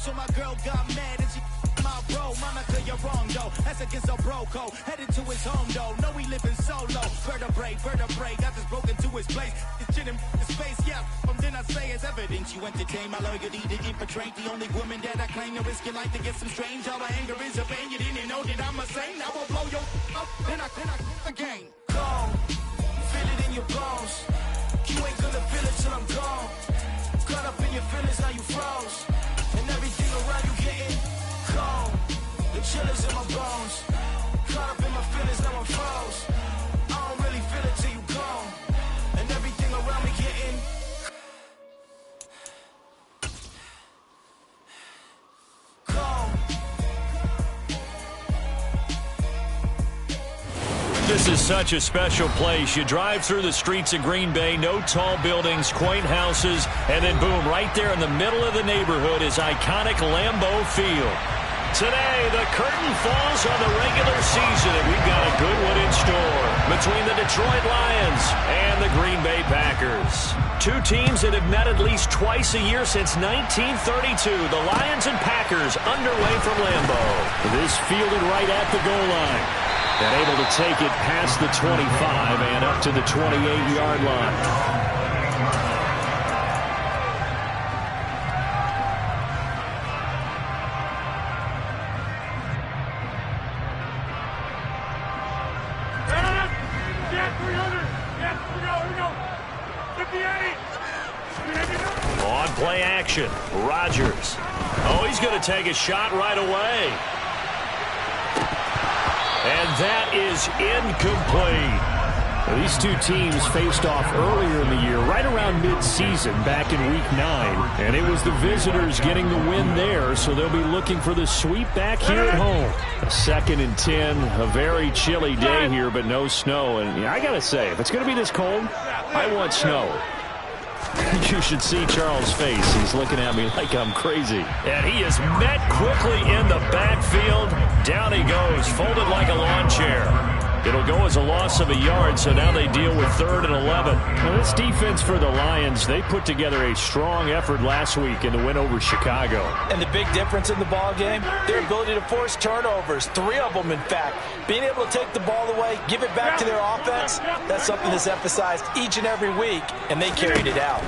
so my girl got mad and she my bro. Monica, you're wrong, though. That's against a bro code. Headed to his home, though. No, he living solo. Vertebrae. Got this broken to his place. It's shit in space, yeah. From then I say it's evidence. You entertain my loyalty to infiltrate. The only woman that I claim to risk your life to get some strange. All my anger is a pain. You didn't know that I'm a saint. I will blow your up. Then I again. Gone. Feel it in your bones. You ain't gonna feel it till I'm gone. Caught up in your feelings, now you froze. And everything around you getting cold. The chillers in my bones. Caught up in my feelings, now I'm froze. I don't really feel it till you gone. And everything around me getting cold. This is such a special place. You drive through the streets of Green Bay, no tall buildings, quaint houses, and then boom, right there in the middle of the neighborhood is iconic Lambeau Field. Today, the curtain falls on the regular season, and we've got a good one in store between the Detroit Lions and the Green Bay Packers. Two teams that have met at least twice a year since 1932. The Lions and Packers underway from Lambeau. This fielded right at the goal line. And able to take it past the 25 and up to the 28-yard line. On play action, Rodgers. Oh, he's going to take a shot right away. And that is incomplete. Now, these two teams faced off earlier in the year, right around mid-season, back in Week 9. And it was the visitors getting the win there, so they'll be looking for the sweep back here at home. A 2nd and 10, a very chilly day here, but no snow. And I got to say, if it's going to be this cold, I want snow. You should see Charles' face. He's looking at me like I'm crazy. And he is met quickly in the backfield. Down he goes, folded like a lawn chair. It'll go as a loss of a yard, so now they deal with 3rd and 11. Now, this defense for the Lions, they put together a strong effort last week in the win over Chicago. And the big difference in the ball game, their ability to force turnovers, 3 of them in fact. Being able to take the ball away, give it back to their offense, that's something that's emphasized each and every week, and they carried it out.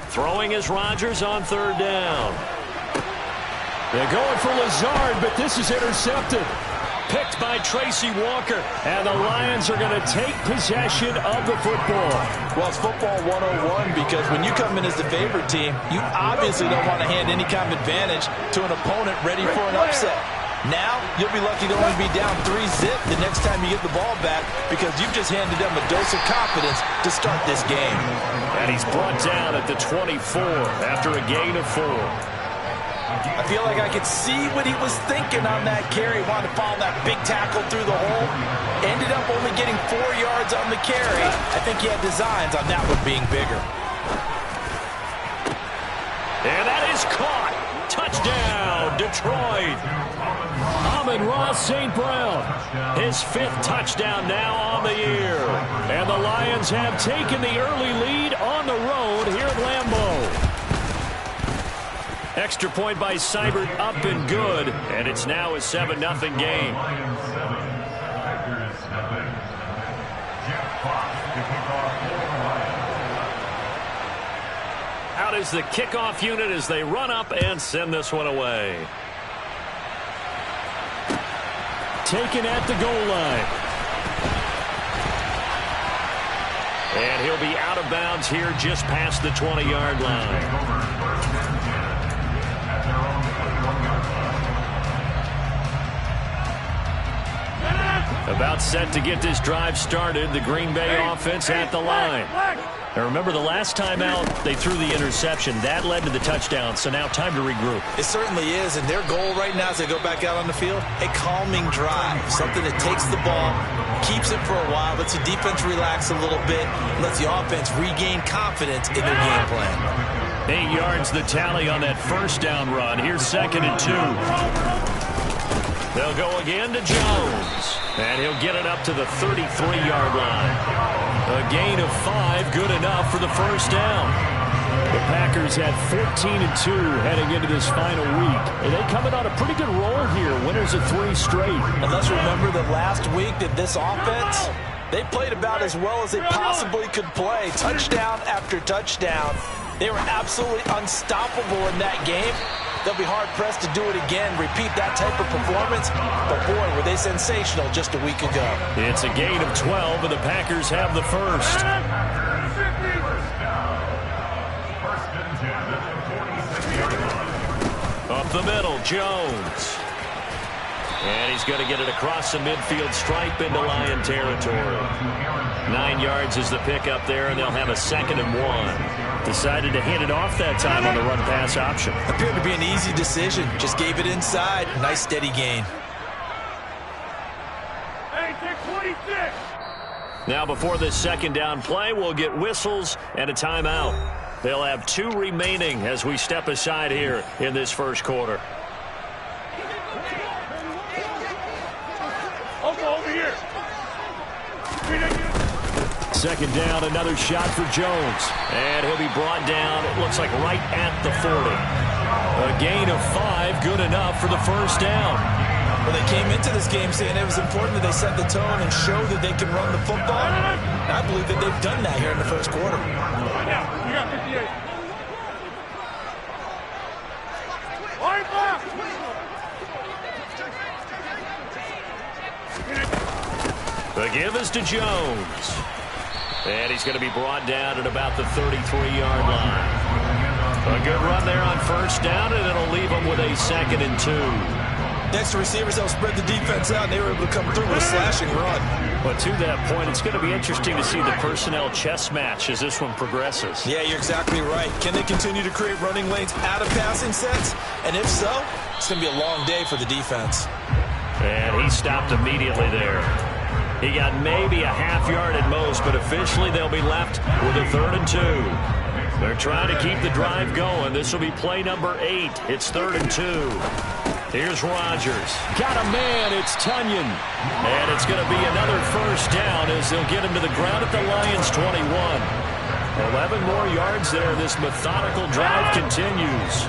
Throwing is Rodgers on 3rd down. They're going for Lazard, but this is intercepted. Picked by Tracy Walker, and the Lions are going to take possession of the football. Well, it's football 101 because when you come in as the favorite team, you obviously don't want to hand any kind of advantage to an opponent ready for an upset. Now, you'll be lucky to only be down 3-zip the next time you get the ball back because you've just handed them a dose of confidence to start this game. And he's brought down at the 24 after a gain of 4. I feel like I could see what he was thinking on that carry. Wanted to follow that big tackle through the hole. Ended up only getting 4 yards on the carry. I think he had designs on that one being bigger. And that is caught. Touchdown, Detroit. Amon-Ra St. Brown. His 5th touchdown now on the year. And the Lions have taken the early lead on the road here at Lambeau. Extra point by Seibert, up and good, and it's now a 7-0 game. Out is the kickoff unit as they run up and send this one away. Taken at the goal line. And he'll be out of bounds here just past the 20-yard line. About set to get this drive started. The Green Bay offense at the line. Now remember, the last time out, they threw the interception. That led to the touchdown, so now time to regroup. It certainly is, and their goal right now as they go back out on the field, a calming drive. Something that takes the ball, keeps it for a while, lets the defense relax a little bit, lets the offense regain confidence in their game plan. 8 yards the tally on that first down run. Here's 2nd and 2. They'll go again to Jones. And he'll get it up to the 33-yard line. A gain of 5, good enough for the first down. The Packers at 14-2 heading into this final week. And they coming on a pretty good roll here. Winners of 3 straight. And let's remember that last week that this offense, they played about as well as they possibly could play. Touchdown after touchdown. They were absolutely unstoppable in that game. They'll be hard-pressed to do it again, repeat that type of performance. But, boy, were they sensational just a week ago. It's a gain of 12, and the Packers have the first. Up the middle, Jones. And he's going to get it across the midfield stripe into Lion territory. 9 yards is the pickup there, and they'll have a 2nd and 1. Decided to hand it off that time on the run-pass option. Appeared to be an easy decision. Just gave it inside. Nice, steady gain. Hey, take 26. Now, before this 2nd down play, we'll get whistles and a timeout. They'll have 2 remaining as we step aside here in this first quarter. Over here. 2nd down, another shot for Jones. And he'll be brought down, it looks like right at the 40. A gain of 5, good enough for the first down. Well, they came into this game saying it was important that they set the tone and show that they can run the football. And I believe that they've done that here in the first quarter. You got 58. Line back. The give is to Jones. And he's going to be brought down at about the 33-yard line. A good run there on first down, and it'll leave them with a 2nd and 2. Next to receivers, they'll spread the defense out, and they were able to come through with a slashing run. But to that point, it's going to be interesting to see the personnel chess match as this one progresses. Yeah, you're exactly right. Can they continue to create running lanes out of passing sets? And if so, it's going to be a long day for the defense. And he stopped immediately there. He got maybe a half yard at most, but officially they'll be left with a 3rd and 2. They're trying to keep the drive going. This will be play number 8. It's 3rd and 2. Here's Rodgers. Got a man. It's Tunyon. And it's going to be another first down as they'll get him to the ground at the Lions' 21. 11 more yards there. This methodical drive continues.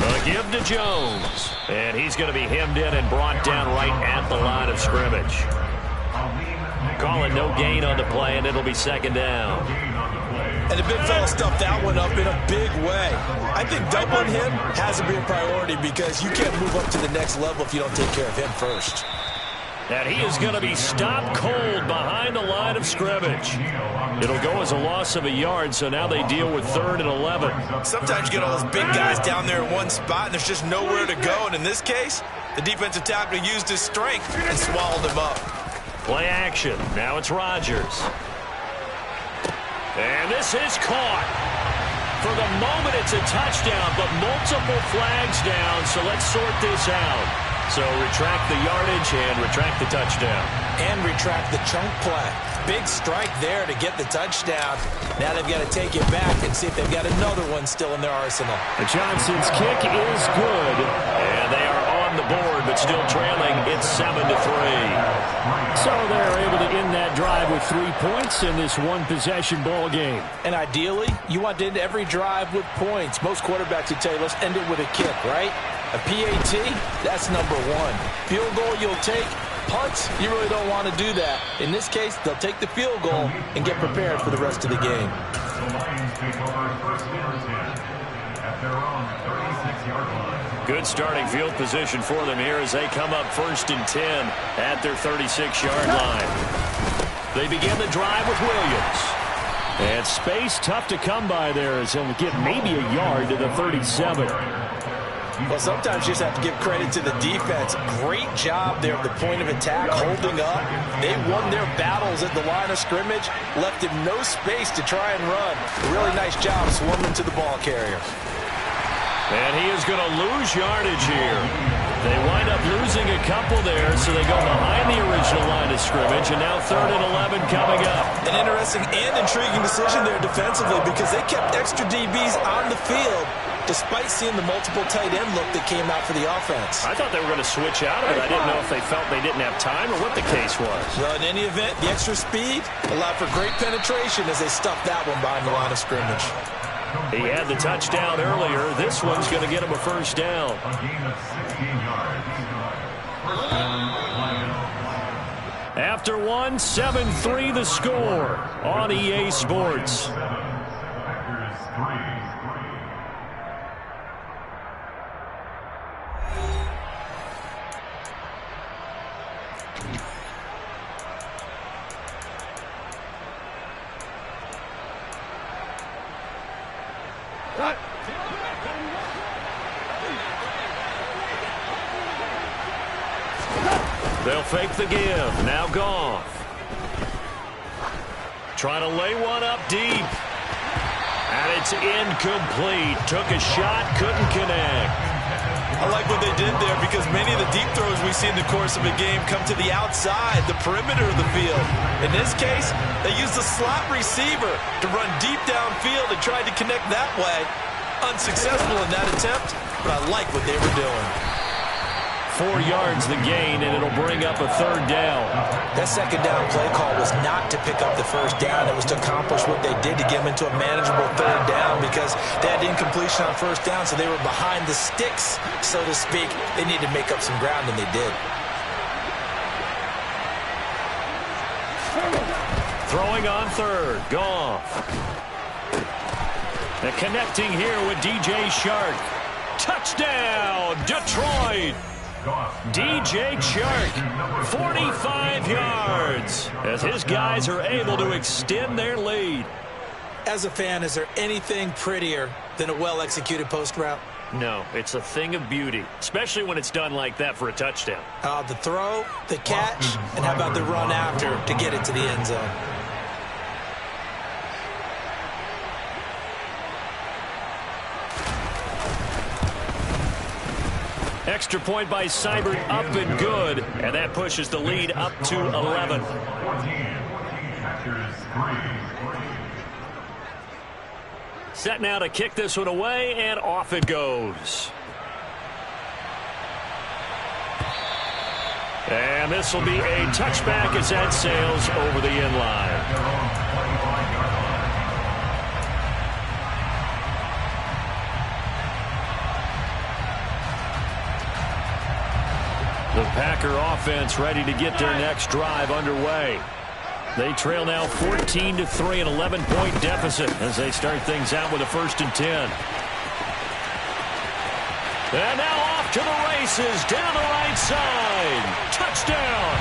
A give to Jones. And he's going to be hemmed in and brought down right at the line of scrimmage. Call it no gain on the play, and it'll be 2nd down. And the big fella stuffed that one up in a big way. I think doubling him has to be a priority because you can't move up to the next level if you don't take care of him first. And he is going to be stopped cold behind the line of scrimmage. It'll go as a loss of a yard, so now they deal with 3rd and 11. Sometimes you get all those big guys down there in one spot, and there's just nowhere to go. And in this case, the defensive tackle used his strength and swallowed him up. Play action. Now it's Rodgers. And this is caught. For the moment, it's a touchdown, but multiple flags down, so let's sort this out. So retract the yardage and retract the touchdown. And retract the chunk play. Big strike there to get the touchdown. Now they've got to take it back and see if they've got another one still in their arsenal. Johnson's kick is good. And they are on the board, but still trailing. It's 7-3. So they're able to end that drive with 3 points in this one-possession ball game. And ideally, you want to end every drive with points. Most quarterbacks would tell you, let's end it with a kick, right? A PAT, that's number 1. Field goal you'll take. Punts, you really don't want to do that. In this case, they'll take the field goal and get prepared for the rest of the game. Good starting field position for them here as they come up 1st and 10 at their 36-yard line. They begin the drive with Williams. And space tough to come by there as he'll get maybe a yard to the 37. Well, sometimes you just have to give credit to the defense. Great job there at the point of attack, holding up. They won their battles at the line of scrimmage, left him no space to try and run. A really nice job swarming to the ball carrier. And he is going to lose yardage here. They wind up losing a couple there, so they go behind the original line of scrimmage, and now 3rd and 11 coming up. An interesting and intriguing decision there defensively because they kept extra DBs on the field, despite seeing the multiple tight end look that came out for the offense. I thought they were going to switch out of it. I didn't know if they felt they didn't have time or what the case was. Well, in any event, the extra speed allowed for great penetration as they stuffed that one behind the line of scrimmage. He had the touchdown earlier. This one's going to get him a first down. After one, 7-3 the score on EA Sports. They'll fake the give. Now Goff. Trying to lay one up deep. And it's incomplete. Took a shot, couldn't connect. I like what they did there because many of the deep throws we see in the course of a game come to the outside, the perimeter of the field. In this case, they used the slot receiver to run deep downfield and tried to connect that way. Unsuccessful in that attempt, but I like what they were doing. 4 yards the gain, and it'll bring up a third down. That second down play call was not to pick up the first down. It was to accomplish what they did to get them into a manageable third down because they had incompletion on first down, so they were behind the sticks, so to speak. They needed to make up some ground, and they did. Throwing on third. Goff. And connecting here with DJ Chark. Touchdown, Detroit! DJ Chark, 45 yards, as his guys are able to extend their lead. As a fan, is there anything prettier than a well-executed post route? No, it's a thing of beauty, especially when it's done like that for a touchdown. The throw, the catch, and how about the run after to get it to the end zone? Extra point by Seibert, up and good, and that pushes the lead up to 11. Set now to kick this one away, and off it goes. And this will be a touchback as that sails over the end line. The Packer offense ready to get their next drive underway. They trail now 14-3, an 11-point deficit as they start things out with a 1st and 10. And now off to the races down the right side. Touchdown.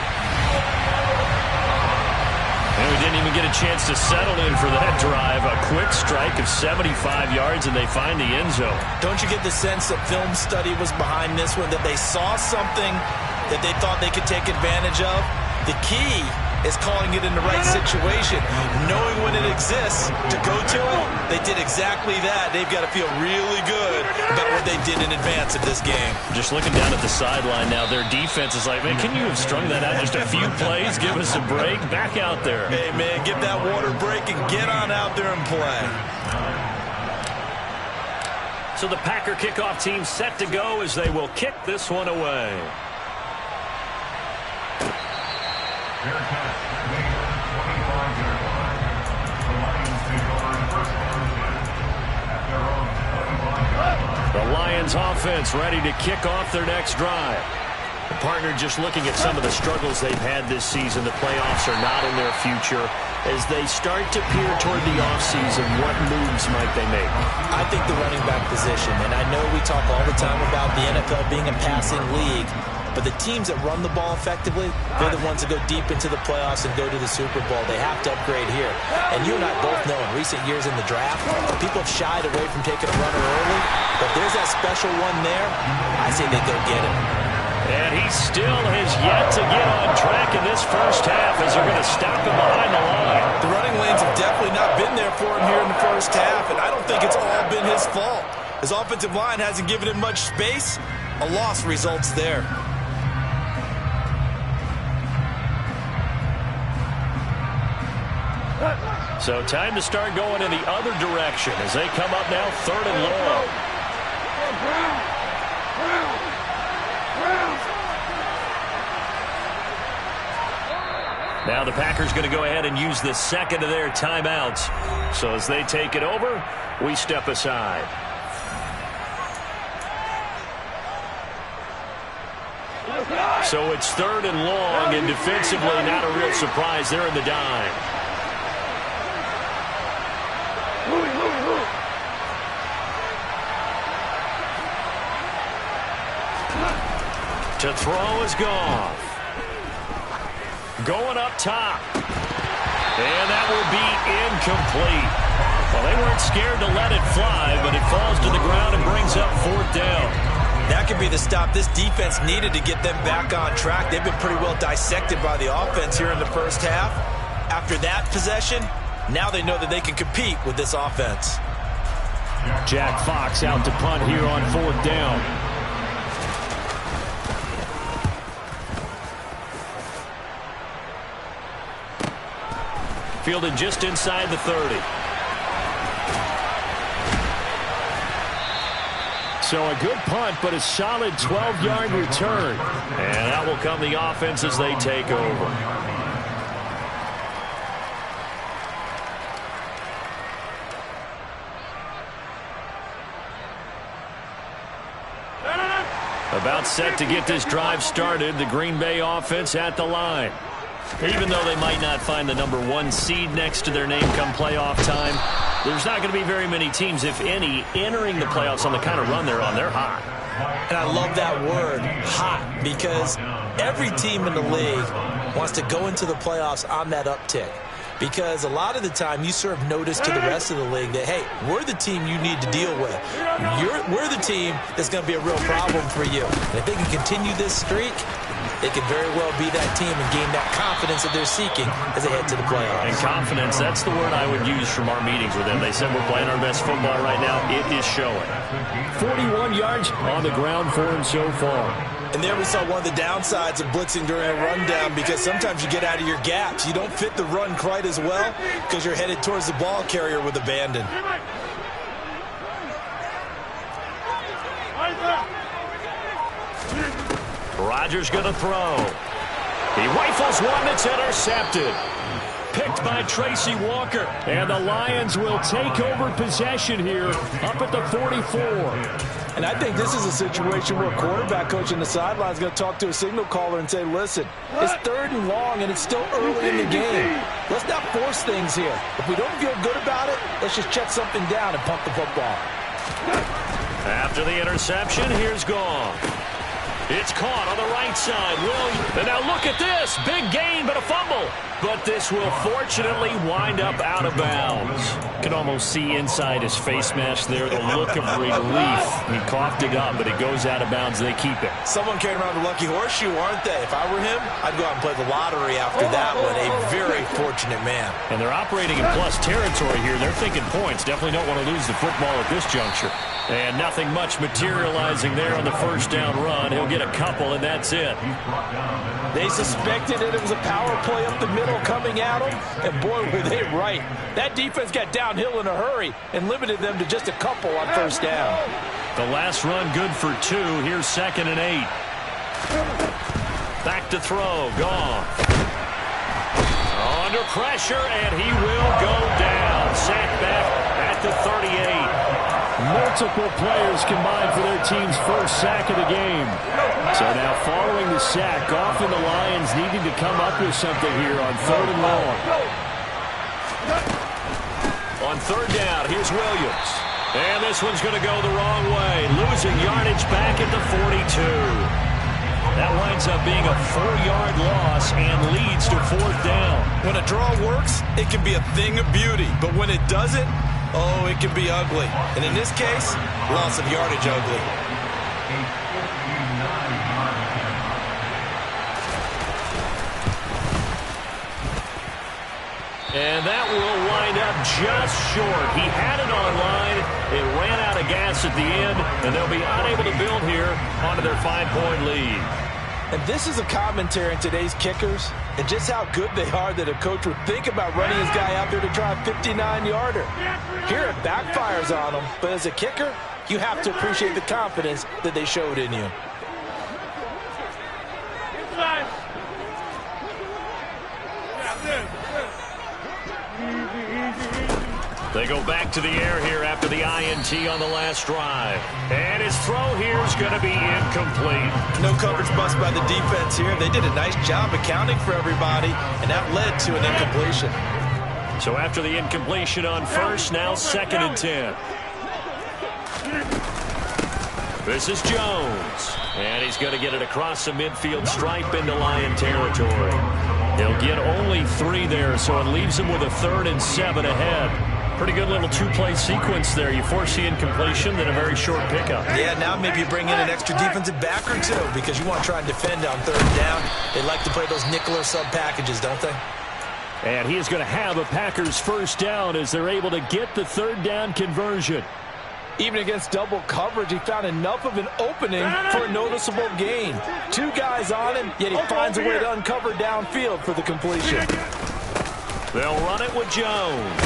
And we didn't even get a chance to settle in for that drive. A quick strike of 75 yards, and they find the end zone. Don't you get the sense that film study was behind this one, that they saw something that they thought they could take advantage of? The key is calling it in the right situation, knowing when it exists to go to it. They did exactly that. They've got to feel really good about what they did in advance of this game. Just looking down at the sideline now, their defense is like, man, can you have strung that out just a few plays? Give us a break. Back out there. Hey, man, get that water break and get on out there and play. So the Packer kickoff team set to go as they will kick this one away. The Lions offense ready to kick off their next drive. The partner just looking at some of the struggles they've had this season. The playoffs are not in their future. As they start to peer toward the offseason, what moves might they make? I think the running back position, and I know we talk all the time about the NFL being a passing league, but the teams that run the ball effectively, they're the ones that go deep into the playoffs and go to the Super Bowl. They have to upgrade here. And you and I both know in recent years in the draft, people have shied away from taking a runner early, but if there's that special one there, I say they go get him. And he still has yet to get on track in this first half as they're going to stop him behind the line. The running lanes have definitely not been there for him here in the first half, and I don't think it's all been his fault. His offensive line hasn't given him much space. A loss results there. So time to start going in the other direction as they come up now 3rd and long. Now the Packers going to go ahead and use the second of their timeouts. So as they take it over, we step aside. So it's 3rd and long, and defensively not a real surprise. They're in the dime. To throw is Goff. Going up top. And that will be incomplete. Well, they weren't scared to let it fly, but it falls to the ground and brings up 4th down. That could be the stop this defense needed to get them back on track. They've been pretty well dissected by the offense here in the first half. After that possession, now they know that they can compete with this offense. Jack Fox out to punt here on 4th down. Fielded just inside the 30. So a good punt, but a solid 12-yard return. And that will come the offense as they take over. About set to get this drive started, the Green Bay offense at the line. Even though they might not find the #1 seed next to their name come playoff time, there's not going to be very many teams, if any, entering the playoffs on the kind of run they're on. They're hot. And I love that word, hot, because every team in the league wants to go into the playoffs on that uptick. Because a lot of the time you serve notice to the rest of the league that, hey, we're the team you need to deal with. We're the team that's going to be a real problem for you. And if they can continue this streak, they could very well be that team and gain that confidence that they're seeking as they head to the playoffs. And confidence, that's the word I would use from our meetings with them. They said we're playing our best football right now. It is showing. 41 yards on the ground for him so far. And there we saw one of the downsides of blitzing during a rundown, because sometimes you get out of your gaps. You don't fit the run quite as well because you're headed towards the ball carrier with abandon. Rodgers going to throw. He rifles one that's intercepted. Picked by Tracy Walker. And the Lions will take over possession here up at the 44. And I think this is a situation where a quarterback coach on the sideline is going to talk to a signal caller and say, listen, it's 3rd and long and it's still early in the game. Let's not force things here. If we don't feel good about it, let's just check something down and pump the football. After the interception, here's Goff. It's caught on the right side. And now look at this. Big gain, but a fumble. But this will fortunately wind up out of bounds. Can almost see inside his face mask there the look of relief. He coughed it up, but it goes out of bounds. They keep it. Someone carrying around the lucky horseshoe, aren't they? If I were him, I'd go out and play the lottery after that one. A very fortunate man. And they're operating in plus territory here. They're thinking points. Definitely don't want to lose the football at this juncture. And nothing much materializing there on the first down run. He'll get a couple, and that's it. They suspected that it was a power play up the middle coming at them, and boy, were they right. That defense got downhill in a hurry and limited them to just a couple on first down. The last run good for 2. Here's 2nd and 8. Back to throw. Goff. Under pressure, and he will go down. Sacked back at the 38. Multiple players combined for their team's first sack of the game. So now following the sack, Goff and the Lions needing to come up with something here on 3rd and long. On 3rd down, here's Williams. And this one's going to go the wrong way. Losing yardage back at the 42. That winds up being a 4-yard loss and leads to 4th down. When a draw works, it can be a thing of beauty. But when it doesn't, oh, it can be ugly. And in this case, loss of yardage ugly. And that will wind up just short. He had it on line. It ran out of gas at the end, and they'll be unable to build here onto their 5-point lead. And this is a commentary on today's kickers and just how good they are that a coach would think about running his guy out there to try a 59-yarder. Here it backfires on him, but as a kicker, you have to appreciate the confidence that they showed in you. They go back to the air here after the INT on the last drive. And his throw here is going to be incomplete. No coverage bust by the defense here. They did a nice job accounting for everybody, and that led to an incompletion. So after the incompletion on first, now 2nd and 10. This is Jones. And he's going to get it across the midfield stripe into Lion territory. He'll get only 3 there, so it leaves him with a 3rd and 7 ahead. Pretty good little 2-play sequence there. You force the incompletion, then a very short pickup. Yeah, now maybe you bring in an extra defensive back or 2 because you want to try and defend on 3rd down. They like to play those nickel or sub packages, don't they? And he is going to have a Packers 1st down as they're able to get the 3rd down conversion. Even against double coverage, he found enough of an opening for a noticeable gain. 2 guys on him, yet he finds a way to uncover downfield for the completion. They'll run it with Jones.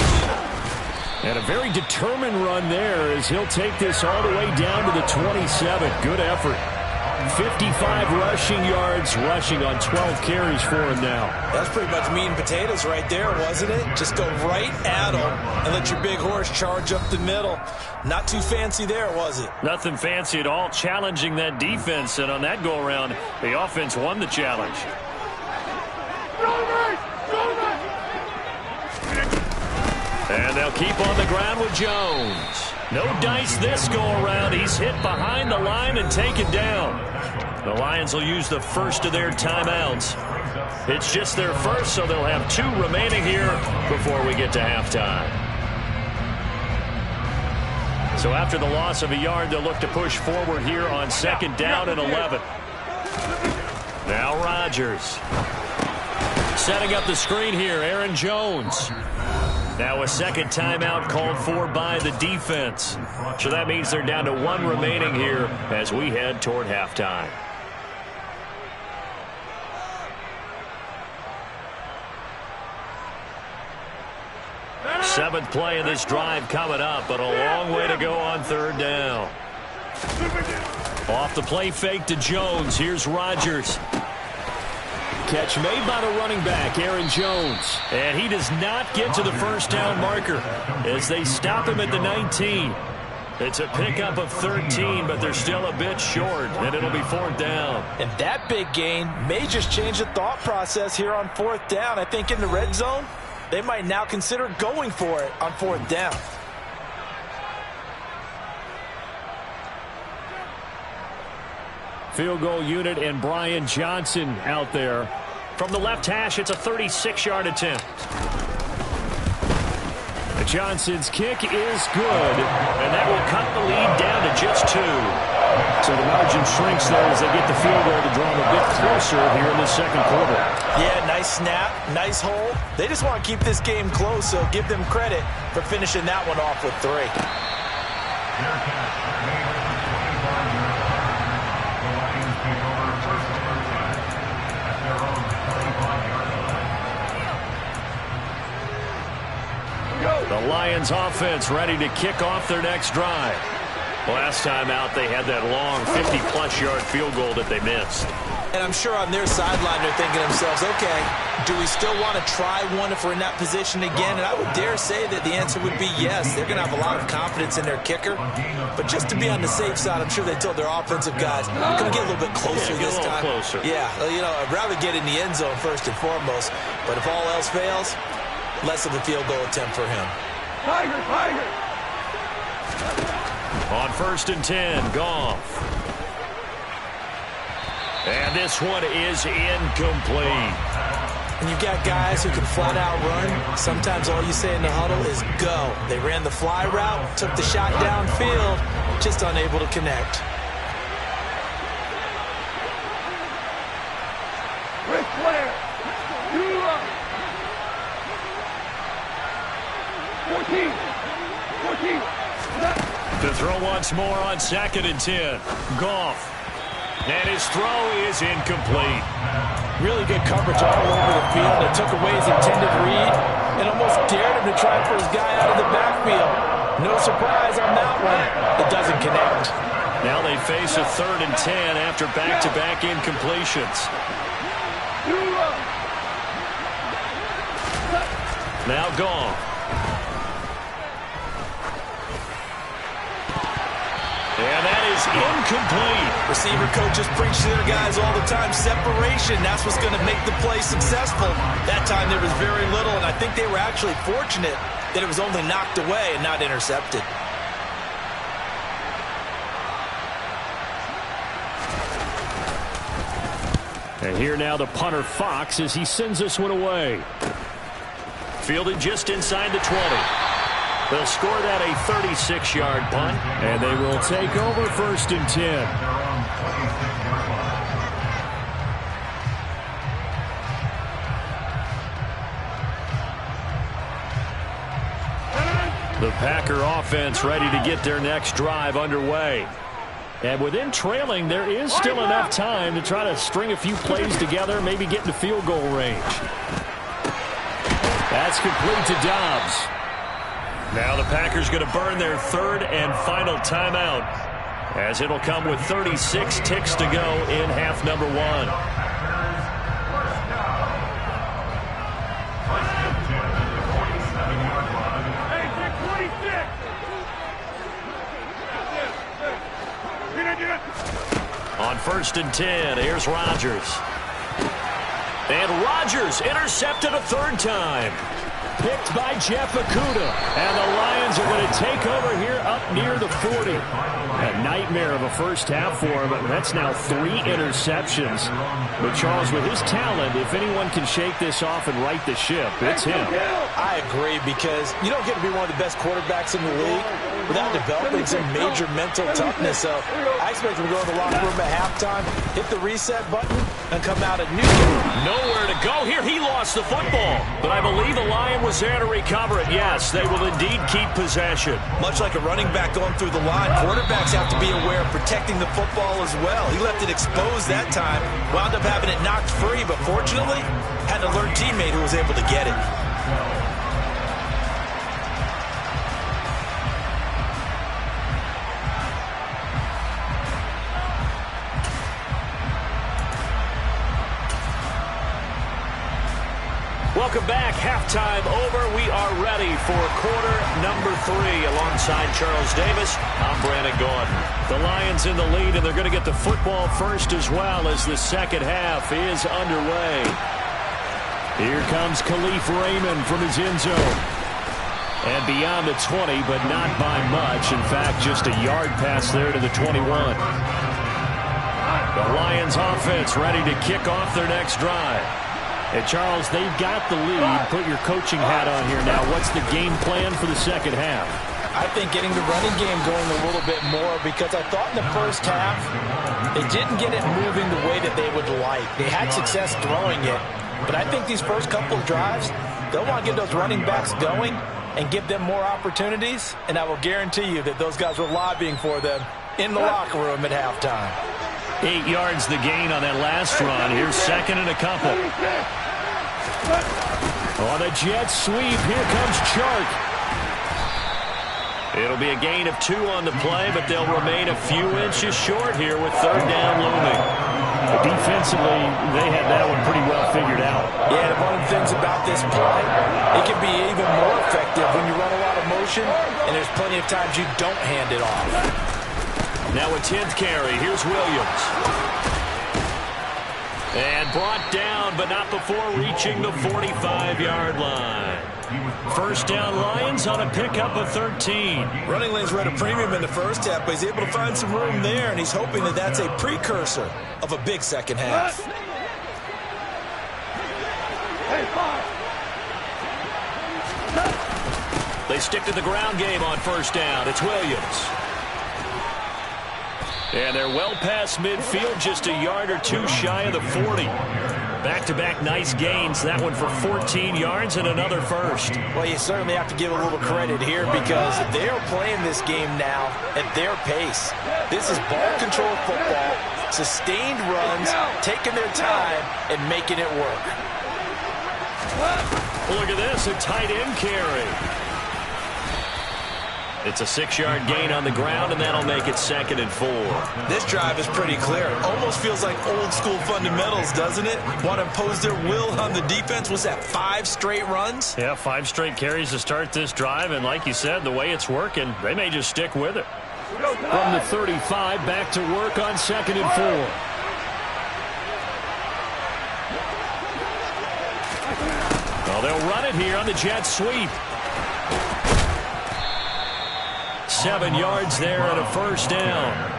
And a very determined run there as he'll take this all the way down to the 27. Good effort. 55 rushing yards, rushing on 12 carries for him now. That's pretty much meat and potatoes right there, wasn't it? Just go right at him and let your big horse charge up the middle. Not too fancy there, was it? Nothing fancy at all, challenging that defense. And on that go-around, the offense won the challenge. And they'll keep on the ground with Jones. No dice this go-around. He's hit behind the line and taken down. The Lions will use the first of their timeouts. It's just their first, so they'll have 2 remaining here before we get to halftime. So after the loss of a yard, they'll look to push forward here on 2nd down and 11. Now Rodgers. Setting up the screen here, Aaron Jones. Now a 2nd timeout called for by the defense. So that means they're down to 1 remaining here as we head toward halftime. Seventh play of this drive coming up, but a long way to go on 3rd down. Off the play fake to Jones. Here's Rodgers. Catch made by the running back, Aaron Jones. And he does not get to the 1st down marker as they stop him at the 19. It's a pickup of 13, but they're still a bit short, and it'll be 4th down. And that big gain may just change the thought process here on 4th down. I think in the red zone, they might now consider going for it on 4th down. Field goal unit and Brian Johnson out there. From the left hash, it's a 36-yard attempt. Johnson's kick is good, and that will cut the lead down to just 2. So the margin shrinks there as they get the field goal to draw them a bit closer here in the 2nd quarter. Yeah, nice snap, nice hole. They just want to keep this game close, so give them credit for finishing that one off with 3. The Lions offense ready to kick off their next drive. Last time out, they had that long 50-plus yard field goal that they missed. And I'm sure on their sideline they're thinking to themselves, okay, do we still want to try one if we're in that position again? And I would dare say that the answer would be yes. They're going to have a lot of confidence in their kicker. But just to be on the safe side, I'm sure they told their offensive guys, can we get a little bit closer this time? Closer. Yeah, you know, I'd rather get in the end zone first and foremost. But if all else fails, less of a field goal attempt for him. Tiger! On 1st and 10, Goff. And this one is incomplete. And you've got guys who can flat out run. Sometimes all you say in the huddle is go. They ran the fly route, took the shot downfield, just unable to connect. Ric Flair, you up. 14. To throw once more on 2nd and 10. Goff. And his throw is incomplete. Really good coverage all over the field. It took away his intended read and almost dared him to try for his guy out of the backfield. No surprise on that one. It doesn't connect. Now they face a 3rd and 10 after back-to-back incompletions. Now gone. And that is incomplete. Receiver coaches preach to their guys all the time. Separation, that's what's going to make the play successful. That time there was very little, and I think they were actually fortunate that it was only knocked away and not intercepted. And here now the punter Fox as he sends this one away. Fielded just inside the 20. They'll score that a 36-yard punt, and they will take over 1st and 10. The Packer offense ready to get their next drive underway. And within trailing, there is still enough time to try to string a few plays together, maybe get into field goal range. That's complete to Dobbs. Now the Packers going to burn their 3rd and final timeout, as it'll come with 36 ticks to go in half number 1. On 1st and 10, here's Rodgers. And Rodgers intercepted a 3rd time. Picked by Jeff Okudah. And the Lions are going to take over here up near the 40. A nightmare of a first half for him. That's now 3 interceptions. But Charles, with his talent, if anyone can shake this off and right the ship, it's him. I agree, because you don't get to be one of the best quarterbacks in the league without developing some major mental toughness. So I expect him to go in the locker room at halftime, hit the reset button, and come out at nowhere to go here. He lost the football, but I believe the Lion was there to recover it. Yes, they will indeed keep possession. Much like a running back going through the line, quarterbacks have to be aware of protecting the football as well. He left it exposed that time, wound up having it knocked free, but fortunately had an alert teammate who was able to get it. Welcome back. Halftime over. We are ready for quarter number 3. Alongside Charles Davis, I'm Brandon Gordon. The Lions in the lead, and they're going to get the football first as well as the second half is underway. Here comes Khalif Raymond from his end zone. And beyond the 20, but not by much. In fact, just a yard pass there to the 21. The Lions offense ready to kick off their next drive. And Charles, they've got the lead. Put your coaching hat on here now. What's the game plan for the second half? I think getting the running game going a little bit more, because I thought in the first half they didn't get it moving the way that they would like. They had success throwing it, but I think these first couple of drives, they'll want to get those running backs going and give them more opportunities, and I will guarantee you that those guys were lobbying for them in the locker room at halftime. 8 yards the gain on that last run. Here's 2nd and a couple. On a jet sweep, here comes Chark. It'll be a gain of 2 on the play, but they'll remain a few inches short here with 3rd down looming. Defensively, they had that one pretty well figured out. Yeah, and one of the things about this play, it can be even more effective when you run a lot of motion, and there's plenty of times you don't hand it off. Now a 10th carry. Here's Williams. And brought down, but not before reaching the 45-yard line. First down Lions on a pickup of 13. Running lanes were at a premium in the first half, but he's able to find some room there, and he's hoping that that's a precursor of a big second half. They stick to the ground game on first down. It's Williams. And they're well past midfield, just a yard or 2 shy of the 40. Back-to-back nice gains, that one for 14 yards and another first. Well, you certainly have to give a little credit here, because they're playing this game now at their pace. This is ball-control football, sustained runs, taking their time, and making it work. Look at this, a tight end carry. It's a 6-yard gain on the ground, and that'll make it 2nd and 4. This drive is pretty clear. Almost feels like old-school fundamentals, doesn't it? Want to impose their will on the defense. Was that 5 straight runs? Yeah, 5 straight carries to start this drive, and like you said, the way it's working, they may just stick with it. From the 35, back to work on 2nd and 4. Well, they'll run it here on the jet sweep. 7 yards there and a first down.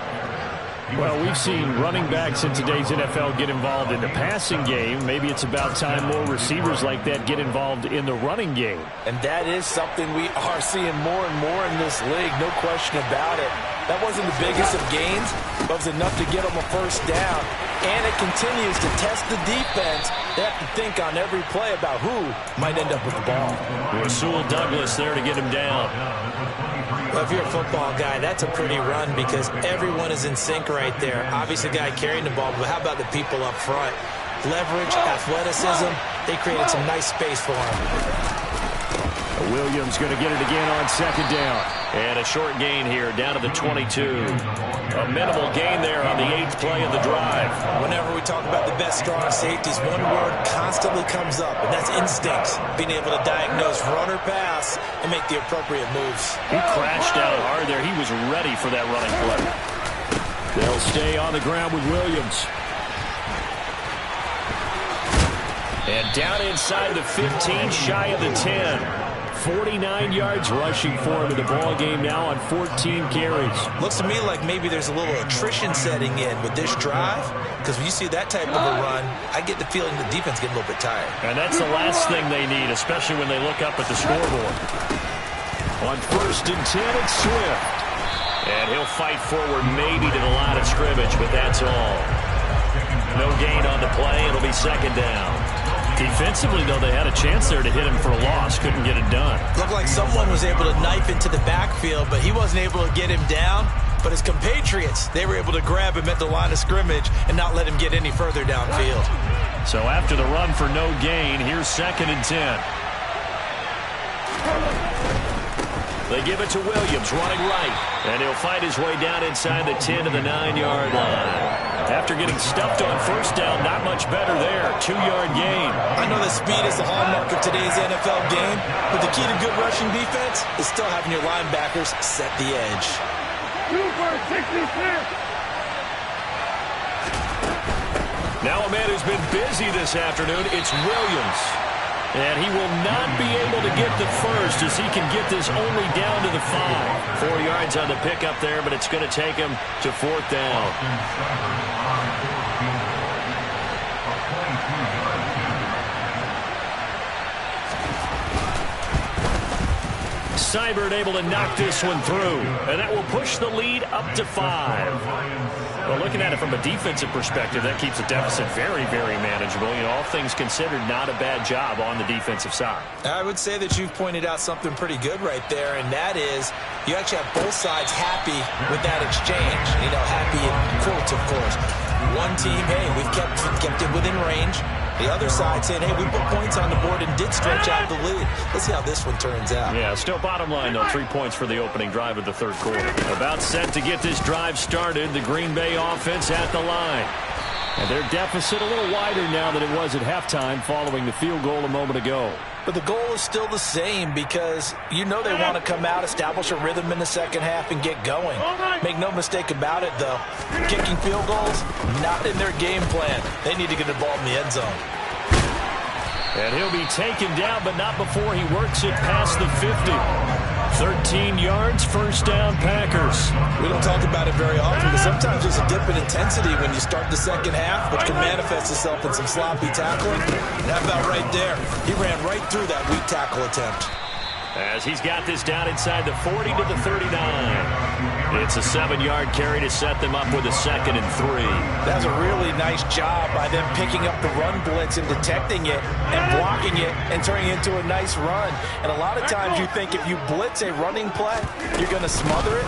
Well, we've seen running backs in today's NFL get involved in the passing game. Maybe it's about time more receivers like that get involved in the running game. And that is something we are seeing more and more in this league, no question about it. That wasn't the biggest of gains, but it was enough to get them a first down. And it continues to test the defense. They have to think on every play about who might end up with the ball. Rasul Douglas there to get him down. Well, if you're a football guy, that's a pretty run because everyone is in sync right there. Obviously, the guy carrying the ball, but how about the people up front? Leverage, athleticism, they created some nice space for him. Williams going to get it again on 2nd down. And a short gain here down to the 22. A minimal gain there on the 8th play of the drive. Whenever we talk about the best strong safeties, one word constantly comes up, and that's instincts. Being able to diagnose run or pass and make the appropriate moves. He crashed out hard there. He was ready for that running play. They'll stay on the ground with Williams. And down inside the 15, shy of the 10. 49 yards rushing for him in the ball game now on 14 carries. Looks to me like maybe there's a little attrition setting in with this drive, because when you see that type of a run, I get the feeling the defense getting a little bit tired. And that's the last thing they need, especially when they look up at the scoreboard. On 1st and 10, it's Swift. And he'll fight forward maybe to the line of scrimmage, but that's all. No gain on the play. It'll be 2nd down. Defensively, though, they had a chance there to hit him for a loss. Couldn't get it done. Looked like someone was able to knife into the backfield, but he wasn't able to get him down. But his compatriots, they were able to grab him at the line of scrimmage and not let him get any further downfield. So after the run for no gain, here's 2nd and 10. They give it to Williams, running right. And he'll fight his way down inside the 10 to the 9-yard line. After getting stuffed on 1st down, not much better there. 2-yard gain. I know that speed is the hallmark of today's NFL game, but the key to good rushing defense is still having your linebackers set the edge. Now a man who's been busy this afternoon, it's Williams. And he will not be able to get the first as he can get this only down to the 5. 4 yards on the pickup there, but it's going to take him to 4th down. Seibert able to knock this one through, and that will push the lead up to 5. Well, looking at it from a defensive perspective, that keeps the deficit very, very manageable. You know, all things considered, not a bad job on the defensive side. I would say that you've pointed out something pretty good right there, and that is you actually have both sides happy with that exchange. You know, happy in quotes, of course. One team, hey, we've kept it within range. The other side saying, hey, we put points on the board and did stretch out the lead. Let's see how this one turns out. Yeah, still bottom line, though. 3 points for the opening drive of the 3rd quarter. About set to get this drive started. The Green Bay offense at the line. And their deficit a little wider now than it was at halftime following the field goal a moment ago. But the goal is still the same because you know they want to come out, establish a rhythm in the second half, and get going. Make no mistake about it, though. Kicking field goals, not in their game plan. They need to get the ball in the end zone. And he'll be taken down, but not before he works it past the 50. 13 yards, 1st down, Packers. We don't talk about it very often, but sometimes there's a dip in intensity when you start the second half, which can manifest itself in some sloppy tackling. And how about right there? He ran right through that weak tackle attempt. As he's got this down inside the 40 to the 39. It's a 7-yard carry to set them up with a 2nd and 3. That's a really nice job by them picking up the run blitz and detecting it and blocking it and turning it into a nice run. And a lot of times you think if you blitz a running play, you're going to smother it.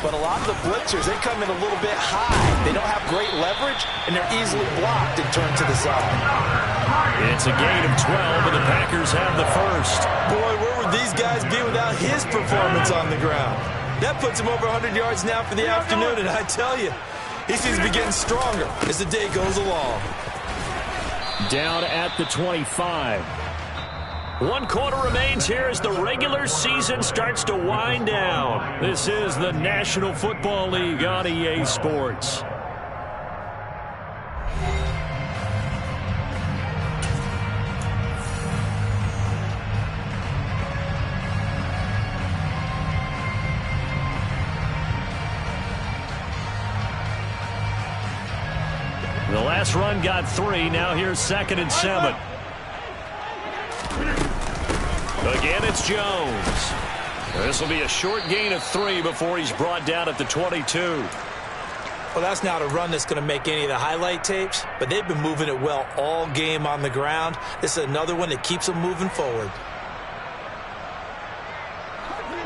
But a lot of the blitzers, they come in a little bit high. They don't have great leverage, and they're easily blocked and turned to the side. It's a gain of 12, and the Packers have the first. Boy, where would these guys be without his performance on the ground? That puts him over 100 yards now for the afternoon, and I tell you, he seems to be getting stronger as the day goes along. Down at the 25. 1 quarter remains here as the regular season starts to wind down. This is the National Football League on EA Sports. The last run got 3. Now here's 2nd and 7. Again, it's Jones. This will be a short gain of 3 before he's brought down at the 22. Well, that's not a run that's going to make any of the highlight tapes, but they've been moving it well all game on the ground. This is another one that keeps them moving forward.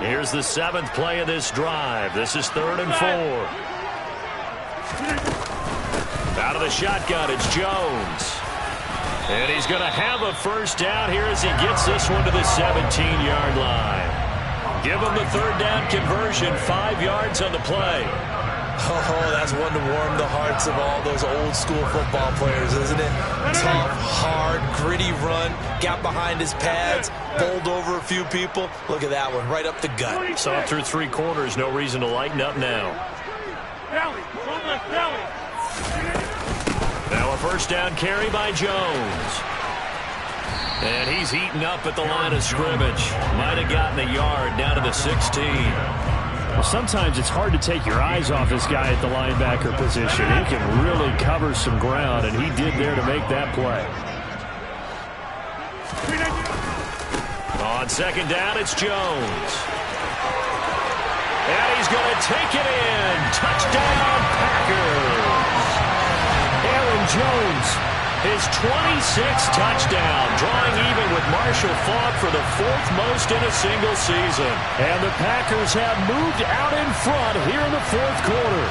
Here's the 7th play of this drive. This is 3rd and 4. Out of the shotgun, it's Jones. And he's going to have a first down here as he gets this one to the 17-yard line. Give him the 3rd down conversion, 5 yards on the play. Oh, that's one to warm the hearts of all those old-school football players, isn't it? Tough, hard, gritty run, got behind his pads, bowled over a few people. Look at that one, right up the gut. Saw through 3 quarters, no reason to lighten up now. Now a first down carry by Jones. And he's eaten up at the line of scrimmage. Might have gotten a yard down to the 16. Well, sometimes it's hard to take your eyes off this guy at the linebacker position. He can really cover some ground, and he did there to make that play. On 2nd down, it's Jones. And he's going to take it in. Touchdown, Packers. Aaron Jones, his 26th touchdown, drawing even with Marshall Faulk for the 4th most in a single season. And the Packers have moved out in front here in the 4th quarter.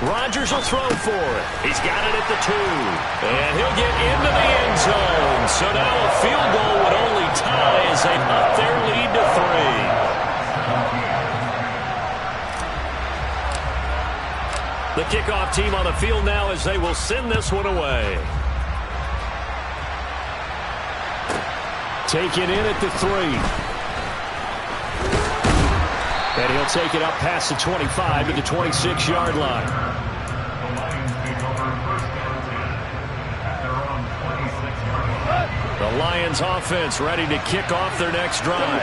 Rodgers will throw for it. He's got it at the 2. And he'll get into the end zone. So now a field goal would only tie as they up their lead to 3. The kickoff team on the field now as they will send this one away. Taken in at the 3. And he'll take it up past the 25 to the 26-yard line. The Lions offense ready to kick off their next drive.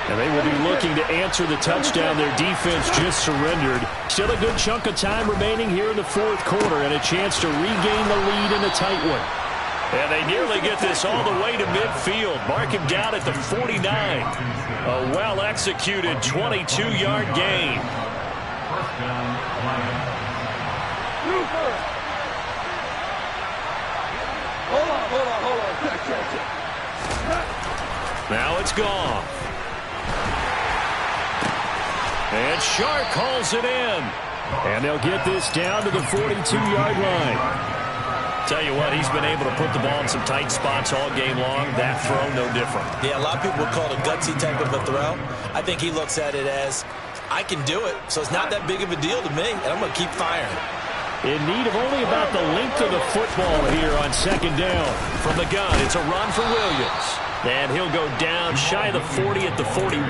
And they will be looking to answer the touchdown their defense just surrendered. Still a good chunk of time remaining here in the 4th quarter and a chance to regain the lead in a tight one. And they nearly get this all the way to midfield. Mark him down at the 49. A well-executed 22-yard gain. Hold on. Now it's gone. And Shark calls it in. And they'll get this down to the 42-yard line. Tell you what, he's been able to put the ball in some tight spots all game long. That throw, no different. Yeah, a lot of people would call it a gutsy type of a throw. I think he looks at it as, I can do it, so it's not that big of a deal to me, and I'm going to keep firing. In need of only about the length of the football here on 2nd down. From the gun, it's a run for Williams. And he'll go down shy of the 40 at the 41.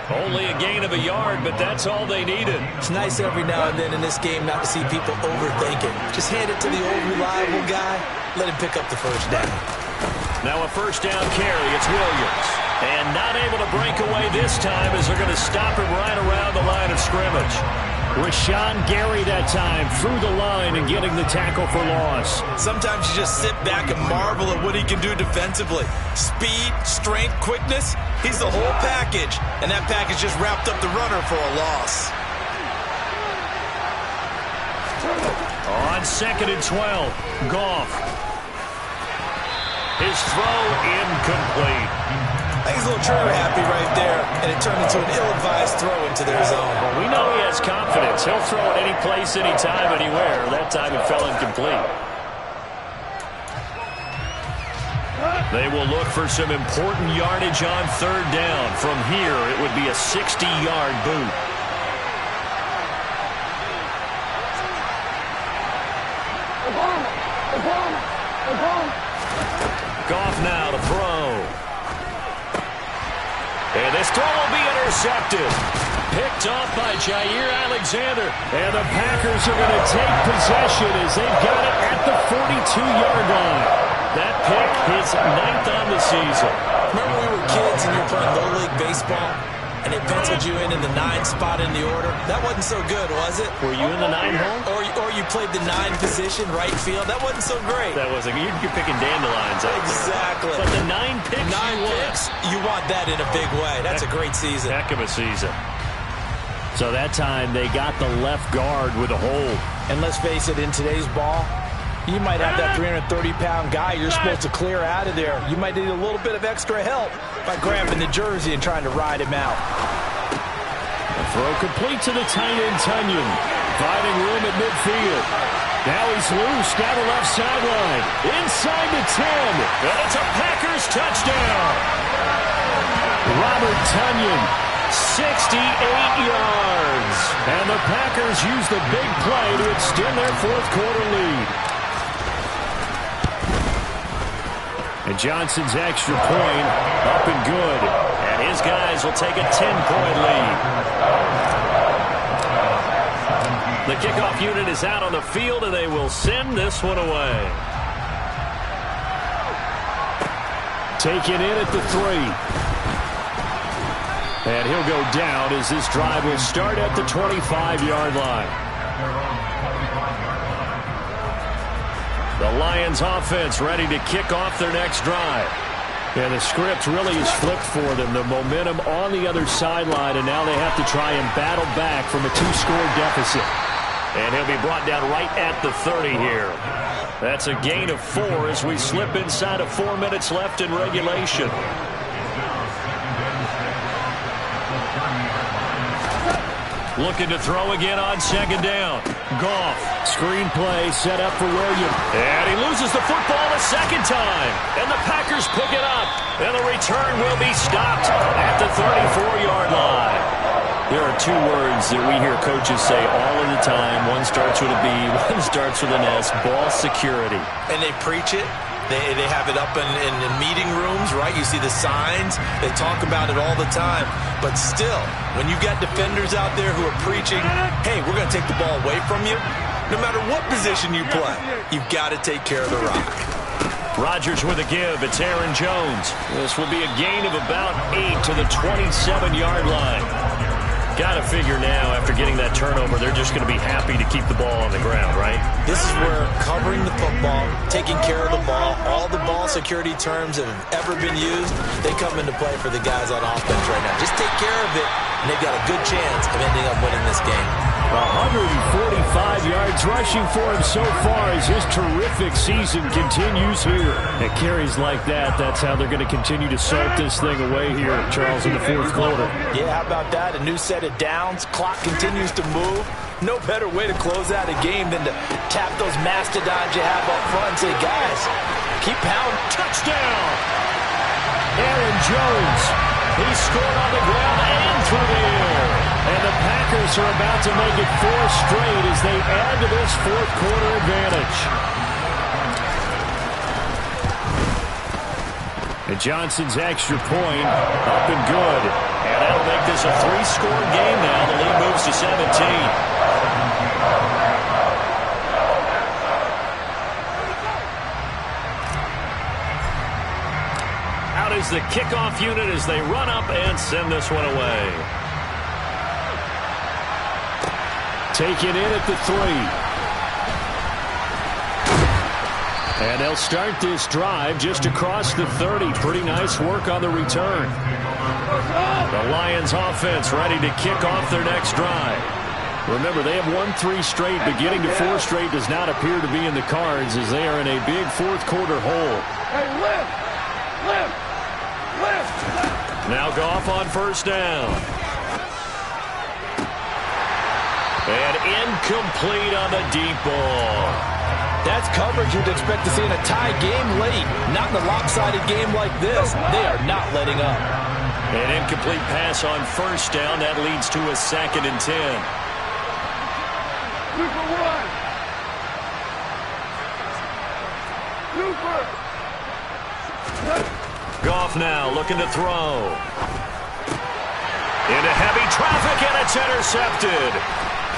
Only a gain of a yard, but that's all they needed. It's nice every now and then in this game not to see people overthink it. Just hand it to the old reliable guy. Let him pick up the first down. Now a first down carry. It's Williams. And not able to break away this time as they're going to stop him right around the line of scrimmage. Rashawn Gary that time through the line and getting the tackle for loss. Sometimes you just sit back and marvel at what he can do defensively. Speed, strength, quickness, he's the whole package. And that package just wrapped up the runner for a loss. On 2nd and 12, Goff. His throw incomplete. I think he's a little trigger happy right there, and it turned into an ill-advised throw into their zone. Well, we know he has confidence. He'll throw it any place, anytime, anywhere. That time it fell incomplete. They will look for some important yardage on third down. From here, it would be a 60-yard boot. Goff now to throw. And this throw will be intercepted. Picked off by Jair Alexander. And the Packers are going to take possession as they've got it at the 42-yard line. That pick his 9th on the season. Remember we were kids and you were playing Little League Baseball, and they penciled you in the 9 spot in the order? That wasn't so good, was it? Were you in the 9 hole? Or you played the 9 position, right field? That wasn't so great. That wasn't. You're picking dandelions out exactly. There. But the 9 picks, you want that in a big way. That's a great season. Heck of a season. So that time they got the left guard with a hold. And let's face it, in today's ball, you might have that 330-pound guy you're supposed to clear out of there. You might need a little bit of extra help by grabbing the jersey and trying to ride him out. The throw complete to the tight end, Tunyon. Finding room at midfield. Now he's loose down the left sideline. Inside the 10. And it's a Packers touchdown. Robert Tunyon, 68 yards. And the Packers use the big play to extend their fourth-quarter lead. And Johnson's extra point up and good. And his guys will take a 10-point lead. The kickoff unit is out on the field, and they will send this one away. Taken in at the 3. And he'll go down as this drive will start at the 25-yard line. The Lions offense ready to kick off their next drive. And the script really is flipped for them. The momentum on the other sideline, and now they have to try and battle back from a 2-score deficit. And he'll be brought down right at the 30 here. That's a gain of 4 as we slip inside of 4 minutes left in regulation. Looking to throw again on second down. Goff. Screen play set up for Williams. And he loses the football a second time. And the Packers pick it up. And the return will be stopped at the 34-yard line. There are 2 words that we hear coaches say all of the time. One starts with a B, one starts with an S. Ball security. And they preach it. They have it up in meeting rooms, right? You see the signs. They talk about it all the time. But still, when you've got defenders out there who are preaching, hey, we're going to take the ball away from you, no matter what position you play, you've got to take care of the rock. Rodgers with a give. It's Aaron Jones. This will be a gain of about 8 to the 27-yard line. Got to figure now, after getting that turnover, they're just going to be happy to keep the ball on the ground, right? This is where covering the football, taking care of the ball, all the ball security terms that have ever been used, they come into play for the guys on offense right now. Just take care of it, and they've got a good chance of ending up winning this game. 145 yards rushing for him so far as his terrific season continues here. At carries like that, that's how they're going to continue to salt this thing away here, Charles, in the fourth quarter. Yeah, how about that? A new set of downs. Clock continues to move. No better way to close out a game than to tap those mastodons you have up front and say, guys, keep pounding. Touchdown! Aaron Jones. He scored on the ground and through the air. And the Packers are about to make it 4 straight as they add to this fourth-quarter advantage. And Johnson's extra point up and good. And that'll make this a 3-score game now. The lead moves to 17. Out is the kickoff unit as they run up and send this one away. Taken in at the 3. And they'll start this drive just across the 30. Pretty nice work on the return. The Lions offense ready to kick off their next drive. Remember, they have won 3 straight, but getting to 4 straight does not appear to be in the cards as they are in a big fourth quarter hole. Hey, lift! Now Goff on first down. And incomplete on the deep ball. That's coverage you'd expect to see in a tie game late. Not in a lopsided game like this. They are not letting up. An incomplete pass on first down. That leads to a 2nd and 10. 2 for 1. 2 for. Goff now looking to throw. Into heavy traffic, and it's intercepted.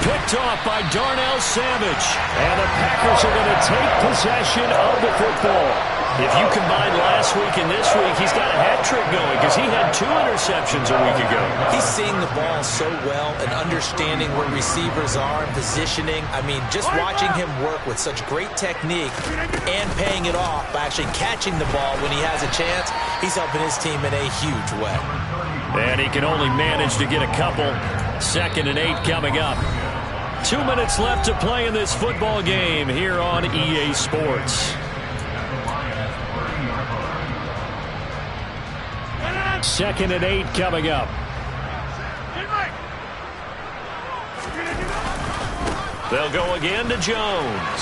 Picked off by Darnell Savage. And the Packers are going to take possession of the football. If you combine last week and this week, he's got a hat trick going because he had 2 interceptions a week ago. He's seeing the ball so well and understanding where receivers are and positioning. I mean, just watching him work with such great technique and paying it off by actually catching the ball when he has a chance, he's helping his team in a huge way. And he can only manage to get a couple. 2nd and 8 coming up. 2 minutes left to play in this football game here on EA Sports. 2nd and 8 coming up. They'll go again to Jones.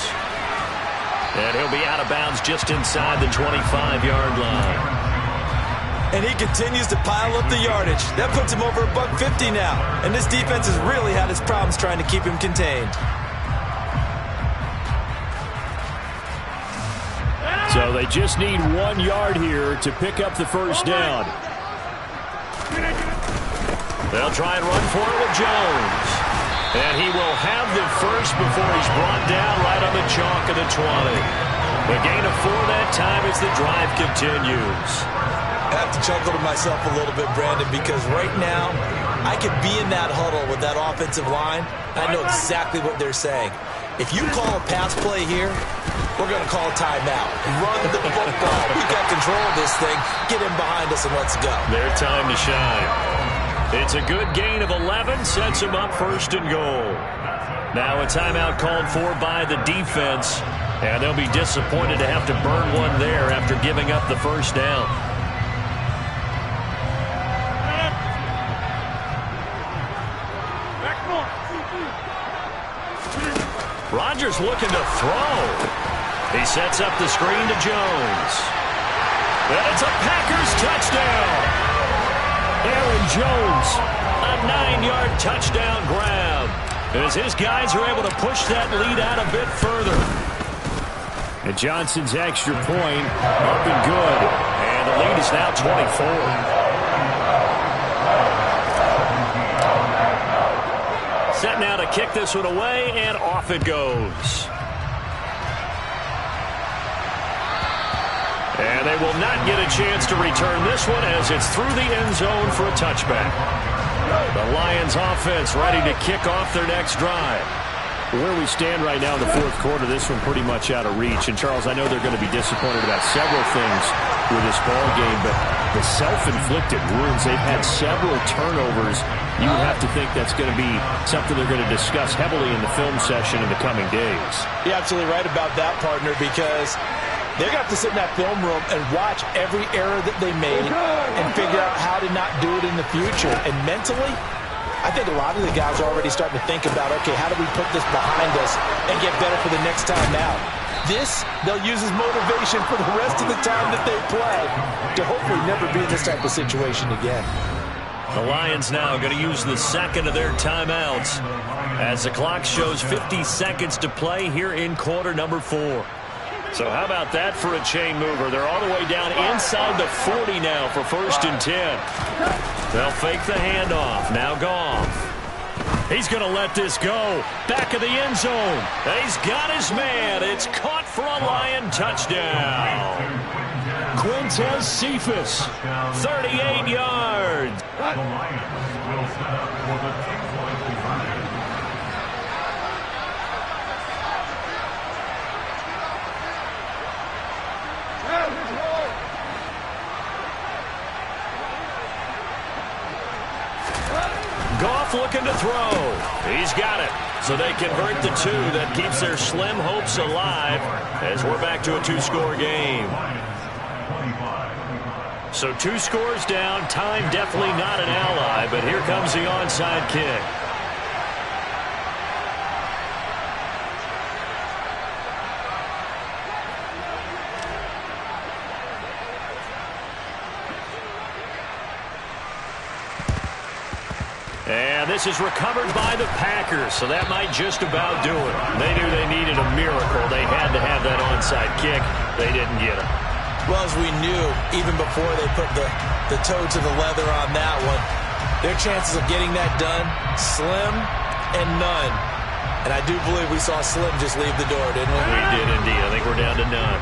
And he'll be out of bounds just inside the 25-yard line. And he continues to pile up the yardage. That puts him over $150 now. And this defense has really had its problems trying to keep him contained. So they just need 1 yard here to pick up the first down. They'll try and run for it with Jones. And he will have the first before he's brought down right on the chalk of the 20. The gain of 4 that time as the drive continues. I have to chuckle to myself a little bit, Brandon, because right now I could be in that huddle with that offensive line. I know exactly what they're saying. If you call a pass play here, we're going to call a timeout. Run the football. We've got control of this thing. Get him behind us and let's go. Their time to shine. It's a good gain of 11. Sets them up 1st and goal. Now a timeout called for by the defense. And they'll be disappointed to have to burn one there after giving up the first down. Rodgers looking to throw. He sets up the screen to Jones. And it's a Packers touchdown. Aaron Jones, a 9-yard touchdown grab. As his guys are able to push that lead out a bit further. And Johnson's extra point up and good. And the lead is now 24. Set now to kick this one away, and off it goes. And they will not get a chance to return this one as it's through the end zone for a touchback. The Lions offense ready to kick off their next drive. Where we stand right now in the fourth quarter, this one pretty much out of reach. And, Charles, I know they're going to be disappointed about several things with this ball game, but the self-inflicted wounds, they've had several turnovers. You would have to think that's going to be something they're going to discuss heavily in the film session in the coming days. You're absolutely right about that, partner, because they're going to have to sit in that film room and watch every error that they made and figure out how to not do it in the future. And mentally, I think a lot of the guys are already starting to think about, okay, how do we put this behind us and get better for the next time out? This, they'll use as motivation for the rest of the time that they play to hopefully never be in this type of situation again. The Lions now going to use the second of their timeouts as the clock shows 50 seconds to play here in quarter number 4. So how about that for a chain mover? They're all the way down inside the 40 now for 1st and 10. They'll fake the handoff. Now Goff. He's going to let this go. Back of the end zone. He's got his man. It's caught for a Lion touchdown. Quintez Cephus, 38 yards. Goff looking to throw. He's got it. So they convert the two. That keeps their slim hopes alive as we're back to a two-score game. So 2 scores down. Time definitely not an ally, but here comes the onside kick. And this is recovered by the Packers, so that might just about do it. They knew they needed a miracle. They had to have that onside kick. They didn't get it. Well, as we knew, even before they put the toe to the leather on that one, their chances of getting that done, slim and none. And I do believe we saw Slim just leave the door, didn't we? We did indeed. I think we're down to none.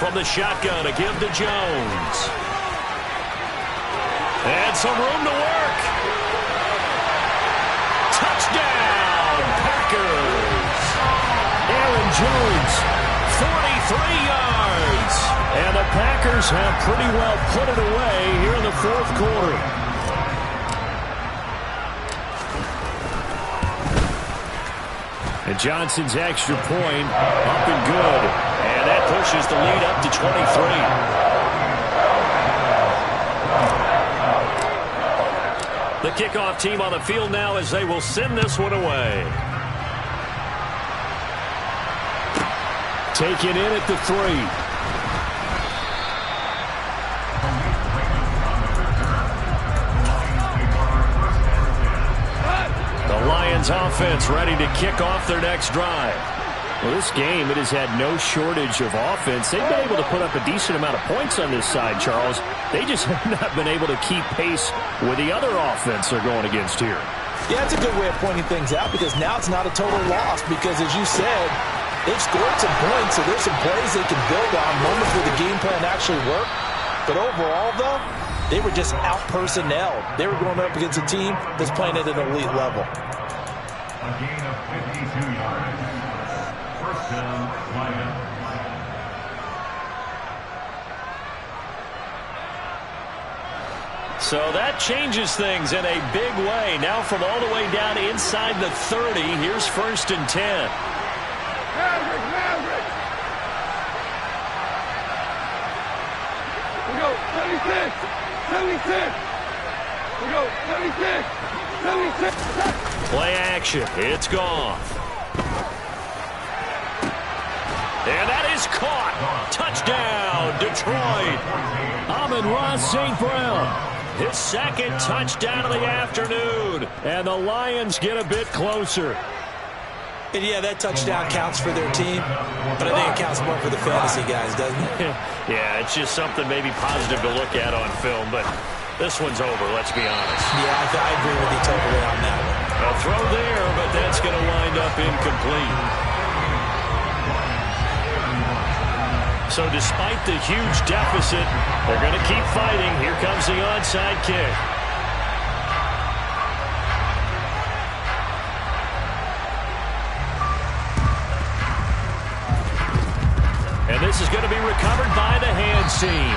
From the shotgun, a give to Jones. And some room to work. Touchdown, Packers. Aaron Jones, 43 yards. And the Packers have pretty well put it away here in the fourth quarter. And Johnson's extra point up and good. And that pushes the lead up to 23. The kickoff team on the field now as they will send this one away. Taken in at the 3. The Lions offense ready to kick off their next drive. Well, this game, it has had no shortage of offense. They've been able to put up a decent amount of points on this side, Charles. They just have not been able to keep pace with the other offense they're going against here. Yeah, that's a good way of pointing things out because now it's not a total loss because, as you said, they've scored some points, so there's some plays they can build on, moments where the game plan actually worked. But overall, though, they were just out-personnelled. They were going up against a team that's playing at an elite level. A gain of 52 yards. First down, Lions. So that changes things in a big way. Now from all the way down inside the 30, here's 1st and 10. Maverick! We go, 76! 76! We go, 76! 76! Play action. It's gone. And that is caught. Touchdown, Detroit. Amon-Ra St. Brown. His second touchdown of the afternoon. And the Lions get a bit closer. And yeah, that touchdown counts for their team, but I think it counts more for the fantasy guys, doesn't it? Yeah, it's just something maybe positive to look at on film, but this one's over, let's be honest. Yeah, I agree with you totally on that one. A throw there, but that's going to wind up incomplete. So despite the huge deficit, they're going to keep fighting. Here comes the onside kick. And this is going to be recovered by the hands team.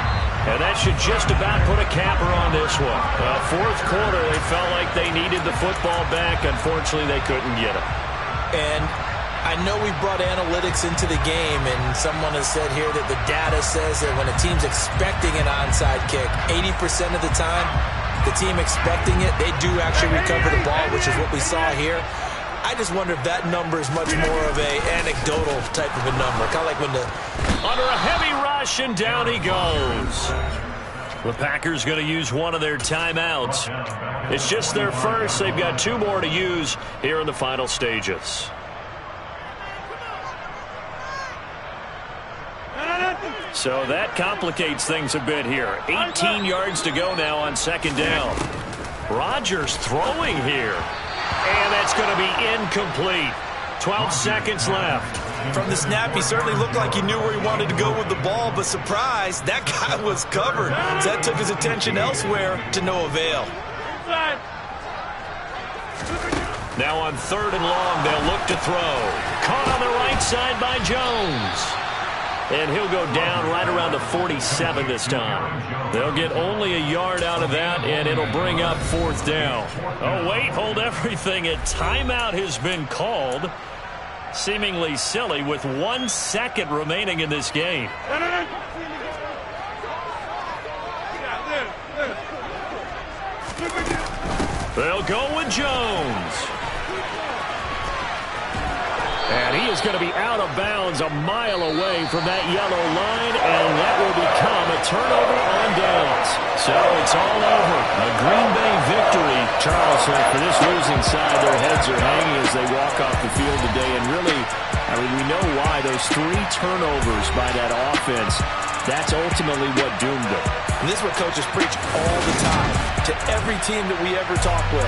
And that should just about put a capper on this one. Fourth quarter, they felt like they needed the football back. Unfortunately, they couldn't get it. And I know we brought analytics into the game, and someone has said here that the data says that when a team's expecting an onside kick, 80% of the time, the team expecting it, they do actually recover the ball, which is what we saw here. I just wonder if that number is much more of a anecdotal type of a number. Kind of like when the... Under a heavy rush, and down he goes. The Packers going to use one of their timeouts. It's just their first. They've got 2 more to use here in the final stages. So that complicates things a bit here. 18 yards to go now on 2nd down. Rodgers throwing here. And that's going to be incomplete. 12 seconds left. From the snap, he certainly looked like he knew where he wanted to go with the ball, but surprise, that guy was covered. So that took his attention elsewhere to no avail. Now on 3rd and long, they'll look to throw. Caught on the right side by Jones. And he'll go down right around the 47 this time. They'll get only a yard out of that, and it'll bring up 4th down. Oh, wait, hold everything. A timeout has been called. Seemingly silly with 1 second remaining in this game. They'll go with Jones. And he is going to be out of bounds a mile away from that yellow line, and that will become a turnover on downs. So it's all over. A Green Bay victory. Charles, for this losing side, their heads are hanging as they walk off the field today. And really, I mean, we know why. Those 3 turnovers by that offense, that's ultimately what doomed them. And this is what coaches preach all the time to every team that we ever talk with.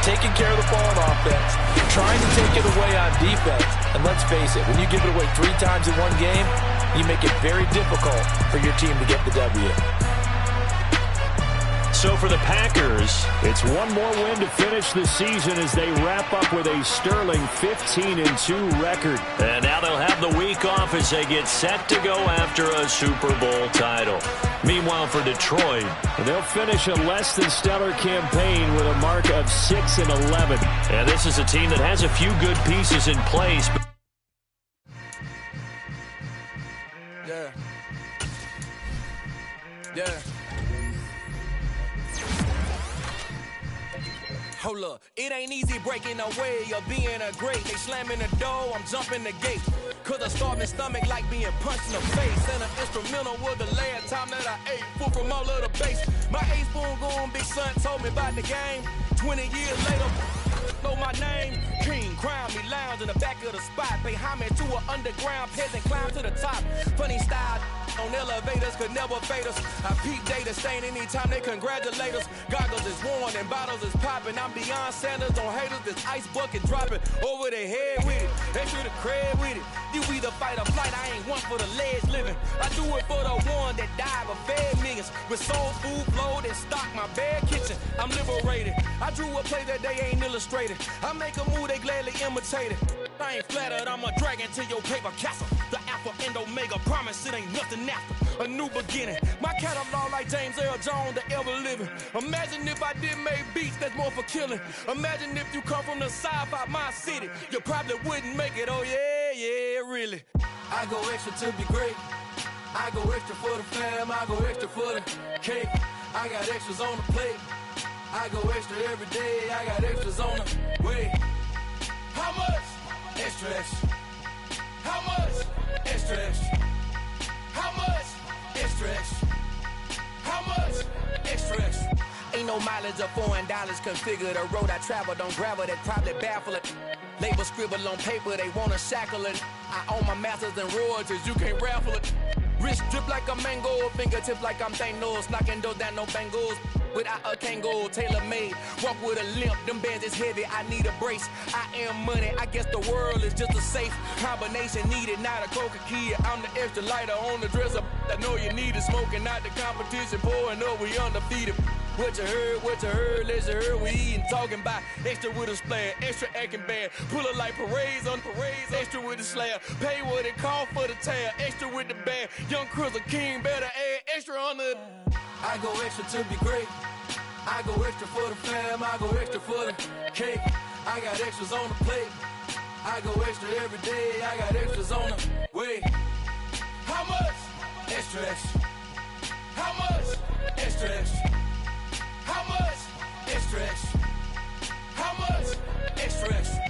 Taking care of the ball on offense, trying to take it away on defense. And let's face it, when you give it away 3 times in one game, you make it very difficult for your team to get the W. So for the Packers, it's one more win to finish the season as they wrap up with a sterling 15-2 record. And now they'll have the week off as they get set to go after a Super Bowl title. Meanwhile, for Detroit, they'll finish a less than stellar campaign with a mark of 6-11. And this is a team that has a few good pieces in place. Yeah. Hold up, it ain't easy breaking away or being a great. They slamming the door, I'm jumping the gate. Cause a starving stomach like being punched in the face. And an instrumental was the last time that I ate food from all of the base. My 8-spoon going big son told me about the game. 20 years later, know my name. King, crown me, lounge in the back of the spot. Pay homage to an underground peasant, climb to the top. Funny style on elevators could never fade us. I peep data stain anytime they congratulate us. Goggles is worn and bottles is popping. I'm beyond Sanders on haters. This ice bucket dropping over their head with it. They should have cred with it. You either fight or flight. I ain't one for the ledge living. I do it for the one that died but fed millions. With soul food flowed and stocked my bad kitchen. I'm liberated. I drew a play that they ain't illustrated. I make a move they gladly imitated. I ain't flattered. I'm a dragon to your paper castle. The Alpha and Omega promise it ain't nothing after. A new beginning. My catalog like James Earl Jones, the ever living. Imagine if I did make beats that's more for killing. Imagine if you come from the south out my city. You probably wouldn't make it. Oh yeah, yeah, really. I go extra to be great. I go extra for the fam. I go extra for the cake. I got extras on the plate. I go extra every day. I got extras on the way. How much? Extra, extra. How much? Extra, extra. How much? Extra, extra. How much? Extra, extra. Ain't no mileage of $4 configure the road I travel. Don't gravel that probably baffle it. Label scribble on paper, they wanna shackle it. I own my masters and royalties, you can't raffle it. Wrist drip like a mango, fingertips like I'm Thanos. Knocking those down, no bangles. Without a Kango, tailor-made. Walk with a limp, them bands is heavy, I need a brace. I am money, I guess the world is just a safe combination needed, not a coca key. I'm the extra lighter on the dresser. I know you need it, smoking out the competition, pouring up, we undefeated. What you heard, let's heard, we eating, talking about extra with a splash, extra acting bad, pull it like parades on parades, extra with the slab, pay what it cost for the tab, extra with the bag, young Chris a king, better add extra on the. I go extra to be great, I go extra for the fam, I go extra for the cake, I got extras on the plate, I go extra every day, I got extras on the way. How much? Extra, extra. How much? Extra, extra. How much? Extra, extra. How much? Extra, extra.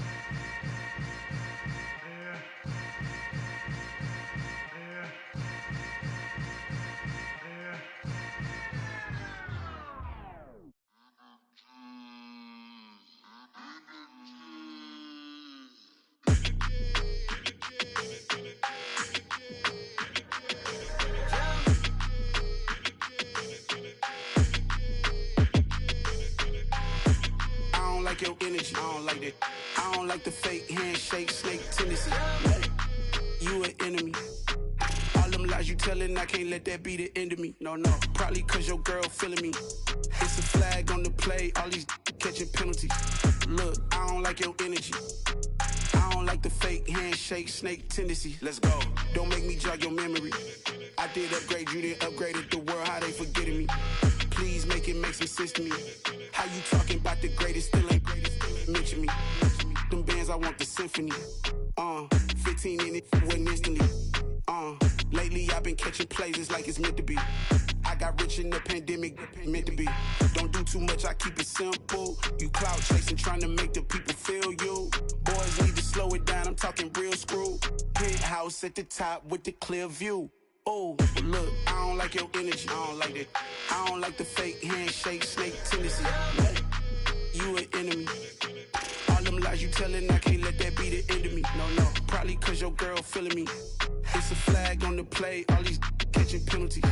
Your energy, I don't like that. I don't like the fake handshake, snake tendency. You an enemy. All them lies you telling, I can't let that be the end of me. No, probably cause your girl feeling me. It's a flag on the play, all these catching penalties. Look, I don't like your energy. I don't like like the fake handshake, snake tendency. Let's go. Don't make me jog your memory. I did upgrade, you didn't upgrade it. The world, how they forgetting me. Please make it make some sense to me. How you talking about the greatest, still ain't greatest, still ain't mention me. Them bands, I want the symphony. 15 in it, wasn't instantly. Lately I've been catching plays, it's like it's meant to be. I got rich in the pandemic, meant to be. Don't do too much, I keep it simple. You clout chasing, trying to make the people feel you. Boys need to slow it down, I'm talking real screw. Penthouse at the top with the clear view. Oh, look, I don't like your energy, I don't like that. I don't like the fake handshake, snake tendency. You an enemy. All them lies you telling, I can't let that be the end of me. No, probably cause your girl feeling me. It's a flag on the play, all these catching penalties.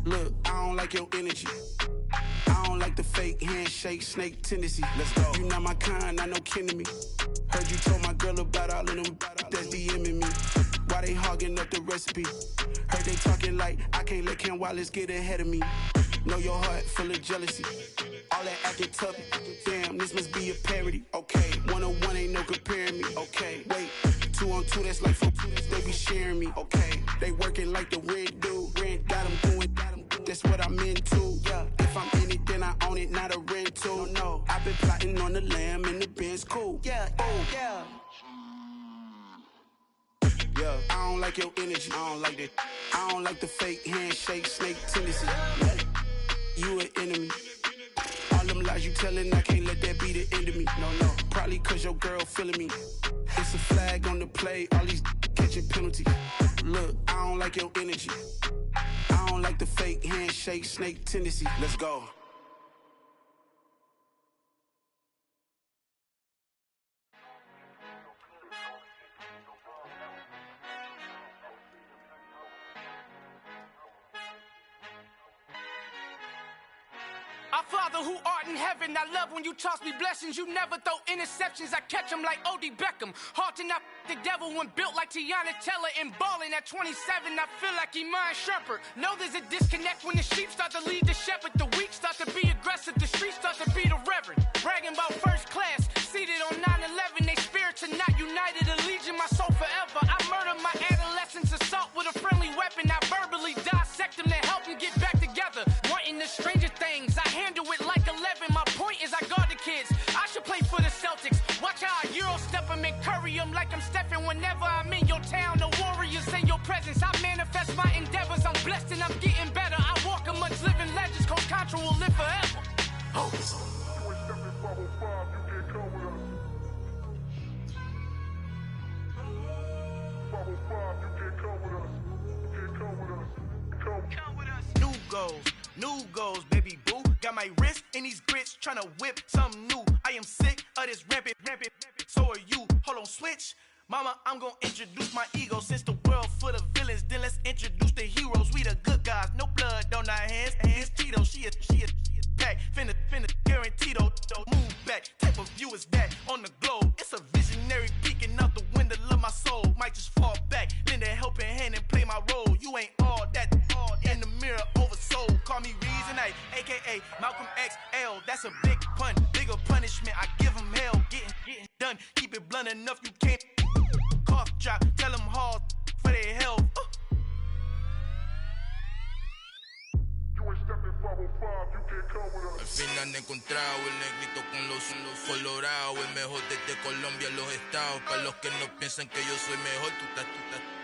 Look, I don't like your energy. I don't like the fake handshake, snake tendency. Let's go. You not my kind, I know kin to me. Heard you told my girl about all of them that's DMing me. Why they hogging up the recipe? Heard they talking like I can't let Ken Wallace get ahead of me. Know your heart full of jealousy. All that acting tough, damn, this must be a parody. Okay, 1-on-1 ain't no comparing me. Okay, wait, 2-on-2, that's like 4-2, they be sharing me. Okay, they working like the red dude. Red got them doing, that's what I'm into. Yeah, if I'm in it, then I own it, not a rental. No, I've been plotting on the lamb and the Benz cool. Yeah, oh, yeah. Yeah, I don't like your energy, I don't like that. I don't like the fake handshake, snake tendency. You an enemy. All them lies you telling, I can't let that be the end of me. No, probably cause your girl feeling me. It's a flag on the play, all these catching penalties. Look, I don't like your energy. I don't like the fake handshake, snake tendency. Let's go. Our Father who art in heaven, I love when you toss me blessings. You never throw interceptions, I catch them like O.D. Beckham. Hard to not the devil when built like Tiana Teller and balling at 27. I feel like Iman Shumpert. Know there's a disconnect when the sheep start to lead the shepherd. The weak start to be aggressive, the streets start to be the reverend. Bragging about first class, seated on 9/11. They spirits are not united, a legion, my soul forever. I murder my adolescence, assault with a friendly weapon. I verbally dissect them to help them get back together. Wanting the stranger things, I handle it like 11. My point is I guard the kids. I should play for the Celtics. Watch how I Euro step them and curry them like I'm Stephen. Whenever I'm in your town, the Warriors in your presence. I manifest my endeavors. I'm blessed and I'm getting better. I walk amongst living legends. Coach Contra will live forever. Oh. New goals, baby boo. Got my wrist in these grits, tryna whip something new. I am sick of this rampant. So are you. Hold on, switch. Mama, I'm gonna introduce my ego. Since the world full of villains, then let's introduce the heroes. We the good guys, no blood on our hands. It's Tito, she is pack. Finna, guaranteed. Move back. Type of view is that on the globe? It's a visionary peeking out the window of my soul. Might just fall back, lend a helping hand and play my role. You ain't all that. In the mirror, oversold. Call me Reason A, aka Malcolm XL. That's a big pun, bigger punishment. I give him hell, getting done. Keep it blunt enough, you can't. Cough drop, tell them hard for their health. Al fin han encontrado el negrito con los colorados, el mejor desde Colombia, los estados. Para los que no piensan que yo soy mejor,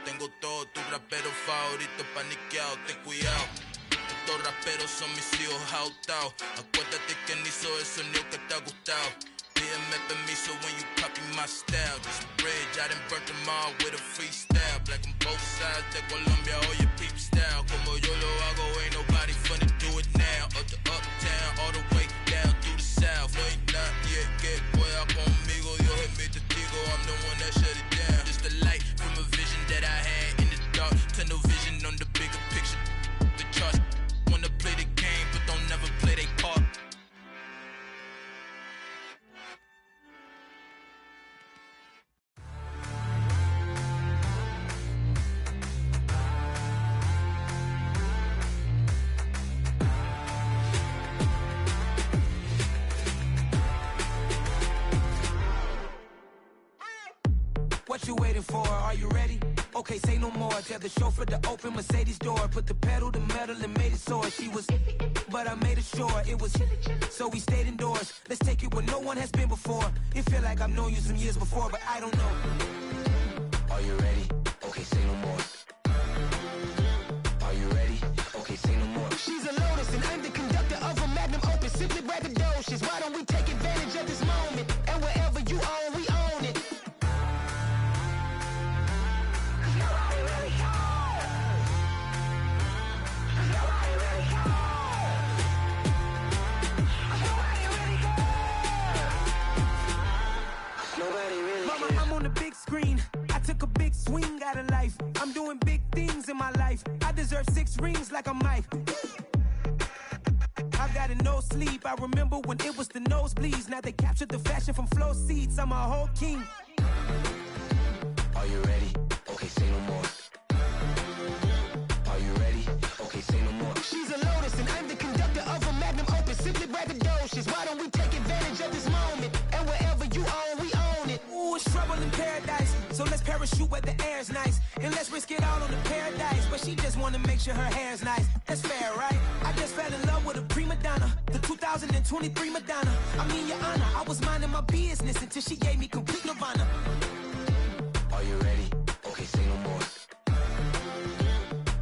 tengo todo, tu rapero favorito paniqueado, ten cuidado. Estos raperos son mis hijos jautados. Acuérdate que ni hizo el sonido que te ha gustado. Pídeme permiso when you copy my style. This bridge, I done burnt them all with a freestyle. Black on both sides de Colombia, oye peep style. Como yo lo hago, ain't nobody finna do it now. Up to uptown, all the way down through the south. No hay nadie que pueda conmigo, Dios es mi testigo. I'm the one that shut it down. Just the light from a vision that I had in the dark. Tunnel vision on the bigger picture. The charts wanna play the game, but don't never play their part. you waiting for? Are you ready? Okay, say no more. Tell the chauffeur to open Mercedes door. Put the pedal to metal and made it soar. She was, but I made it sure it was. So we stayed indoors. Let's take it where no one has been before. It feel like I've known you some years before, but I don't know. Are you ready? Okay, say no more. Are you ready? Okay, say no more. She's a Lotus and I'm the conductor of a magnum opus. Simply braggadocious. Why don't we take advantage of this moment? And wherever you own, we own it. Mama, I'm on the big screen. I took a big swing out of life. I'm doing big things in my life. I deserve 6 rings like a Mike. I've got no sleep. I remember when it was the nosebleeds. Now they captured the fashion from flow seats. I'm a whole king. Are you ready? Okay, say no more. Are you ready? Okay, say no more. She's a Lotus and I'm the conductor of a magnum opus. Simply braggadocious. Why don't we take advantage of this moment? And wherever you own, we own it. Ooh, it's trouble in paradise. So let's parachute where the air's nice. And let's risk it all on the paradise. But she just wanna make sure her hair's nice. That's fair, right? I just fell in love with a prima donna. The 2023 Madonna. I mean, your honor, I was minding my business until she gave me complete nirvana. Are you ready? Okay, say no more.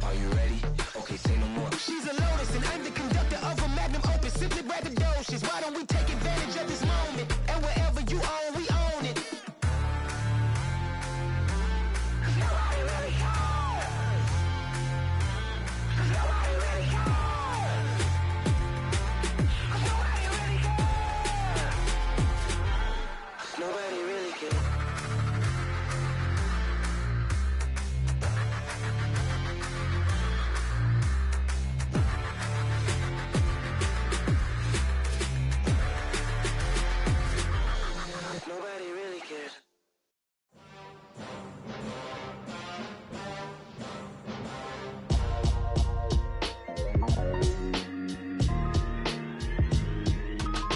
Are you ready? Okay, say no more. She's a Lotus and I'm the conductor of a magnum opus. Simply braggadocious. Why don't we take advantage of this moment? And wherever you own, we own it. Nobody really cares. Nobody really cares. Nobody really cares. Nobody really cares. Nobody really cares.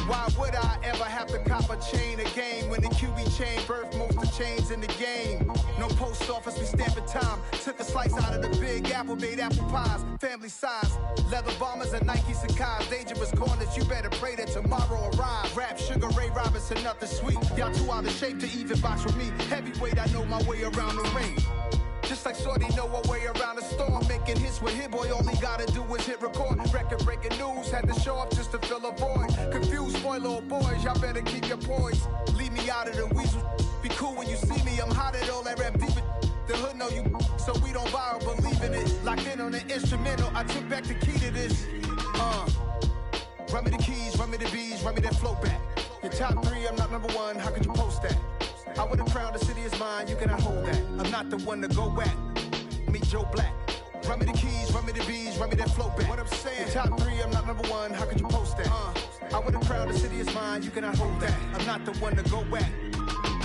Why would I ever have to cop a chain again when the QB chain birthed most of the chains in the game? No post office, we stamping time. Took a slice out of the big apple, made apple pies, family size. Leather bombers and Nike Sacai's. Dangerous corners, you better pray that tomorrow arrives. Rap, Sugar Ray Robinson, nothing sweet. Y'all too out of shape to even box with me. Heavyweight, I know my way around the ring. Just like Shorty know her way around the storm. Making hits with Hit Boy, all he gotta do is hit record. Record breaking news, had to show up just to fill a void. Confused boy, little boys, y'all better keep your poise. Leave me out of the weasel. Be cool when you see me, I'm hot at all that rap deep. The hood know you, so we don't borrow, believe in it. Locked in on the instrumental, I took back the key to this. Run me the keys, run me the bees, run me that flow back. Your top 3, I'm not number 1, how could you post that? I would've crowned the city is mine, you cannot hold that. I'm not the one to go at. Meet Joe Black. Run me the keys, run me the bees, run me that flow back. What I'm saying, your top 3, I'm not number 1, how could you post that? I would've crowned the city is mine, you cannot hold that. I'm not the one to go at.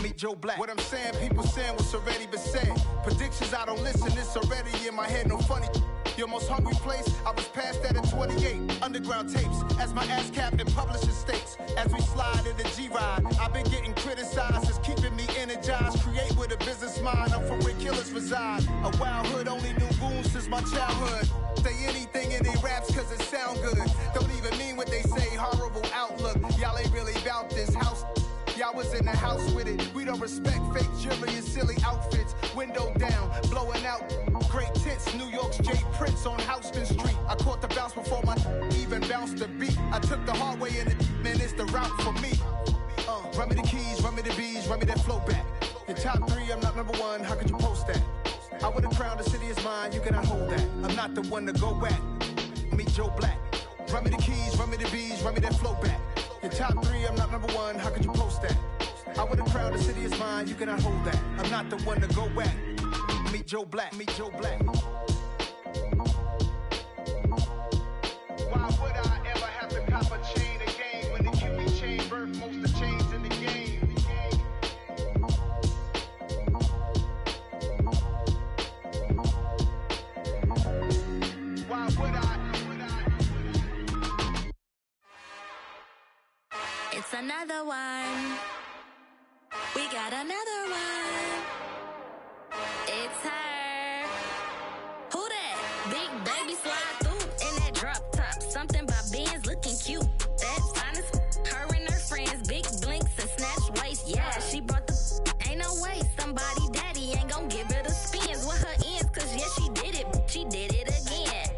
Meet Joe Black. What I'm saying, people saying what's already been said. Predictions, I don't listen, it's already in my head, no funny. Your most hungry place, I was past that at 28. Underground tapes, as my ass cap in publishing states. As we slide in the G-Ride, I've been getting criticized, it's keeping me energized. Create with a business mind, I'm from where killers reside. A wild hood, only knew goons since my childhood. Say anything in they raps cause it sound good. Don't even mean what they say, horrible outlook. Y'all ain't really about this house. Y'all was in the house with it. We don't respect fake jewelry and silly outfits. Window down, blowing out great tits. New York's J. Prince on Houston Street. I caught the bounce before my even bounced the beat. I took the hard way in it, man, it's the route for me. Run me the keys, run me the bees, run me that flow back. Your top 3, I'm not number 1, how could you post that? I would've crowned the city is mine, you cannot hold that. I'm not the one to go at. Meet Joe Black. Run me the keys, run me the bees, run me that flow back. Your top 3, I'm not number 1, how could you post that? I would've crowned the city is mine, you cannot hold that. I'm not the one to go at. Meet Joe Black, meet Joe Black. Why would I ever have to cop a chain again when the QB chain birthed most of the chains in the game? Why would I? It's another one. We got another one. It's her. Who that? Big baby slide through in that drop top. Something about Benz looking cute. That finest. Her and her friends, big blinks and snatch waist. Yeah, she brought the. Ain't no way somebody daddy ain't gon' give her the spins with her ends. Cause yeah, she did it. She did it again.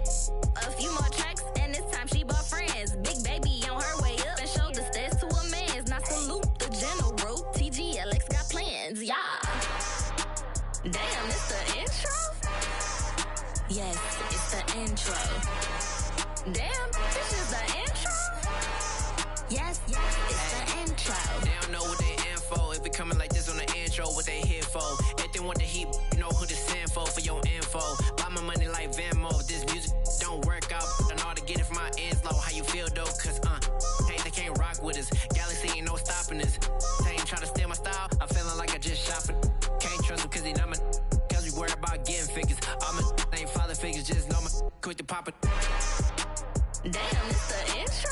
A few more tracks and this time she bought friends. Big baby on her way up and showed the stairs to a man's. Now salute the general. TGLX got plans. Yeah. Damn, it's the intro? Yes, it's the intro. Damn, this is the intro? Yes, it's the intro. They don't know what they in for. If it coming like this on the intro, what they here for? If they want the heat, you know who to send for your info. Buy my money like Venmo. This music don't work out. I know how to get it from my ends low. How you feel though? Cause hey, they can't rock with us. Galaxy ain't no stopping us. They ain't try to steal my style. I'm feeling like I just shopping. Can't trust him cause he not my. Cause we worried about getting figures. All my ain't father figures. Just know my quick to pop it. Damn, it's the intro?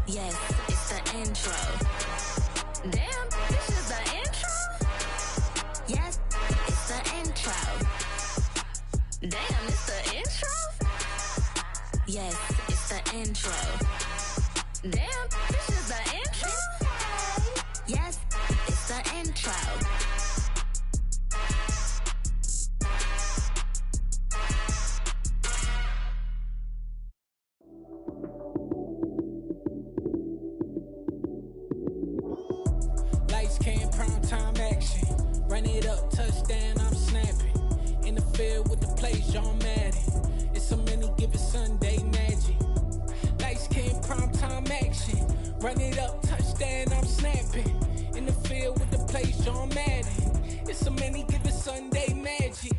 Yes, it's the intro. Damn, this is the intro? Yes, it's the intro. Damn, it's the intro? Yes, it's the intro. Damn, this is the intro? Yes, it's the intro. Lights came, prime time action. Run it up, touchdown, I'm snapping. In the field with the plays, John Madden. It's so many, give it Sunday magic. Lights came, prime time action. Run it up, touchdown, I'm snapping. In the field with the plays, John Madden. It's so many, give it Sunday magic.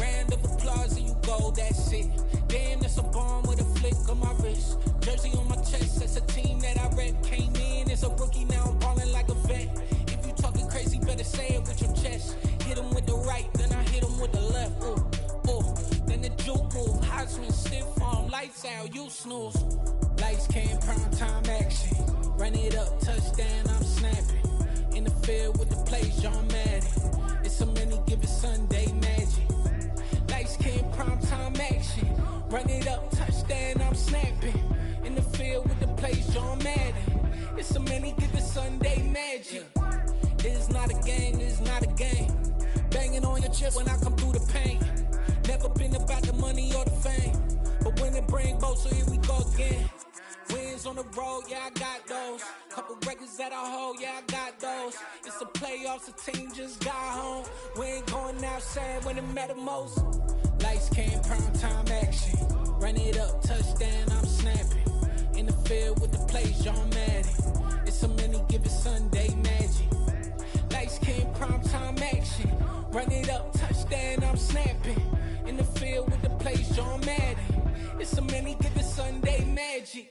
Round of applause and you go, that's it. Damn, that's a bomb with a flick on my wrist. Jersey on my chest, that's a team that I rep. Came in as a rookie, now I'm ballin' like a vet. If you talking crazy, better say it with your chest. Hit him with the right, then I hit him with the left. Then the juke move, high swing, stiff arm, lights out, you snooze. Lights came, prime time action. Run it up, touchdown, I'm snapping. In the field with the plays, John Madden. It's so many, give it Sunday magic. Lights came, prime time action. Run it up, touchdown, I'm snapping. In the field with the plays, John Madden. It's so many, give it Sunday magic. It's not a game, it's not a game. Banging on your chest when I come through the pain. Never been about the money or the fame. But when it bring both, so here we go again. Wins on the road, yeah, I got those. Couple records that I hold, yeah, I got those. It's the playoffs, the team just got home. We ain't going outside when it matter most. Lights came, prime time action. Run it up, touchdown, I'm snapping. In the field with the plays, John Madden. It's so many, give it Sunday magic. Lights came, prime time action. Run it up, touchdown, I'm snapping. In the field with the plays, John Madden. It's so many, give it Sunday magic.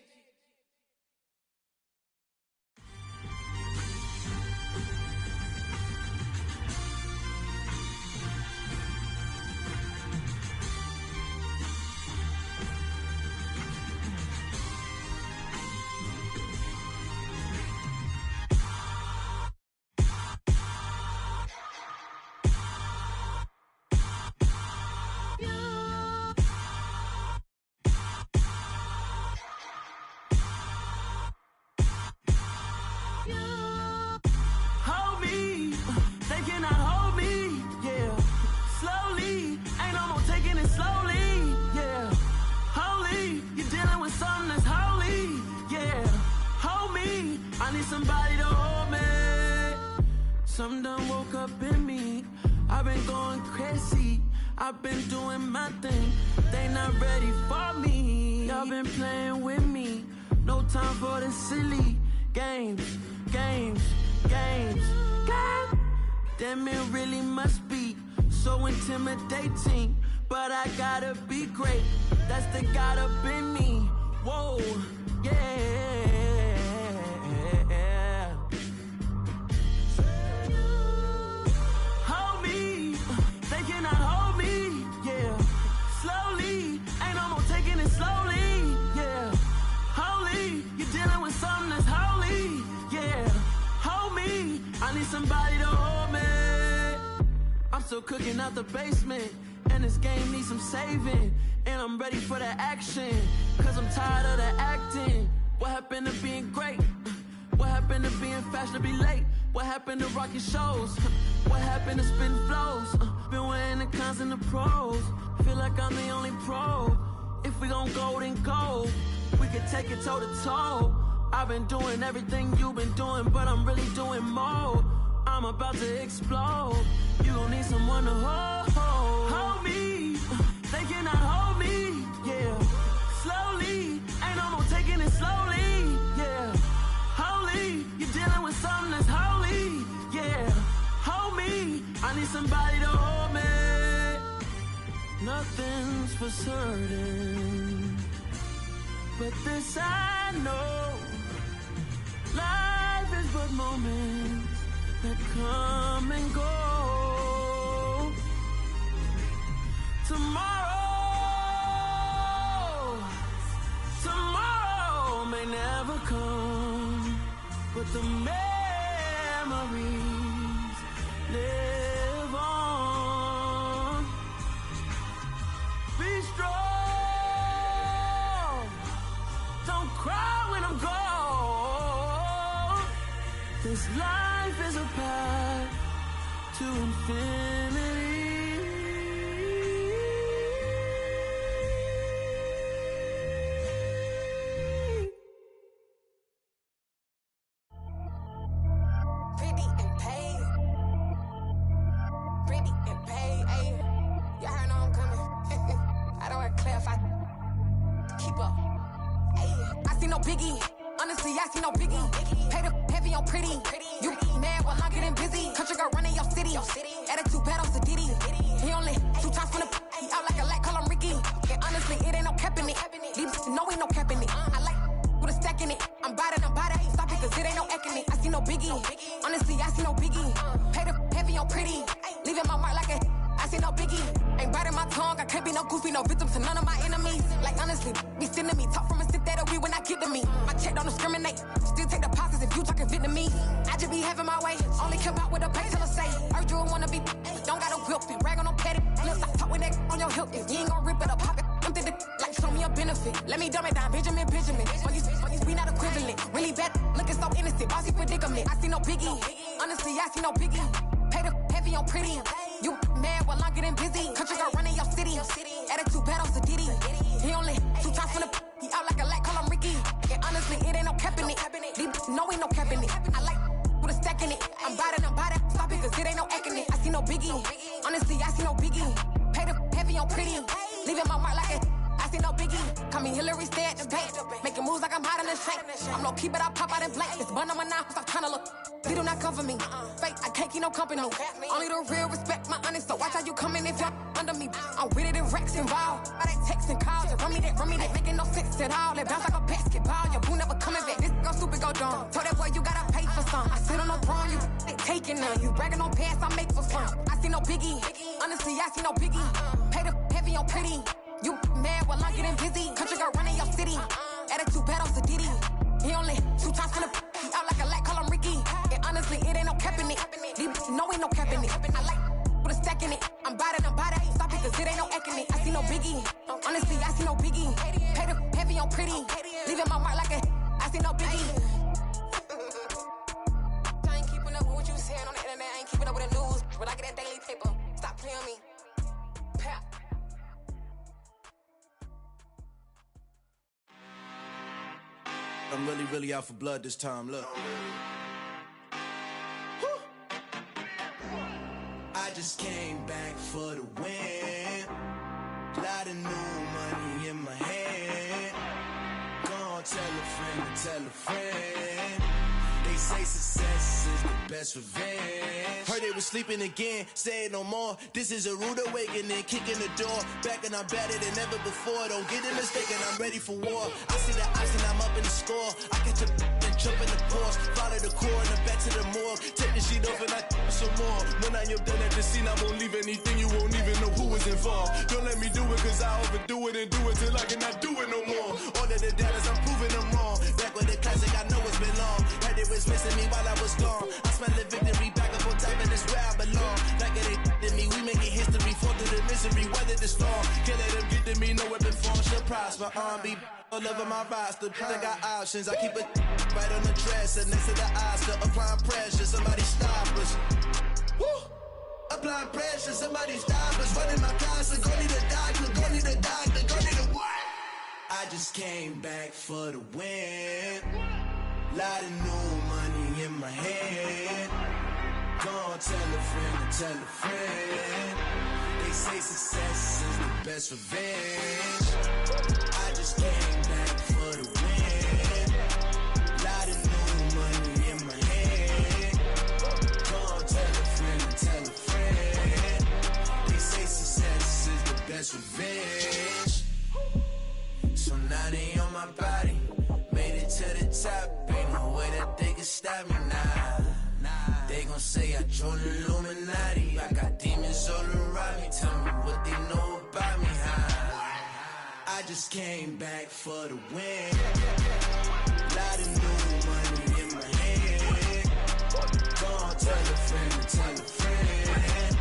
Somebody to hold me. Something done woke up in me. I've been going crazy. I've been doing my thing. They not ready for me. Y'all been playing with me. No time for the silly games. Damn, it really must be so intimidating. But I gotta be great. That's the God up in me. Whoa, yeah. Somebody to hold me. still cooking out the basement. And this game needs some saving. And I'm ready for the action. Cause I'm tired of the acting. What happened to being great? What happened to being fashionably late? What happened to rocking shows? What happened to spin flows? Been wearing the cons and the pros. Feel like I'm the only pro. If we gon' go, then go. We can take it toe to toe. I've been doing everything you've been doing, but I'm really doing more. I'm about to explode. You gon' need someone to hold me. They cannot hold me, yeah. Slowly, ain't no more taking it slowly, yeah. Holy, you're dealing with something that's holy, yeah. Hold me, I need somebody to hold me. Nothing's for certain, but this I know. Life is but moments that come and go. Tomorrow may never come, but the memories live on. Be strong, don't cry when I'm gone. This life is a path to infinity. Attitude bad on the Diddy. He only 2 times from the he out like a light, call him Ricky. And honestly, it ain't no cap in it. These know ain't no cap in it. I like with a stack in it. I'm bad, ain't stop it, cause it ain't no eck in it. I see no Biggie. Honestly, I see no Biggie. Pay the heavy on pretty. Leaving my mark like a I see no Biggie. Ain't biting my tongue, I can't be no goofy, no victim to none of my enemies. Like honestly, be sending me talk from a sip that'll be when I get to me. My check don't discriminate. Still take deposits if you talking Vietnamese. I just be having my way. Only come out with a pay till I say. Urge you wanna be don't got a whip and rag on no petty. Look, I talk with that on your hip. If you ain't gon' rip it up, pop it. I'm the like show me a benefit. Let me dumb it down, Benjamin. We not equivalent. Really bad, looking so innocent. Bossy predicament. I see no Biggie. Honestly, I see no Biggie. Pay the heavy on pretty. You mad while I'm getting busy. Country girl running your city. Attitude bad on the Diddy. He only 2 times from the he out like a light, call him Ricky. And honestly, it ain't no cap in it. These know ain't no cap in it. I like with a stack in it. I'm biting. Stop it, cause it ain't no eck in it. I see no Biggie. Honestly, I see no Biggie. Pay the heavy on pretty. Leaving my mark like a I see no Biggie. Call me Hillary, stay at the bank. Making moves like I'm hiding in shank. I'm low key, but I pop out in blank. It's bun on my knife, I'm trying to look. They do not cover me. Fake, I can't keep no company. Only the real respect my honest. So watch how you coming if you're under me. I'm with it and Rex involved. All that text and calls. Just run me that. Making no sense at all. They bounce like a basketball. Your boo never coming back. This go stupid, go dumb. Told that boy you gotta pay for some. I sit on no throne, you taking none. You bragging on pants, I make for fun. I see no Biggie. Honestly, I see no Biggie. Pay the heavy on pretty. You mad while I'm getting busy. Country girl running your city. Attitude bad on the Diddy. He only 2 times from the he out like a light, call him Ricky. And honestly, it ain't no cap in it. These know ain't no cap in it. I like with a stack in it. I'm biting. Stop it, cause it ain't no eck in it. I see no Biggie. Honestly, I see no Biggie. Pay the heavy on pretty. Leaving my mark like a I see no Biggie. I ain't keeping up with what you saying on the internet. I ain't keeping up with the news. But I get that daily paper. Stop playing me. Pap. I'm really out for blood this time, look. Woo. I just came back for the win. Lot of new money in my hand. Gonna tell a friend to tell a friend. They say success is the best revenge. Heard they was sleeping again, say it no more. This is a rude awakening, kicking the door. Back and I'm better than ever before. Don't get it mistaken, I'm ready for war. I see the ops and I'm up in the score. I catch a and jump in the course. Follow the core and then back to the morgue. Take the sheet off and I some more. When I am done at the scene, I won't leave anything. You won't even know who was involved. Don't let me do it, cause I overdo it and do it till I cannot do it no more. All of the doubters, I'm proving them wrong. Back with the classic, I know it's been long. Heard it was missing me while I was gone. I smell the victory back up on top, and it's where I belong. Like it ain't me, we trusted me, no weapon form should prosper. R&B all over my roster. I got options. I keep it right on the dresser next to the Oscar. Applying pressure, somebody stop us. Woo! Applying pressure, somebody stop us. Running my closet, go need a doctor, go need a doctor, go need a what? I just came back for the win. Lot of new money in my hand. Gonna tell a friend to tell a friend. They say success is the best revenge. I just came back for the win. Lot of new money in my hand. Gonna tell a friend to tell a friend. They say success is the best revenge. So now they on my body. Made it to the top. Ain't no way that they can stop me now. They gon' say I joined the Illuminati. I got demons all around me. Tell me what they know about me, huh? I just came back for the win. Lot of new money in my hand. Gonna tell a friend to tell a friend.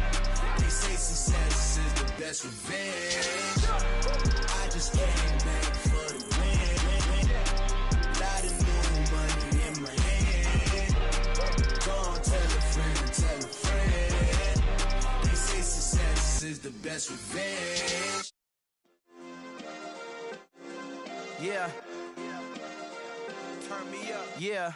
They say success is the best revenge. I just came back for the win. Lot of new money in my hand. Gonna tell a friend to tell a friend. They say success is the best revenge. Yeah. Turn me up. Yeah.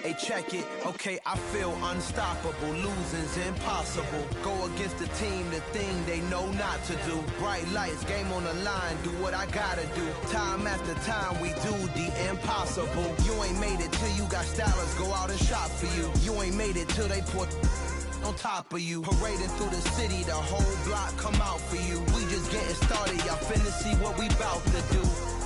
Hey, check it. Okay, I feel unstoppable. Losing's impossible. Go against the team, the thing they know not to do. Bright lights, game on the line, do what I gotta do. Time after time, we do the impossible. You ain't made it till you got stylists go out and shop for you. You ain't made it till they put on top of you. Parading through the city, the whole block come out for you. We just getting started, y'all finna see what we bout to do.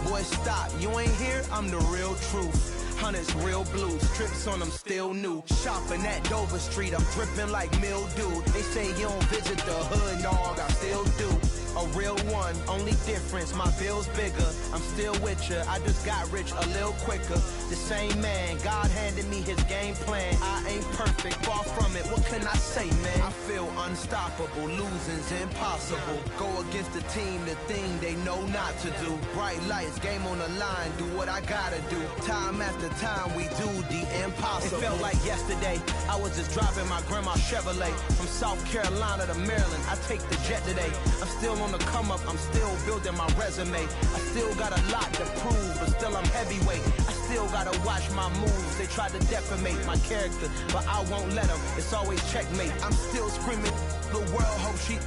Boy, stop, you ain't here, I'm the real truth. Hundreds real blue, strips on them still new. Shopping at Dover Street, I'm dripping like mildew. They say you don't visit the hood, dog, I still do. A real one, only difference, my bill's bigger. I'm still with ya, I just got rich a little quicker. The same man, God handed me his game plan. I ain't perfect, far from it, what can I say, man? I feel unstoppable, losing's impossible. Go against the team, the thing they know not to do. Bright lights, game on the line, do what I gotta do. Time after time, we do the impossible. It felt like yesterday, I was just driving my grandma's Chevrolet. From South Carolina to Maryland, I take the jet today. I'm still on the come up, I'm still building my resume. I still got a lot to prove, but still I'm heavyweight. I still gotta watch my moves. They tried to defamate my character, but I won't let them. It's always checkmate. I'm still screaming, the world hope she.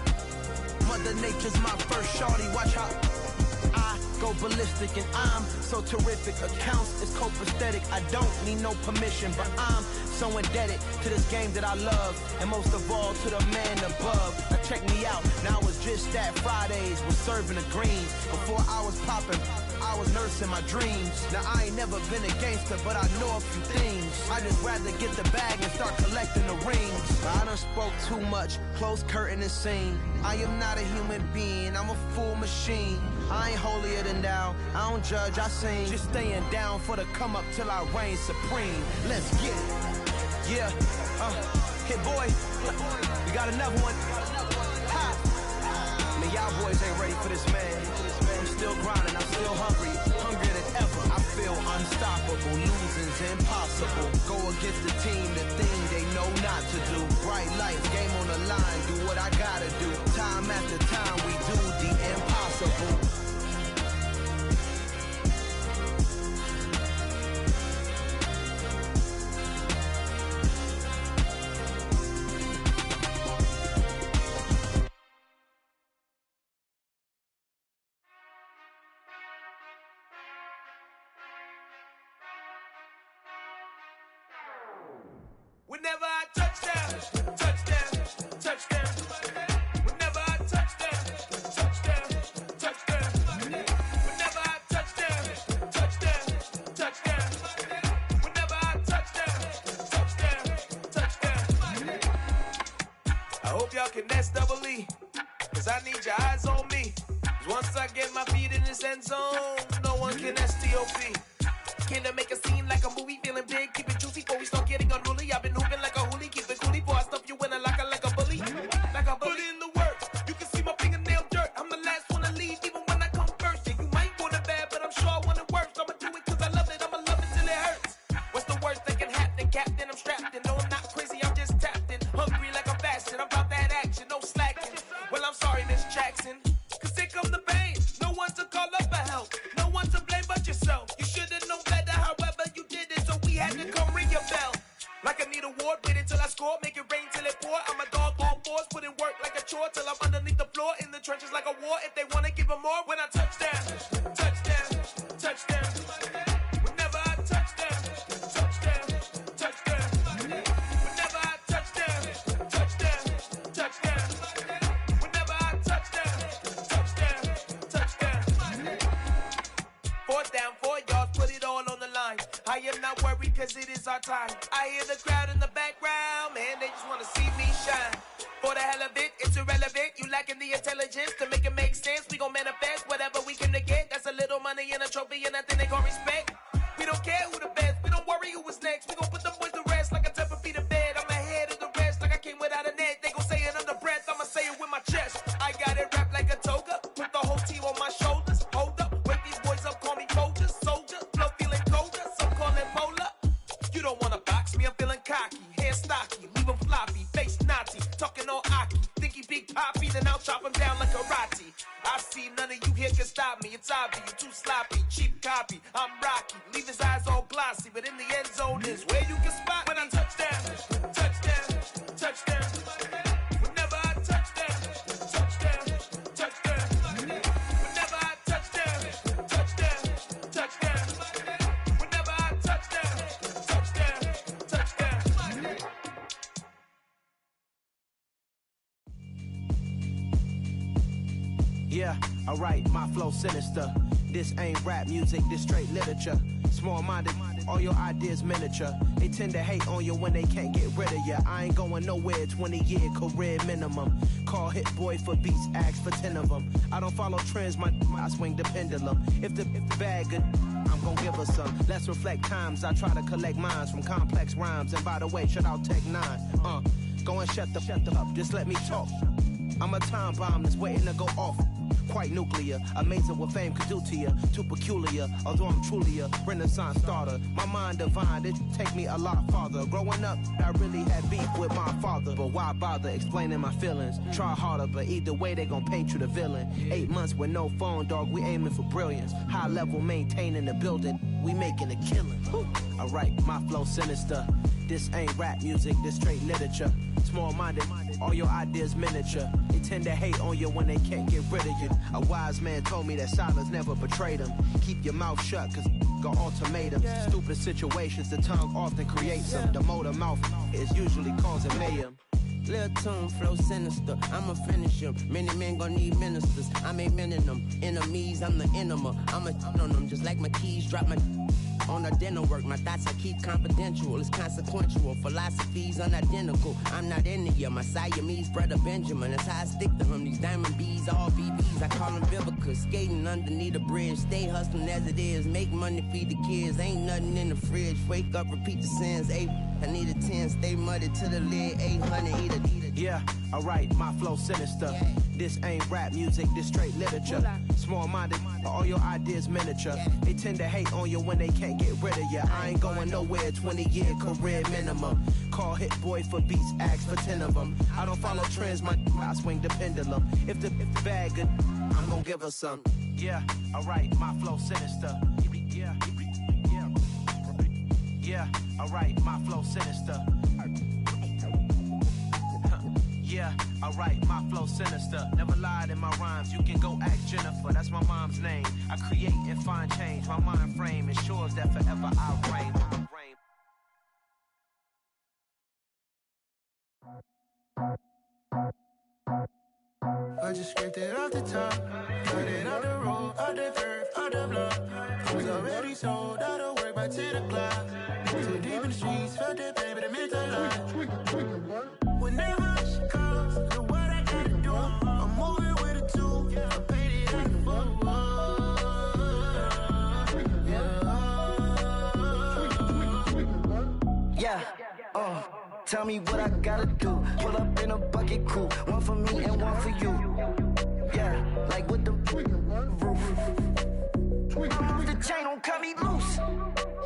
Mother Nature's my first shorty, watch how I go ballistic and I'm so terrific. Accounts is copacetic, I don't need no permission, but I'm so indebted to this game that I love, and most of all to the man above. Now check me out, now it's just that Fridays was serving the greens. Before I was popping, I was nursing my dreams. Now I ain't never been a gangster, but I know a few things. I just rather get the bag and start collecting the rings. I done spoke too much, close curtain and scene. I am not a human being, I'm a full machine. I ain't holier than thou, I don't judge, I sing. Just staying down for the come up till I reign supreme. Let's get it. Yeah, Hit boy, we got another one. Ha. Man, y'all boys ain't ready for this, man. I'm still grinding, I'm still hungry, hungrier than ever. I feel unstoppable, losing's impossible. Go against the team, the thing they know not to do. Bright lights, game on the line, do what I gotta do. Time after time, we do the impossible. Whenever I touch down, touchdown, touchdown. Whenever I touch down, touchdown, touchdown. Whenever I touch down, touchdown, touchdown. Whenever I touch down, touchdown. I hope y'all can S-double-E, cause I need your eyes on me. Cause once I get my feet in this end zone, no one can S-T-O-P. Came to make a scene like a movie, feeling big, keep it juicy before we start getting unruly. I've been hooping like a hoolie, keep it coolie before I stuff you in a locker like a bully. Like a war if they wanna give them more when I touch down. Touchdown, touchdown. Whenever I touch down, touchdown, touchdown. Whenever I touch down, touchdown, touchdown. Whenever I touch down, touchdown, touchdown. 4th down, 4 yards, put it all on the line. I am not worried cause it is our time. I hear the crowd in the background, man, they just wanna see me shine. For the hell of it, it's irrelevant. You lacking the intelligence to make it make sense. We gon' manifest whatever we came to get. That's a little money and a trophy and nothing they gon' respect. We don't care who the best, we don't worry who was next. We gon' put them boys to rest like a Tempur-Pedic to bed. I'm ahead of the rest like I came without a net. They gon' say it under breath, I'ma say it with my chest. I got it wrapped like a toga, put the whole team on my shoulders. Hold up, wake these boys up, call me Folger, soldier. Flow feeling colder, some call it polar. You don't wanna box me, I'm feeling cocky. Hair stocky, leave him floppy, face naughty. Talking all Aki, think he big poppy, then I'll chop him down like karate. I see none of you here can stop me. It's obvious, you too sloppy, cheap copy. I'm Rocky, leave his eyes all glossy, but in the end zone is where you can spot when I touch down, touchdown, touchdown. Whenever I touch down, touchdown, touchdown. Whenever I touch down, touchdown, touchdown. Whenever I touch down, touchdown, touchdown. Yeah, alright, my flow sinister. This ain't rap music, this straight literature. Small-minded, all your ideas miniature. They tend to hate on you when they can't get rid of you. I ain't going nowhere, 20-year career minimum. Call Hit Boy for beats, ask for 10 of them. I don't follow trends, I swing the pendulum. If the bag good, I'm gon' give her some. Let's reflect times, I try to collect minds from complex rhymes. And by the way, shout out Tech 9. Go and shut the up, just let me talk. I'm a time bomb that's waiting to go off. Quite nuclear, amazing what fame could do to you. Too peculiar, although I'm truly a Renaissance starter. My mind divine, it take me a lot farther. Growing up, I really had beef with my father. But why bother explaining my feelings? Try harder, but either way they gon' paint you the villain. 8 months with no phone, dog, we aiming for brilliance. High level maintaining the building, we making a killing. Alright, my flow sinister. This ain't rap music, this straight literature. Small-minded, all your ideas miniature. They tend to hate on you when they can't get rid of you. A wise man told me that silence never betrayed him. Keep your mouth shut, cause got ultimatums. Stupid situations, the tongue often creates them. The motor mouth is usually causing mayhem. Lil' tune, flow sinister, I'ma finish him. Many men gon' need ministers, I ain't mending them. Enemies, I'm the enema, I'ma on them. Just like my keys, drop my on the dinner work. My thoughts I keep confidential, it's consequential. Philosophies unidentical, I'm not into you. My Siamese brother Benjamin, that's how I stick to him. These diamond bees, all BBs, I call them Vivica. Skating underneath the bridge, stay hustling as it is. Make money, feed the kids, ain't nothing in the fridge. Wake up, repeat the sins, I need a 10, stay muddy to the lid, 800, eat it. Yeah, alright, my flow sinister. This ain't rap music, this straight literature. Small-minded, all your ideas miniature. They tend to hate on you when they can't get rid of you. I ain't going nowhere, 20-year career minimum. Call Hit Boy for beats, ask for 10 of them. I don't follow trends, I swing the pendulum. If the bag good, I'm gon' give her some. Yeah, alright, my flow sinister. Yeah, alright, my flow sinister. Yeah, alright, my flow sinister. Never lied in my rhymes, you can go ask Jennifer. That's my mom's name. I create and find change. My mind frame ensures that forever I reign. I just scraped it off the top, cut it off the road, off the curve, off the block. I was already sold, out of work by 10 o'clock. Too deep in the streets, felt that baby, that meant a lot. Whenever she calls, know what I gotta do. I'm moving with a two, I paid it like a tell me what I gotta do. Pull up in a bucket crew, one for me and one for you. Yeah, like with the roof. I'm off the chain, don't cut me loose.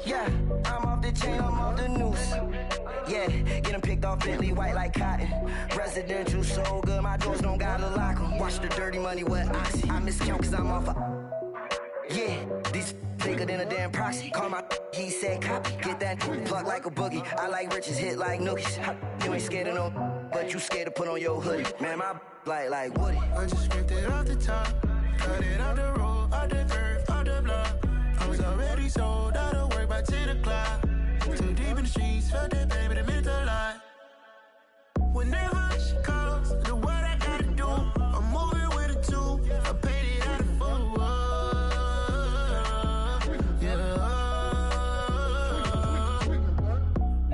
Yeah, I'm off the chain, I'm off the noose. Yeah, get them picked off Bentley, white like cotton. Residential, so good, my doors don't gotta lock them. Watch the dirty money with Oxy. I miscount cause I'm off a... Yeah, these thicker than a damn proxy. Call my he said copy. Get that plug like a boogie. I like riches, hit like nookies. You ain't scared of no, but you scared to put on your hoodie. Man, my like Woody. I just ripped it off the top. Cut it off the road, off the curve, off the block. I was already sold out of work by 10 o'clock. Too deep in the streets, felt that baby, that meant a lot. Whenever she calls, the what I gotta do, I'm moving with a two. I paid it out of full. Yeah.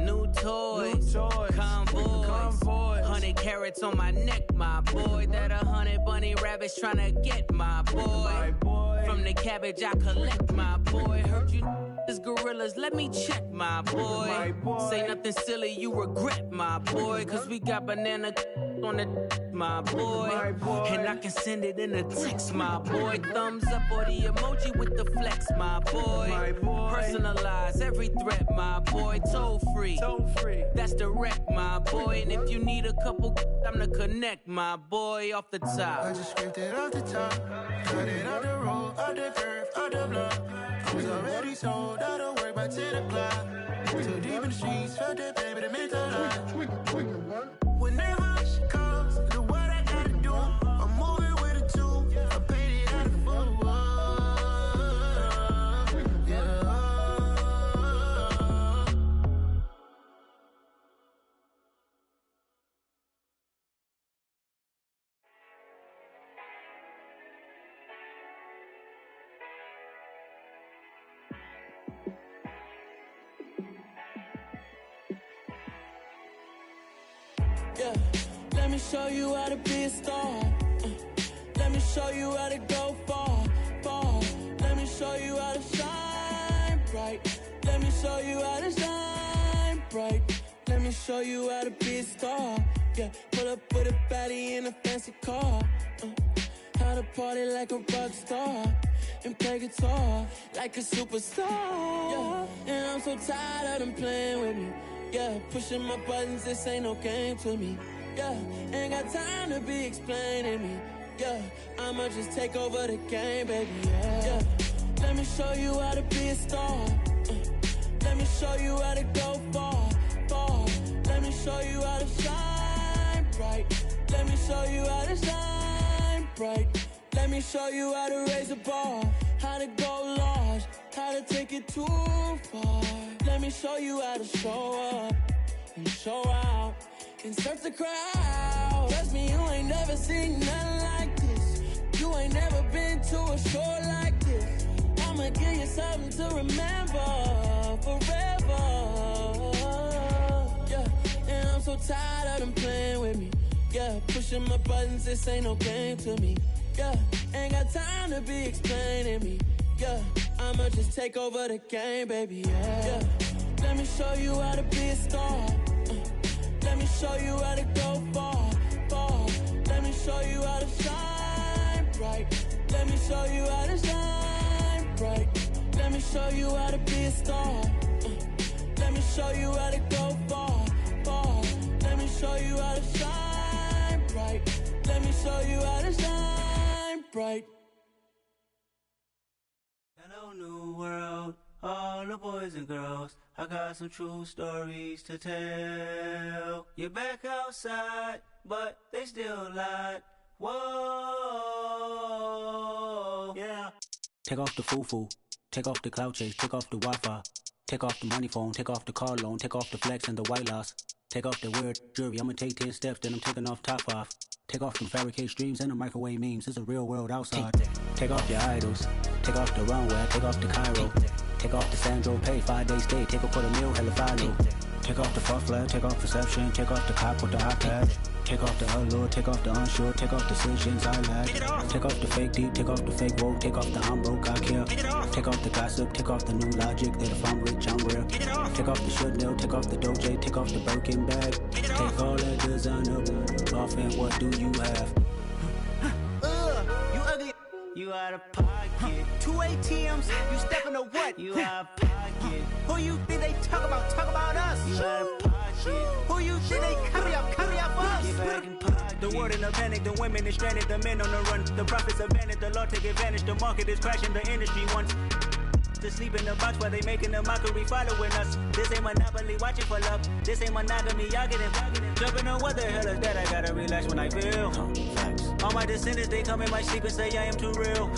New toys, convoys, 100 carats on my neck, my boy. That 100 bunny rabbits tryna get my boy. From the cabbage I collect, my boy. Heard you is gorillas, let me check, my boy. Say nothing silly, you regret, my boy. Cause we got banana on the my boy. And I can send it in a text, my boy. Thumbs up or the emoji with the flex, my boy. Personalize every threat, my boy. Toll free, that's direct, my boy. And if you need a couple, I'm the connect, my boy. Off the top, I just ripped it off the top. Cut it off the road, off the curve, off the block. I was already sold out of work by 10 o'clock. Too deep in the streets, felt that baby, that meant a lot. Whenever she calls, the what I gotta do, I'm moving with a two. I paid it out of full. Yeah, let me show you how to be a star. Let me show you how to go far, far. Let me show you how to shine bright. Let me show you how to shine bright. Let me show you how to be a star. Yeah, pull up with a baddie in a fancy car. How to party like a rock star and play guitar like a superstar. Yeah, and I'm so tired of them playing with me. Yeah, pushing my buttons, this ain't no game to me. Yeah, ain't got time to be explaining me. Yeah, I'ma just take over the game, baby. Yeah, let me show you how to be a star. Let me show you how to go far, far. Let me show you how to shine bright. Let me show you how to shine bright. Let me show you how to raise a bar, how to go large, how to take it too far. Let me show you how to show up and show out and surf the crowd. Trust me, you ain't never seen nothing like this. You ain't never been to a show like this. I'ma give you something to remember forever. Yeah, and I'm so tired of them playing with me. Yeah, pushing my buttons, this ain't no game to me. Yeah, ain't got time to be explaining me. Yeah, I'ma just take over the game, baby. Yeah, let me show you how to be a star. Let me show you how to go far, far. Let me show you how to shine bright. Let me show you how to shine bright. Let me show you how to be a star. Let me show you how to go far, far. Let me show you how to shine bright. Let me show you how to shine bright. Hello, new world, all the boys and girls. I got some true stories to tell. You're back outside, but they still lied. Whoa, yeah. Take off the foo-foo, take off the cloud chase, take off the Wi-Fi, take off the money phone, take off the car loan, take off the flex and the white loss. Take off the weird jewelry, I'ma take 10 steps, then I'm taking off top off. Take off them fabricate streams and the microwave memes, it's a real world outside. Take off your idols, take off the runway, take off the Cairo. Take off the Sandro pay, 5 days stay, take a quarter meal, hella follow. Take off the fuck flag, take off perception, take off the cop with the iPad. Take off the allure, take off the unsure, take off decisions I lack. Take off the fake deep, take off the fake woke, take off the I'm broke, I care. Take off the gossip, take off the new logic, that if I'm rich, I'm real. Take off the Chanel, take off the Doja, take off the Birkin bag. Take all that designer off and what do you have? You ugly. You out of pocket. 2 ATMs, you stepping to what? You out of pocket. Who you think they talk about? Talk about us. You out of pocket. Who you think they carry up us? Get back in pocket. The world in a panic, the women is stranded, the men on the run. The profits abandoned, the law take advantage, the market is crashing, the industry wants. to sleep in the box while they making a mockery following us. This ain't Monopoly, watching for love. This ain't monogamy, y'all get it. Jumping on what the hell is that? I gotta relax when I feel. All my descendants, they come in my sleep and say I am too real.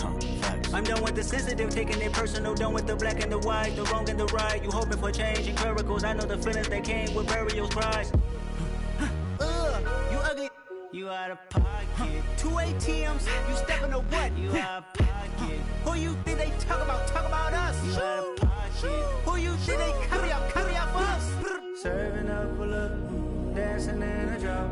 I'm done with the sensitive, taking it personal. Done with the black and the white, the wrong and the right. You hoping for change and miracles. I know the feelings that came with burial cries. You ugly. You out of pocket. 2 ATMs, you stepping to what? You out of pocket. Who you think they talk about? Talk about us. You out of pocket. Who you think they carry out for us? Serving up a look, dancing in a drop.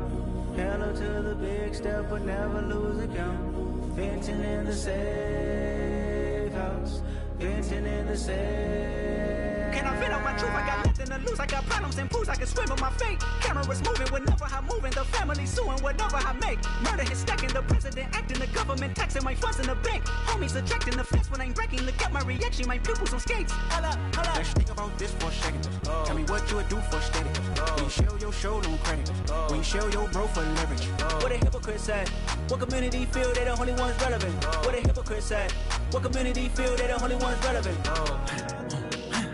Hello to the big step, but never lose a count. Venting in the safe house. Venting in the safe. Can I vent out my truth? I got nothing to lose. I got problems and pools. I can swim with my fate. Cameras moving whenever I'm moving. The family suing whatever I make. Murder is stacking. The president acting. The government taxing my funds in the bank. Homies ejecting the fence when I'm breaking. Look at my reaction. My pupils on skates. Hold up. Let's think about this for a second. Tell me what you would do for steady. When you show your show no credit. When you show your bro for leverage. What a hypocrite said. What community feel they the only ones relevant? What a hypocrite said. What community feel they the only ones relevant?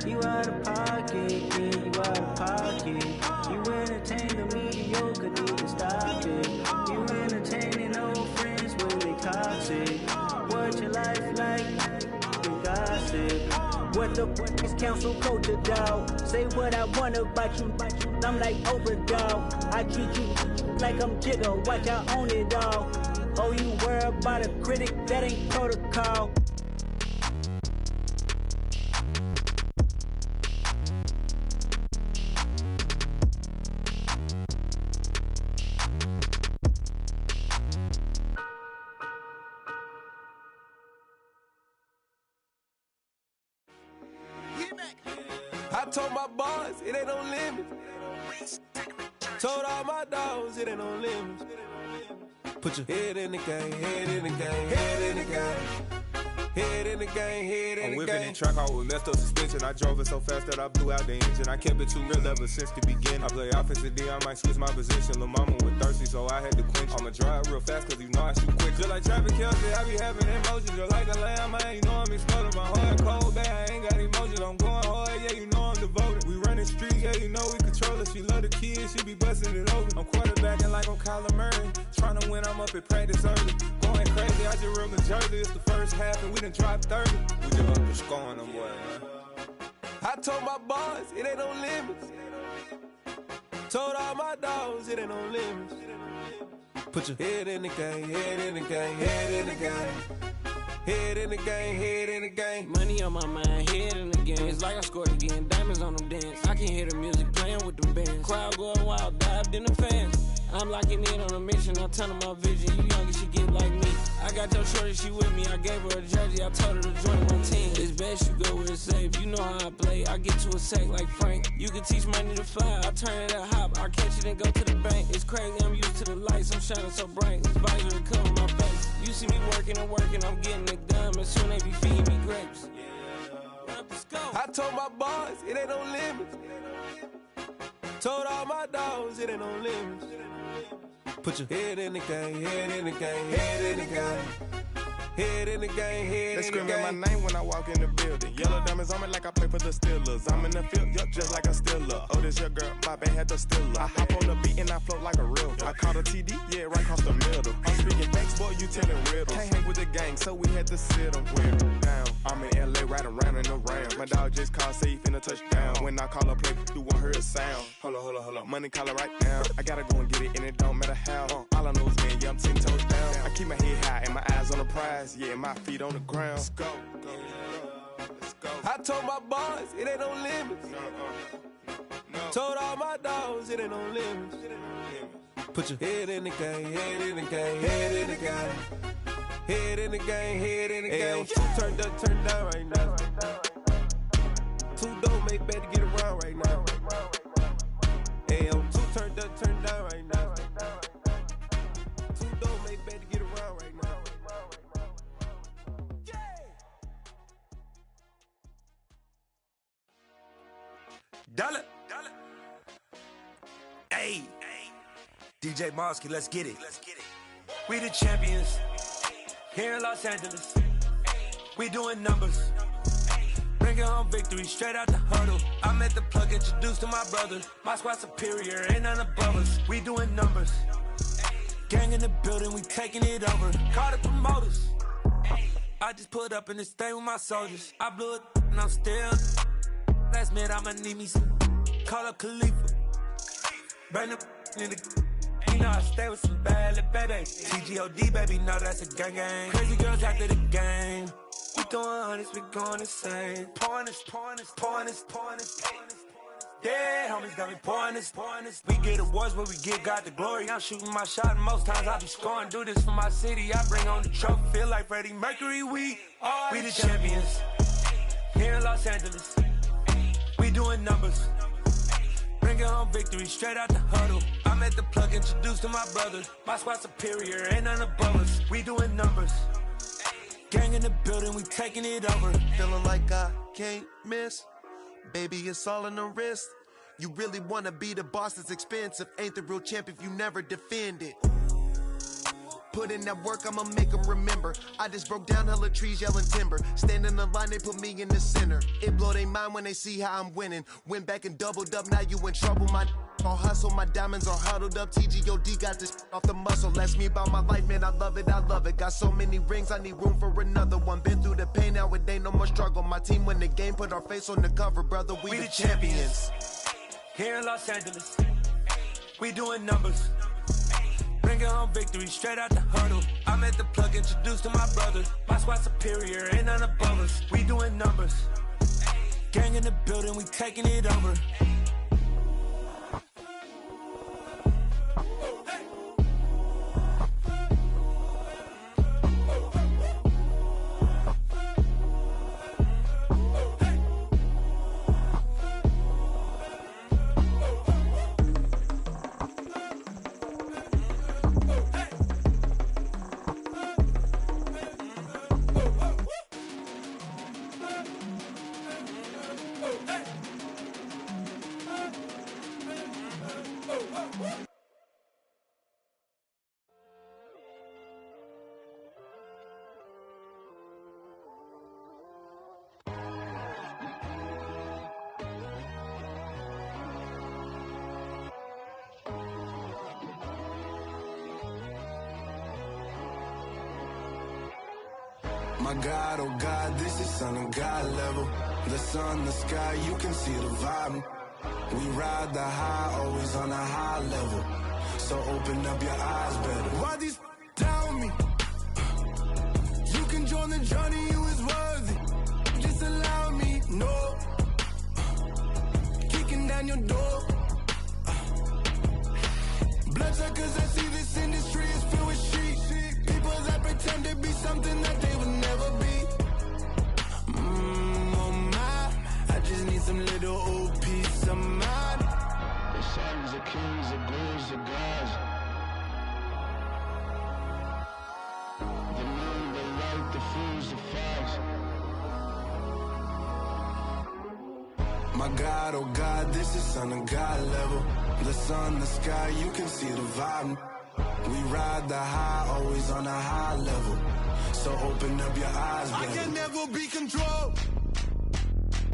You out of pocket, yeah, you out of pocket. You entertain the mediocre, need to stop it. You entertaining old friends when they toxic. What your life like? You gossip. What the is council culture, dog? Say what I want about you. I'm like Oprah, dog. I treat you like I'm Jigga. Watch I own it, dog. Oh, you worry about a critic? That ain't protocol. I told my boys, it ain't no limits. Told all my dogs, it ain't no limits. Put your head in the game, head in the game, head in the game. Head in the game, head in the game. I'm whipping in track out with messed up suspension. I drove it so fast that I blew out the engine. I kept it too real ever since the beginning. I play offensive D, I might switch my position. Lil' mama was thirsty, so I had to quench. I'ma drive real fast, cause you know I shoot quick. Just like Travis Kelce, I be having emotions. Just like a lamb, man, you know I'm exploding. My heart cold, bad, I ain't got emotions. I'm going hard, yeah, you know I'm devoted. We running street, yeah, you know we control it. She love the kids, she be busting it over. I'm quarterbacking like I'm Kyler Murray. Trying to win, I'm up at practice early. Going crazy, I just real the jersey. It's the first half and we done dropped 30. We just up to scoring them, boy, man. I told my boys, it ain't no limits. Told all my dogs, it ain't no limits. Put your head in the game, head in the game, head in the game. Head in the game, head in the game. Money on my mind, head in the game. It's like I scored again, diamonds on them dance. I can hear the music playing with them bands. Crowd going wild, dived in the fans. I'm locking in on a mission, I'm telling my vision. You young, she get like me. I got your shorty, she with me. I gave her a jersey, I told her to join my team. It's best you go where it's safe. You know how I play, I get to a sack like Frank. You can teach money to fly, I turn it a hop. I catch it and go to the bank. It's crazy, I'm used to the lights, I'm shining so bright. This visor cover my face. You see me working and working, I'm getting it done. And soon they be feeding me grapes. Let's go. I told my boys, it ain't no limits. Told all my dogs, it ain't no limits. Put your head in the game, head in the game, head in the game. Head in the game, head they in the game. They screaming my name when I walk in the building. Yellow diamonds on me like I play for the Steelers. I'm in the field, yup, just like a Steeler. Oh, this your girl, my band had the Steeler. I hop on the beat and I float like a real. I caught a TD, yeah, right across the middle. I'm speaking facts, boy, you telling riddles. Can't hang with the gang, so we had to sit them down. I'm in LA, riding around and around. My dog just called, say he finna touchdown. When I call a play, you won't hear a sound. Hold up, money caller right now. I gotta go and get it, and it don't matter how. All I know is, man, yeah, I'm 10 toes down. I keep my head high and my eyes on the prize. Yeah, my feet on the ground. Let's go. Let's go. I told my boys, it ain't no limits. No. Told all my dogs, it ain't no limits. Put your head in the game, head in the game, head in the game. Head in the game, head in the game. Turned up, turned down right now. Too dope, make better get around right now. Two turned up, turned down right now. Too dope, make better get around right now. Dollar. Hey. DJ Mosky, let's get it. We the champions here in Los Angeles. We doing numbers. Bringing Bring it home victory, straight out the huddle. I met the plug, introduced to my brother. My squad superior, ain't none above us. We doing numbers. Gang in the building, we taking it over. Call the promoters. I just put up in this thing with my soldiers. I blew it and I'm still. Last minute I'ma need me some. Call up Khalifa. Bring the in the. You know I stay with some bad little baby. TGOD baby, know that's a gang gang. Crazy girls after the game. We doing hundreds, we going insane. Pouring this. Yeah, homies got me pouring this. We get awards, but we give God the glory. I'm shooting my shot, and most times I be scoring. Do this for my city, I bring on the trophy. Feel like Freddie Mercury, we the champions. Here in Los Angeles, we doing numbers. Bring it home victory, straight out the huddle. I met the plug, introduced to my brother. My squad superior, ain't none above us. We doing numbers. Gang in the building, we taking it over. Feeling like I can't miss. Baby, it's all in the wrist. You really wanna be the boss, it's expensive. Ain't the real champ if you never defend it. Put in that work, I'ma make them remember. I just broke down hella trees, yelling timber. Stand in the line, they put me in the center. It blow their mind when they see how I'm winning. Went back and doubled up, now you in trouble. My all hustle, my diamonds are huddled up. TGOD got this off the muscle. Ask me about my life, man, I love it. Got so many rings, I need room for another one. Been through the pain, now it ain't no more struggle. My team win the game, put our face on the cover, brother. We the champions. Here in Los Angeles, we doing numbers. Bring it home victory, straight out the huddle. I met the plug, introduced to my brother. My squad superior, ain't none above us. We doing numbers. Gang in the building, we taking it over. My God, oh God, this is Son of God level. The sun, the sky, you can see the vibe. We ride the high, always on a high level. So open up your eyes better. Why these tell me? You can join the journey, you is worthy. Just allow me, no. Kicking down your door. Bloodsuckers, I see this industry is filled with sheep. People that pretend to be something that they would never be. Oh my, I just need some little old peace of mind. The sons of kings, the bulls, the gods. The moon, the light, the fools, the fogs. My God, oh God, this is Son of God level. The sun, the sky, you can see the vibe. We ride the high, always on a high level. So open up your eyes, baby. I can never be controlled.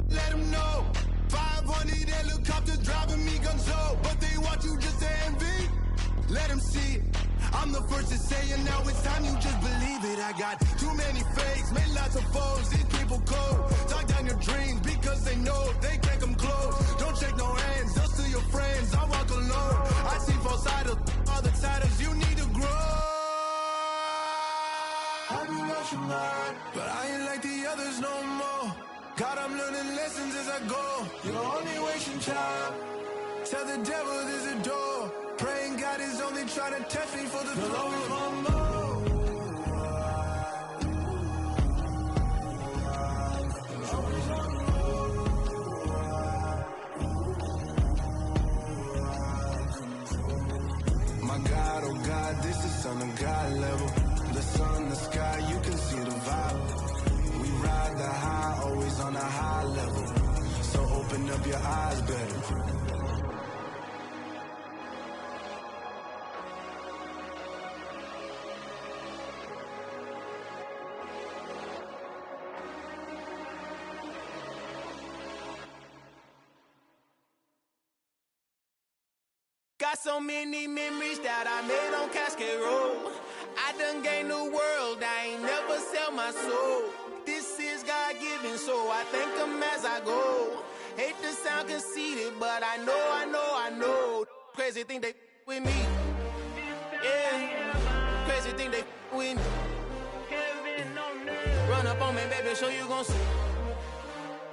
Let them know. 500 helicopters driving me gonzo. But they want you just to envy. Let them see it. I'm the first to say it, now it's time you just believe it. I got too many fakes, made lots of foes. These people cold. Talk down your dreams because they know they can't come close. Don't shake no hands, just to your friends. I walk alone. I see false idols, all the titles you need to grow. I be rushing hard, but I ain't like the others no more. God, I'm learning lessons as I go. You're only wasting time. Tell the devil there's a door. Praying God is only trying to test me for the glory of more. My God, oh God, this is Son of God level. The sun, the sky, you can see the vibe. We ride the high, always on a high level. So open up your eyes better. so many memories that I made on Cascade Road. I done gained the world, I ain't never sell my soul. This is God-given, so I thank him as I go. Hate to sound conceited, but I know. Crazy thing they with me. Yeah, crazy thing they with me. Run up on me, baby, so you gon' see.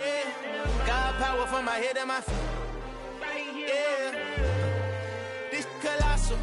Yeah, God power from my head and my feet. Yeah, this colossal.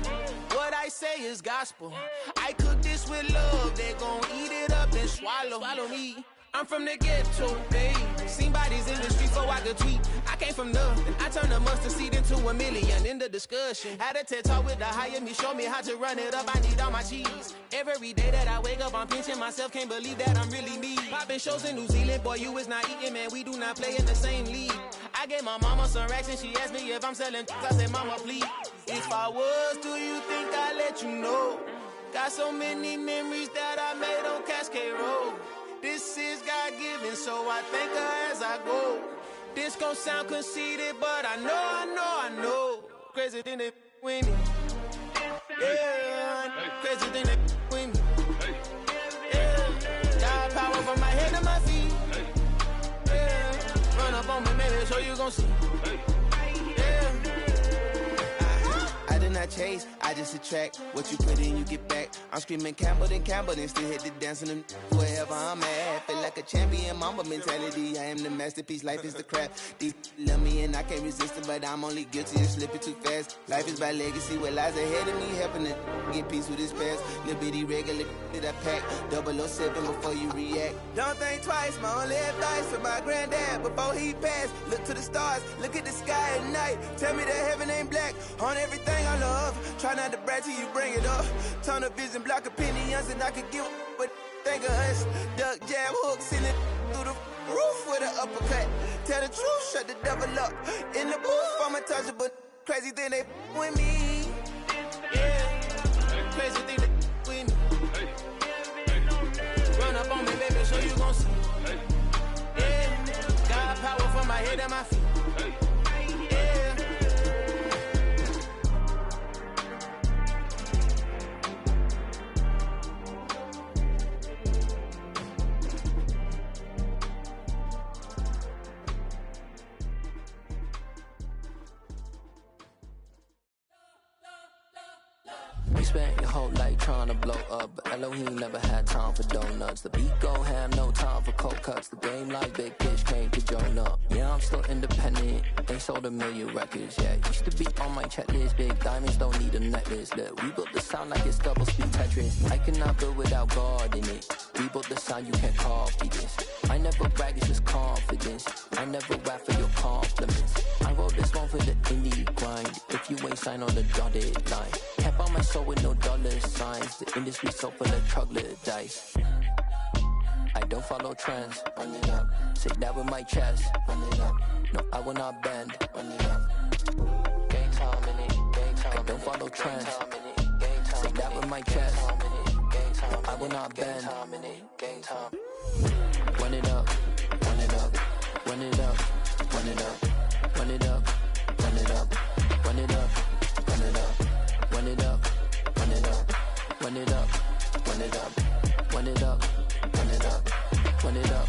What I say is gospel. I cook this with love. They gon' eat it up and swallow me. I'm from the ghetto, babe. Seen bodies in the street so I could tweet. I came from nothing. I turned a mustard seed into a million. In the discussion, had a TED talk with the higher me. Show me how to run it up. I need all my cheese. Every day that I wake up, I'm pinching myself. Can't believe that I'm really me. Popping shows in New Zealand, boy, you is not eating, man. We do not play in the same league. I gave my mama some racks and she asked me if I'm selling. I said, mama, please. If I was, do you think I'd let you know? Got so many memories that I made on Cascade Road. This is God-given, so I thank her as I go. This gon' sound conceited, but I know. Crazy thing they with me. Yeah, crazy thing they with me. Yeah, God power from my head to my feet. Yeah, run up on me, maybe, so you gon' see. I chase, I just attract what you put in, you get back. I'm screaming Campbell, then still hit the dance and wherever I'm at. Feel like a champion, mamba mentality. I am the masterpiece, life is the crap. These love me and I can't resist it, but I'm only guilty of slipping too fast. Life is by legacy, what lies ahead of me, helping to get peace with his past. Little bitty regular that I pack, 007 before you react. Don't think twice, my only advice for my granddad before he passed. Look to the stars, look at the sky at night. Tell me that heaven ain't black on everything I love. Try not to brag till you bring it up. Tunnel vision, block opinions, and I could give but think of us. Duck, jab, hook, send it through the roof with an uppercut. Tell the truth, shut the devil up. In the booth, I'm untouchable. Crazy thing they with me. Yeah, crazy thing they with me. Run up on me, baby, so you gon' see. Yeah, God power from my head and my feet. You spent your whole life trying to blow up, but Elohim never had time for donuts. The beat go ham, no time for cold cuts. The game like Big Fish came to join up. Yeah, I'm still independent, they sold 1 million records. Yeah, used to be on my checklist. Big diamonds don't need a necklace. Look, we built the sound like it's double speed Tetris. I cannot build without God in it. We built the sound, you can't copy this. I never brag, it's just confidence. I never rap for your compliments. I wrote this one for the indie grind. If you ain't signed on the dotted line, can't buy my soul with no dollar signs. The industry so full of troglodytes. I don't follow trends. Run it up. Say that with my chest. Run it up. No, I will not bend. Run it up. Gang time in it. Gang time. I don't follow trends. Say that with my chest. I will not bend. Gang time. Run it up. Run it up. Run it up. Run it up. Run it up. Run it up. Run it up. Run it up. Run it up. Run it up. Run it up. Run it up. Run it up. Run it up. Run it up.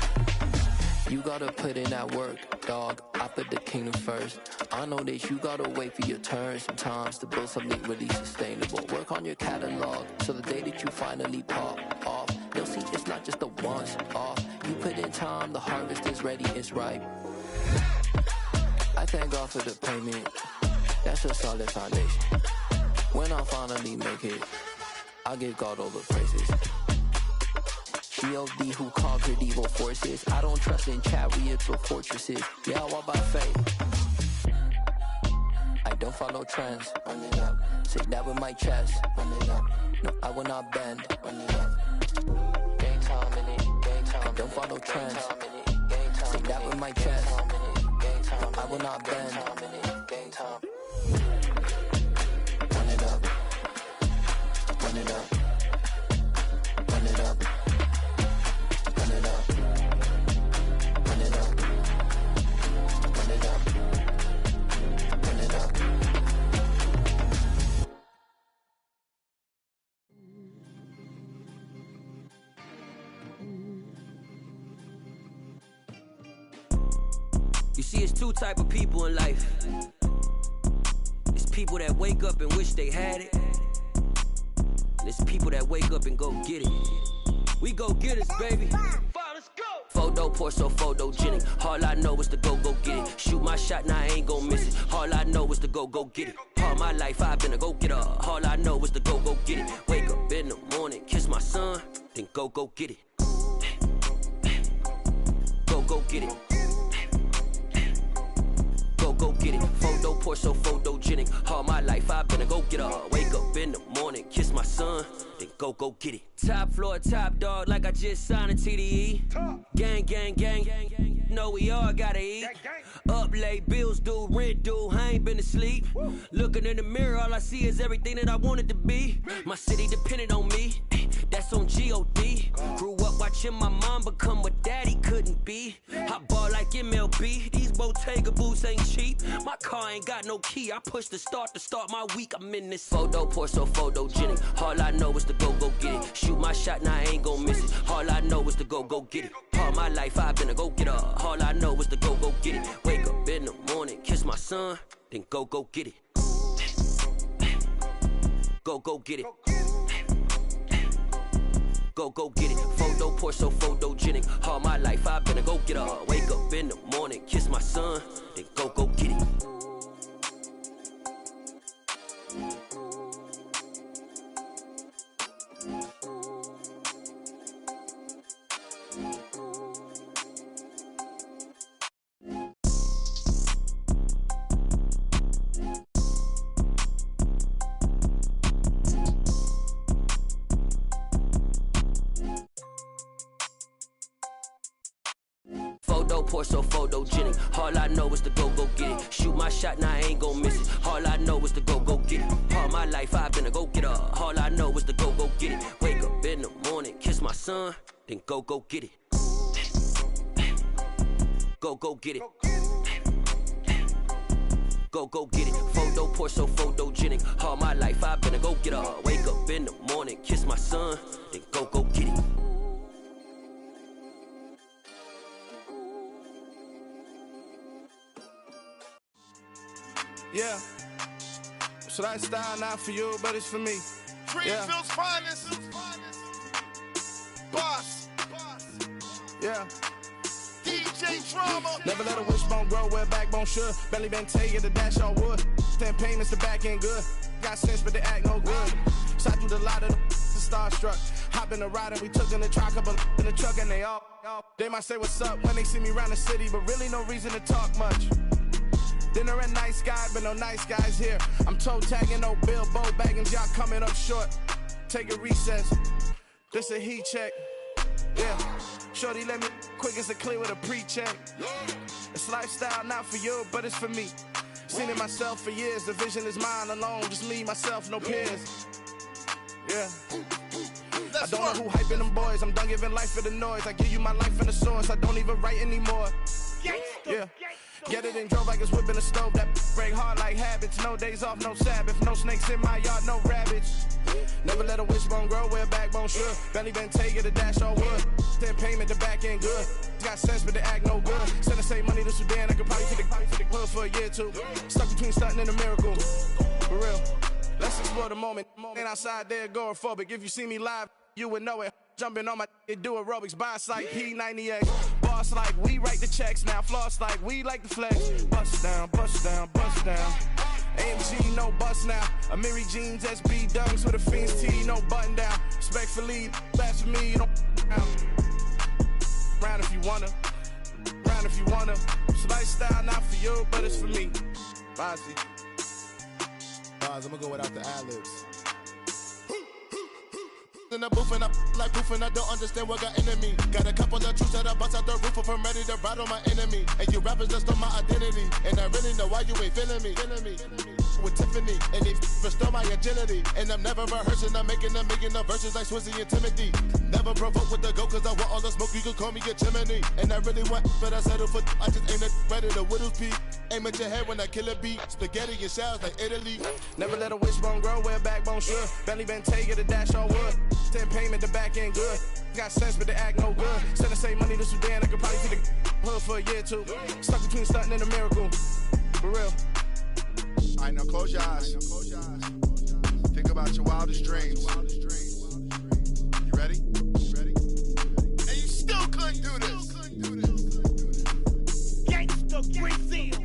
You gotta put in that work, dog. I put the kingdom first. I know that you gotta wait for your turn sometimes to build something really sustainable. Work on your catalog, so the day that you finally pop off, they'll see it's not just a once off. You put in time, the harvest is ready, it's ripe. I thank God for the payment. That's a solid foundation. When I finally make it, I give God all the praises. G.O.D. who conquered evil forces. I don't trust in chariots or fortresses. Yeah, I walk by faith. I don't follow trends. Run it up. Say that with my chest. Run it up. No, I will not bend. Run it up. Gang time in it. Gang time. I don't follow trends. Say that with my chest. I will not bend. Gang time. Run it up. Run it up. Run it up. Run it up. Run it up. Run it up. Run it up. See, it's two type of people in life. It's people that wake up and wish they had it. And it's people that wake up and go get it. We go get it, baby. Photo pour so photogenic. All I know is to go get it. Shoot my shot, now I ain't gon' miss it. All I know is to go get it. All my life I've been a go-getter. All I know is to go get it. Wake up in the morning, kiss my son, then go get it. Go get it. Go get it. Photo pour so photogenic. All my life I've been a go-getter. Wake up in the morning, kiss my son, then go get it. Top floor, top dog, like I just signed a TDE. Gang, gang, gang. Know we all gotta eat. Up late, bills due, rent due, I ain't been asleep. Looking in the mirror, all I see is everything that I wanted to be. My city depended on me, that's on G.O.D. Grew up watching my mom become what daddy couldn't be. I ball like MLB, these Bottega boots ain't cheap. My car ain't got no key, I push the start to start my week. I'm in this photo pour so photogenic. All I know is to go get it. Shoot my shot, now I ain't gon' miss it. All I know is to go get it. All my life I've been a go-getter. All I know is to go get it. Wake up in the morning, kiss my son, then go get it. Go get it. Go get it. Photo pour so photogenic. All my life I've been a go-getter. Wake up in the morning, kiss my son, then go get it. Photo pour so photogenic. All I know is to go get it. Shoot my shot, now I ain't gon' miss it. All I know is to go get it. All my life I've been a go-getter. All I know is to go get it. Wake up in the morning, kiss my son, then go get it. Go get it. Go get it. Photo pour so photogenic. All my life I've been a go-getter. Wake up in the morning, kiss my son, then go get it. Yeah, so that style not for you, but it's for me. Greenfield's finest. Boss. Yeah. DJ Drama. Never let a wishbone grow where backbone should. Belly been taking the dash all wood. 10 payments, the back end good. Got sense, but they act no good. Shot through the lot of the starstruck. Hop in the ride and we took in the truck, couple in the truck, and they all. They might say what's up when they see me around the city, but really no reason to talk much. Dinner and nice guy, but no nice guys here. I'm toe tagging, no Bilbo baggins, y'all coming up short. Take a recess. This a heat check. Yeah. Shorty let me quick as a clear with a pre-check. It's lifestyle not for you, but it's for me. Seen it myself for years. The vision is mine alone. Just me, myself, no peers. Yeah. I don't know who hyping them boys. I'm done giving life for the noise. I give you my life in the source. I don't even write anymore. Yeah. Get it and drove like it's whipping a stove. That break hard like habits. No days off, no Sabbath. No snakes in my yard, no rabbits. Never let a wishbone grow where backbone should. Belly been taking the dash all wood. 10 payment, the back end good. Got sense, but they act no good. Send the same money to Sudan. I could probably take the hood for a year or two. Stuck between stunting and a miracle. For real. Let's explore the moment. Ain't outside there agoraphobic. If you see me live, you would know it. Jumping on my do aerobics, boss like P90X. Boss like we write the checks now. Floss like we like the flex. Bust down, bust down, bust down. AMG, no bust now. Amiri jeans, SB dunks with a Fiends T, no button down. Respectfully, best for me, you don't down. Round if you wanna, round if you wanna. It's lifestyle not for you, but it's for me. Bossy. Boz, I'm gonna go without the ad-libs. In the booth and I like proof and I don't understand what got into me. Got a couple of truths that I bust out the roof if I'm ready to battle my enemy. And you rappers just stole my identity, and I really know why you ain't feeling me. With Tiffany, and they restore my agility. And I'm never rehearsing, I'm making a million of verses like Swizzy and Timothy. Never provoke with the go, cause I want all the smoke, you can call me a chimney. And I really want, but I settle for, I just ain't ready to Whittles Peak. Aim at your head when I kill a beat. Spaghetti and shells like Italy. Never let a wishbone grow where backbone should. Belly been taking the dash all wood. 10 payment, the back end good. Got sense, but the act no good. Send the same money to Sudan, I could probably see the hood for a year or two. Stuck between stunting and a miracle. For real. All right, now close your eyes. Think about your wildest dreams. You ready? And you still couldn't do this. Gangsta Brazil.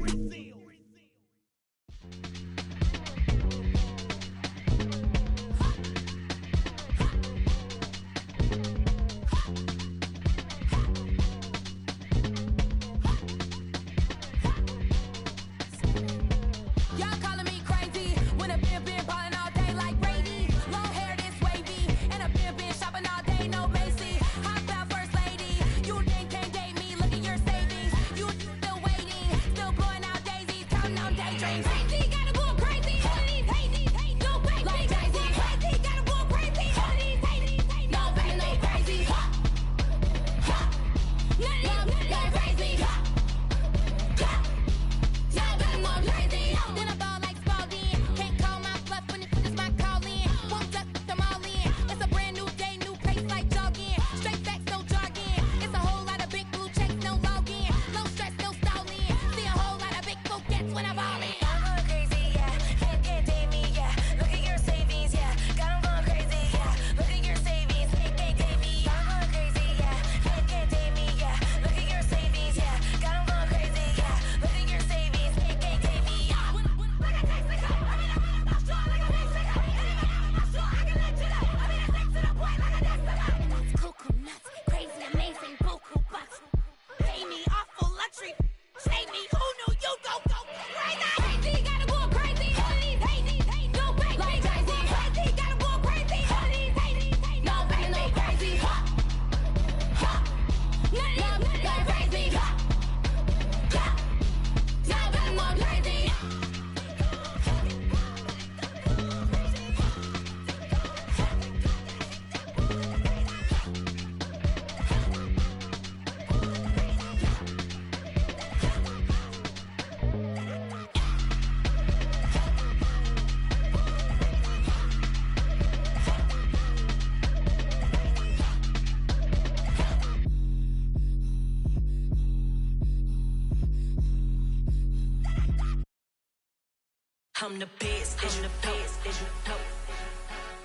I'm the best, and the best, as you know.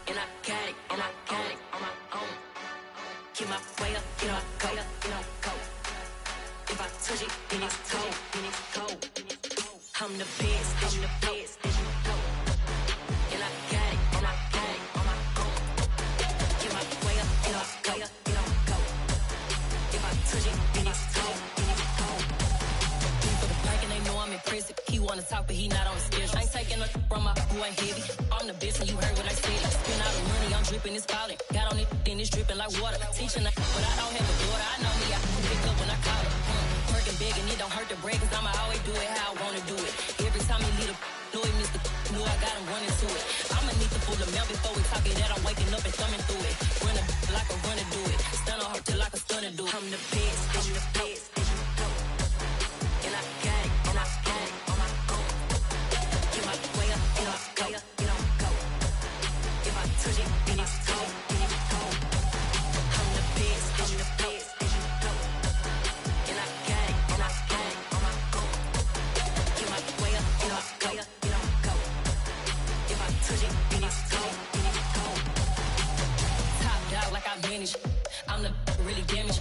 And I got it, on my own. Get my way up, get on go. If I touch it, then it's cold. I'm the best, as you know. And I got it, on my own. Get my way up, get on go. If I touch it, then it's cold. For the blank and they know I'm impressive. He wanna talk, but he not on the schedule. I ain't taking a from my who ain't heavy. I'm the best, and you heard what I said. Spend all the money, I'm dripping, it's falling. Got on it, then it's dripping like water. Teaching her, but I don't have a daughter. I know me, I can pick up when I call her. Working big, and it don't hurt the break, cause I'ma always do it how I wanna do it. Every time he lead a know he missed the know I got him running to it. I'ma need the full amount before we talk it that I'm waking up and thumbing through it. Run a like a runner do it. Stun on her till like a stunner do it. I'm the best, I'm the best. And I got it, on my own. Get my way up, get on go. If I touch it, then it's cold. I'm the best, I'm the best. And I got it, on my own. Get my way up, get on go. If I touch it, then it's cold. Top dog like I manage. I'm the really damaged.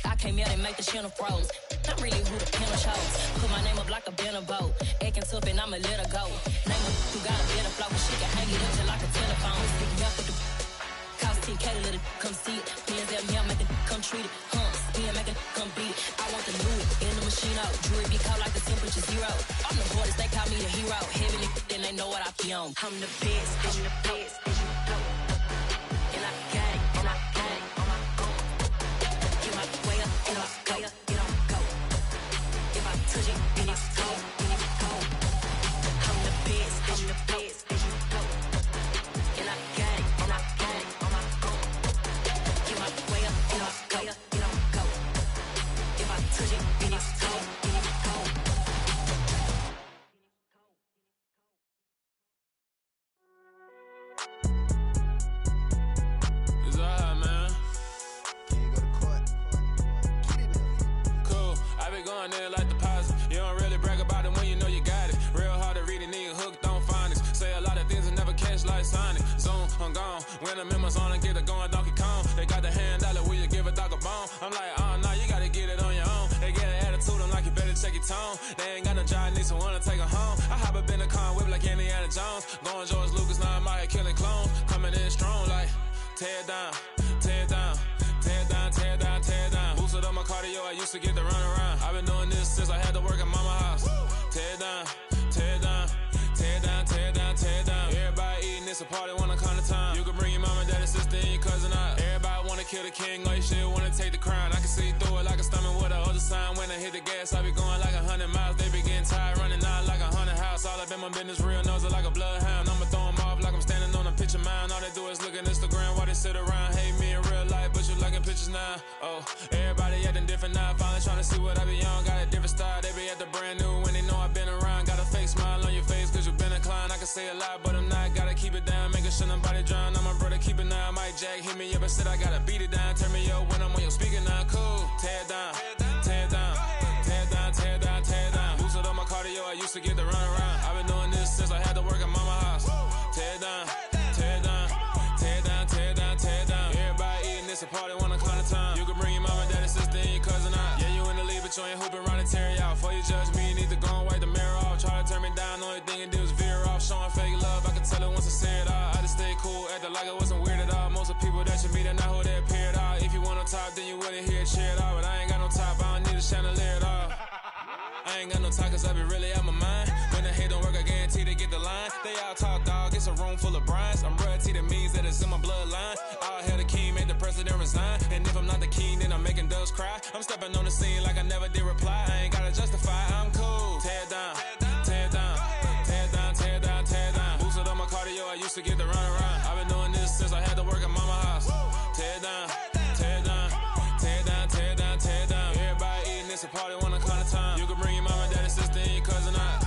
I came out and make the channel froze. I'm really who the panel chose. Put my name up like a banner boat. Acting tough and I'ma let her go. Name her who got a better flow. She can hang it up till like a telephone. Stick me up with the cost 10K to let it come see it. Hands at me, I make it come treat it. Spin, make it come beat it. I want the new in the machine out. Jewelry be cold like the temperature 0. I'm the hardest, they call me the hero. Heaven then they know what I be on. I'm the best, I'm the best. And I got it, on my own. Get my way up, get on go. If I touch it, then it's cold. I'm the best, I'm the best. And I got it, on my own. Get my way up, get on go. If I touch it, then it's cold. Vuitton. They ain't got no job, need someone to take her home. I hop up in the car, whip like Indiana Jones. Going George Lucas, now I'm out here killing clones. Coming in strong like, tear it down, tear it down. Tear it down, tear it down, tear it down. Boosted up my cardio, I used to get to run around. I've been doing this since I had to work at mama house. Tear it down, tear it down, tear it down, tear it down, tear it down. Everybody eating, it's a party, wanna come to time. You can bring your mama, daddy, sister, and your cousin out. Everybody wanna kill the king, or you shit wanna take the crown. I can see through it like a stomach with a other sign. When I hit the gas, I be going like 100 miles. They be getting tired, running out like 100 house. All up in my business, real nose like a bloodhound. I'ma throw them off like I'm standing on a picture mound. All they do is look at Instagram while they sit around. Hate me in real life, but you liking pictures now. Oh, everybody acting different now. Finally trying to see what I be on. Got a different style, they be at the brand new when they know I've been around. Got a fake smile on your face cause you been a clown. I can say a lot, but I'm not. Gotta keep it down, making sure nobody drown. I'm my brother, keep it now. Mike Jack hit me up and said I gotta beat it down. Turn me up when I'm on your speaker now. Cool, tear it down, tear it down, tear it down, tear it down, tear it down. Boosted up my cardio, I used to get to run around. I've been doing this since I had to work at mama house. Tear it down, tear it down, tear it down, tear it down, tear it down. Everybody eating, it's a party, wanna come to time. You can bring your mama, daddy, sister, and your cousin out. Yeah, you in the lead, but you ain't hooping around and tear it out. Before you judge me, you need to go and wipe the mirror off. Try to turn me down, only thing you do is veer off. Showing fake love, I can tell it once I say it all. I just stay cool, acting like it wasn't weird at all. Most of the people that you meet are not who they appear at all. If you want on top, then you wouldn't hear it cheer at all. But I ain't got no top, I don't need a chandelier at all. I ain't got no talk cause I be really out my mind. When the hate don't work, I guarantee they get the line. They all talk dog, it's a room full of brinds. I'm royalty, that means that it's in my bloodline. All hell the king, made the president resign. And if I'm not the king, then I'm making doves cry. I'm stepping on the scene like I never did reply. I ain't gotta justify, I'm cool. Tear it down, tear it down, tear it down, tear it down, tear it down. Boosted up my cardio, I used to get to run around. I've been doing this since I had to work at mama house. Tear it down, tear it down, tear it down, tear it down, tear it down. Everybody eating, it's a party, wanna come to time. You can bring your mama, daddy, sister, and your cousin out.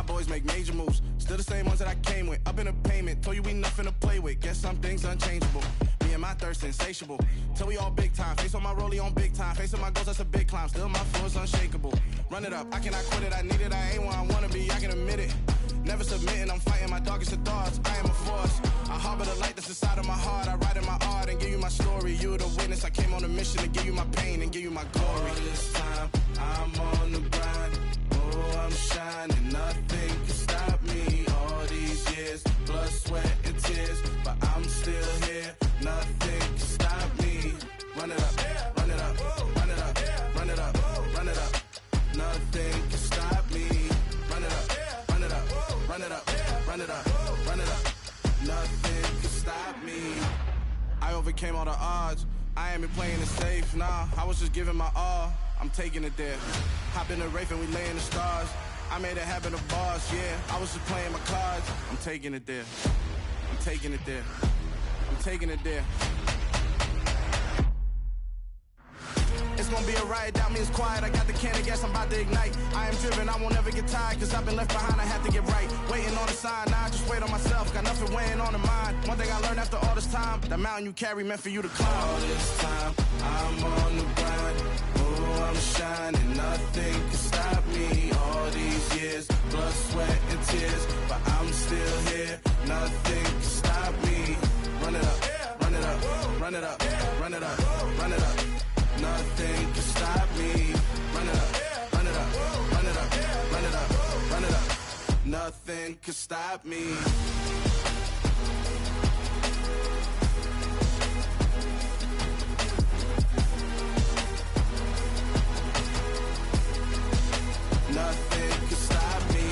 Boys make major moves, still the same ones that I came with. Up in the payment, told you we nothing to play with. Guess some things unchangeable. Me and my thirst insatiable. Till we all big time. Face on my rollie on big time. Facing my goals, that's a big climb. Still my flow is unshakable. Run it up, I cannot quit it. I need it, I ain't where I wanna be. I can admit it. Never submitting, I'm fighting my darkest of thoughts. I am a force. I harbor the light that's inside of my heart. I write in my art and give you my story. You the witness. I came on a mission to give you my pain and give you my glory. All this time, I'm on the grind. Oh, I'm shining. Nothing can stop me. All these years, blood, sweat, and tears, but I'm still here. Nothing can stop me. Run it up, run it up, run it up, run it up, run it up. Nothing can stop me. Run it up, run it up, run it up, run it up, run it up. Nothing can stop me. I overcame all the odds. I ain't been playing it safe, nah. I was just giving my all. I'm taking it there. Hop in the Wraith and we lay in the stars. I made it happen to boss, yeah. I was just playing my cards. I'm taking it there. I'm taking it there. I'm taking it there. It's gonna be a riot, doubt me it's quiet. I got the can of gas, I'm about to ignite. I am driven, I won't ever get tired, cause I've been left behind, I have to get right. Waiting on the sign, now I just wait on myself. Got nothing weighing on the mind. One thing I learned after all this time, the mountain you carry meant for you to climb. All this time, I'm on the grind. Oh, I'm shining, nothing can stop me. All these years, blood, sweat, and tears, but I'm still here. Nothing can stop stop me. Run it up, run it up, run it up, run it up, run it up. Nothing can stop me. Run it up, run it up, run it up, run it up, run it up. Nothing can stop me. Nothing can stop me.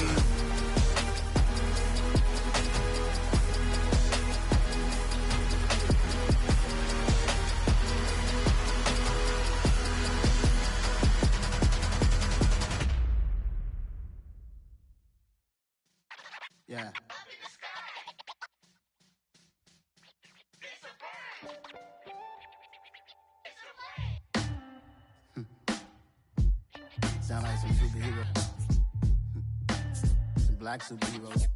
Yeah. Sound like some superhero. Some black superheroes.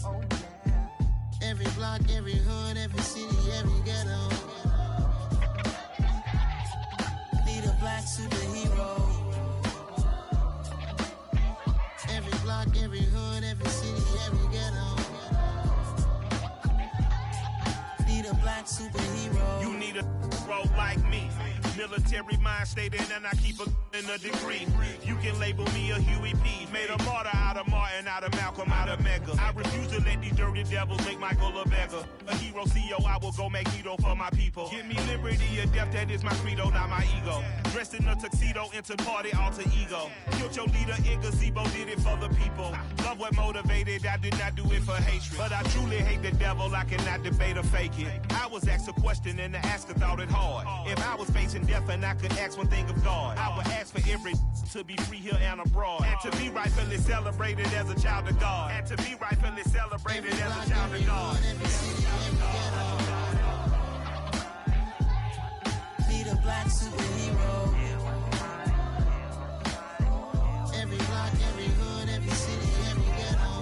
Oh, yeah. Every block, every hood, every city, every ghetto. Need a black superhero. Every block, every hood, every city, every ghetto. Need a black superhero. You need a role like me. Military mind stated, and I keep a degree. You can label me a Huey P. Made a martyr out of Martin, out of Malcolm, out of Mega. I refuse to let these dirty devils make Michael a beggar. A hero CEO, I will go Magneto for my people. Give me liberty or death, that is my credo, not my ego. Dressed in a tuxedo, into party, alter ego. Killed your leader in gazebo, did it for the people. Love what motivated, I did not do it for hatred. But I truly hate the devil, I cannot debate or fake it. I was asked a question and the asker thought it hard. If I was facing death and I could ask one thing of God, I would ask for every to be free here and abroad, and to be rightfully celebrated as a child of God, and to be rightfully celebrated as a child of God. Need a black superhero. Every block, every hood, every city, every ghetto.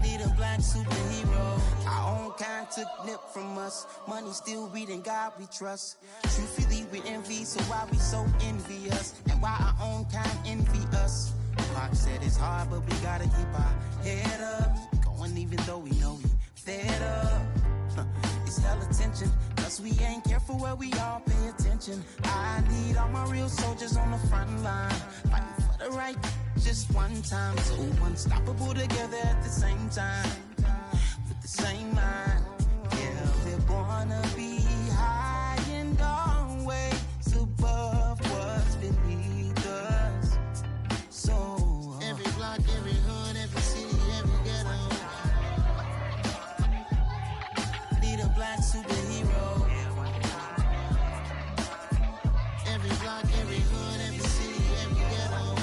Need a black superhero. Our own kind took nip from us. Money still reading God we trust. Truthfully we envy, so why we so envious? And why our own kind envy us? Pac said it's hard, but we gotta keep our head up. Going even though we know we fed up. It's hella tension, cause we ain't careful where we all pay attention. I need all my real soldiers on the front line, fighting for the right just one time. So unstoppable together at the same time, with the same mind. Yeah, we're gonna be high and always above what's beneath us. So every block, every hood, every city, every ghetto. Need a black superhero. Every block, every hood, every city, every ghetto.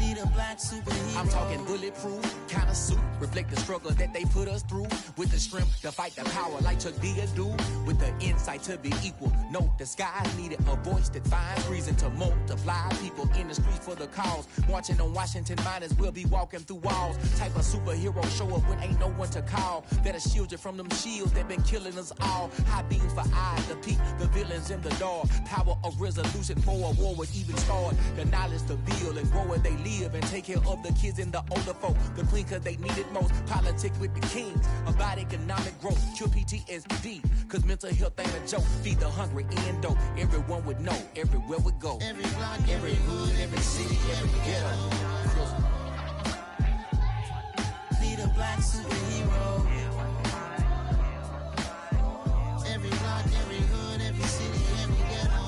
Need a black superhero. I'm talking bulletproof kind of suit, reflect the struggle that they put us through, with the strength to fight the power like Chuck D do, with the insight to be equal. No disguise needed, a voice that finds reason to multiply. People in the streets for the cause, marching on Washington miners will be walking through walls. Type of superhero show up when ain't no one to call, that'll shield you from them shields that been killing us all. High beams for eyes to peek the villains in the dark. Power of resolution for a war would even start. The knowledge to build and grow where they live, and take care of the kids and the older folk. The clean cause they need it most. Politics with the kings about economic growth. Cure PTSD cause mental health ain't a joke. Feed the hungry and dope. Everyone would know everywhere we go. Every block, every hood, every city, every ghetto. Need a black superhero. Every block, every hood, every city, every ghetto.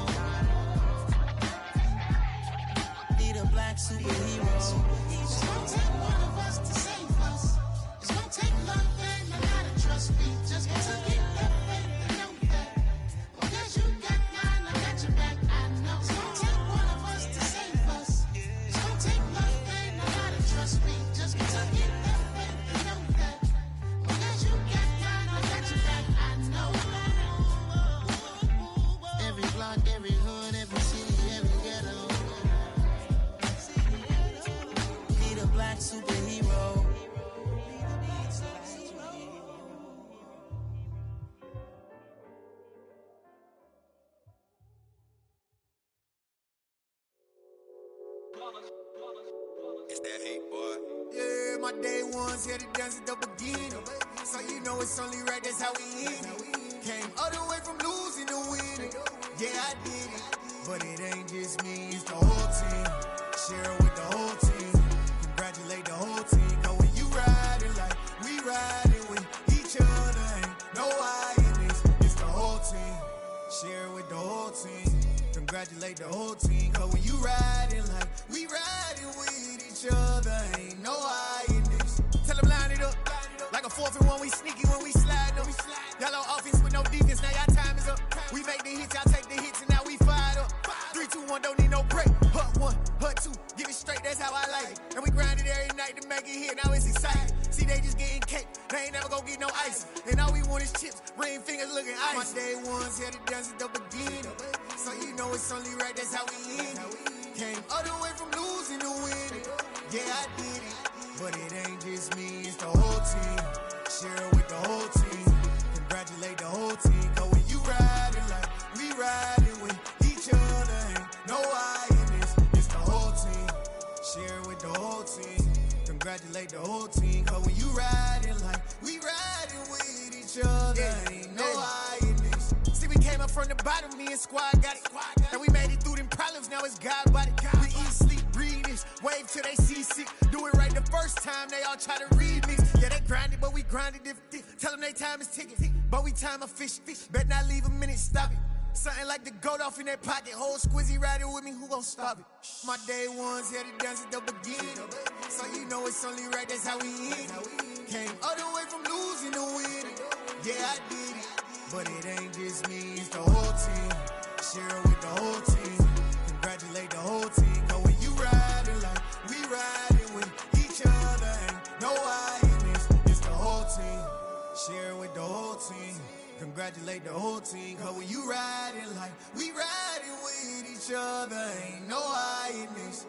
Need a black superhero. It's gonna take one of us to save us. It's gonna take love and a lot of trust. We just gotta get that faith and know that. Because you got mine, I got your back, I know. It's gonna take one of us to save us. It's gonna take love and a lot of trust. We just gotta get that faith and know that. Because you got mine, I got your back, I know. Every block, every hood, every city, every ghetto. It's that hate, boy. Yeah, my day ones here to dance at the beginning. So you know it's only right, that's how we end it. Came all the way from losing to winning. Yeah, I did it. But it ain't just me, it's the whole team. Share it with the whole team. Congratulate the whole team. Cause when you riding like we riding with each other, ain't no I in this. It's the whole team. Share it with the whole team. Congratulate the whole team. Cause when you riding like we riding with each other, ain't no I in this. Tell them line it up. Like a 4th and 1, we sneaky when we slide them. Yellow offense with no defense, now y'all time is up. We make the hits, y'all take the hits, and now we fired up. 3, 2, 1, don't need no break. Hut 1, hut 2, give it straight, that's how I like it. And we grind it every night to make it hit, now it's exciting. See, they just getting cake, they ain't never gonna get no ice. And all we want is chips, ring fingers looking ice. My day ones here to dance at the beginning. So you know it's only right, that's how we end it. Came all the way from losing to winning. Yeah, I did it. But it ain't just me, it's the whole team. Share it with the whole team. Congratulate the whole team. Cause when you riding like we riding with each other, ain't no I in this. It's the whole team. Share it with the whole team. Congratulate the whole team. Cause when you riding like we riding with each other, ain't no I in this. See, we came up from the bottom, me and squad got it. And we made it through them problems, now it's God body. We eat, sleep, breathe this, wave till they seasick. Do it right the first time, they all try to remix. Yeah, they grinded, but we grinded different. Tell them they time is ticking, but we time a fish. Bet not leave a minute, stop it. Something like the goat off in their pocket. Whole squizzy riding with me, who gon' stop it? My day ones here to dance at the beginning. So you know it's only right, that's how we end it. Came all the way from losing to winning. Yeah, I did it. But it ain't just me, it's the whole team. Share it with the whole team. Congratulate the whole team. Cause when you riding like we riding with each other, ain't no I in this. It's the whole team. Share it with the whole team. Congratulate the whole team. Cause when you riding like we riding with each other, ain't no I in this.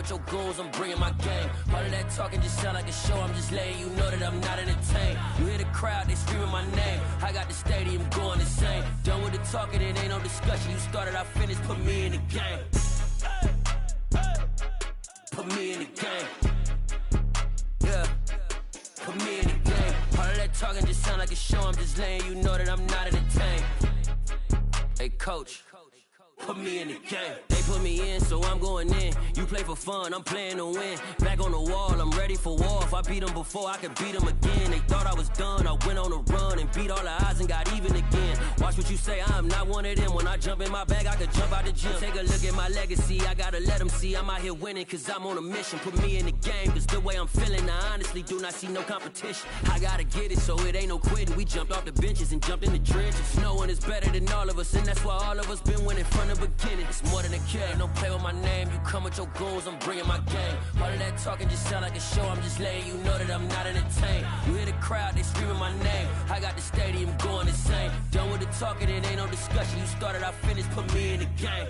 Your goons, I'm bringing my game. All of that talking just sound like a show. I'm just letting you know that I'm not entertained. You hear the crowd, they screaming my name. I got the stadium going insane. Done with the talking, it ain't no discussion. You started, I finished, put me in the game. Put me in the game. Yeah, put me in the game. All of that talking just sound like a show. I'm just letting you know that I'm not entertained. Hey, coach, put me in the game. They put me in, so I'm going in. You play for fun, I'm playing to win. Back on the wall, I'm ready for war. If I beat them before, I could beat them again. They thought I was done, I went on a run and beat all the odds and got even again. Watch what you say, I'm not one of them. When I jump in my bag, I could jump out the gym. Take a look at my legacy, I gotta let them see I'm out here winning, cause I'm on a mission. Put me in the game, cause the way I'm feeling, I honestly do not see no competition. I gotta get it, so it ain't no quitting. We jumped off the benches and jumped in the trenches. No one is better than all of us, and that's why all of us been winning from the beginning. It's more than a kid, don't play with my name. You come with your goons, I'm bringing my game. All of that talking just sound like a show. I'm just letting you know that I'm not entertained. You hear the crowd, they screaming my name. I got the stadium going insane. Done with the talking, it ain't no discussion. You started, I finished, put me in the game.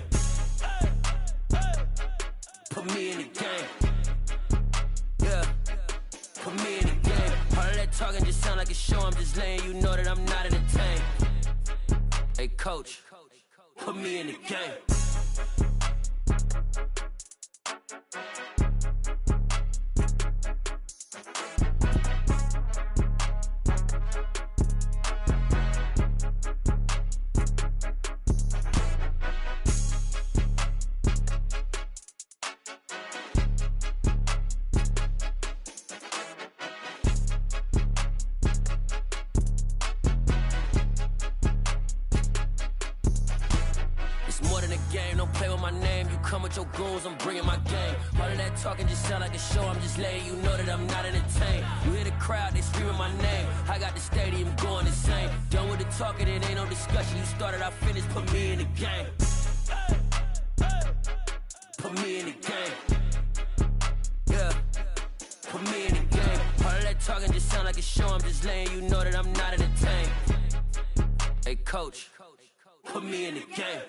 Put me in the game. Yeah, put me in the game. All of that talking just sound like a show. I'm just letting you know that I'm not entertained. Hey, coach, put me in the game. Your goons, I'm bringing my game. All of that talking just sound like a show. I'm just letting you know that I'm not entertained. You hear the crowd, they screaming my name. I got the stadium going insane. Done with the talking, it ain't no discussion. You started, I finished, put me in the game. Put me in the game. Yeah, put me in the game. All of that talking just sound like a show. I'm just letting you know that I'm not entertained. Hey, coach, put me in the game.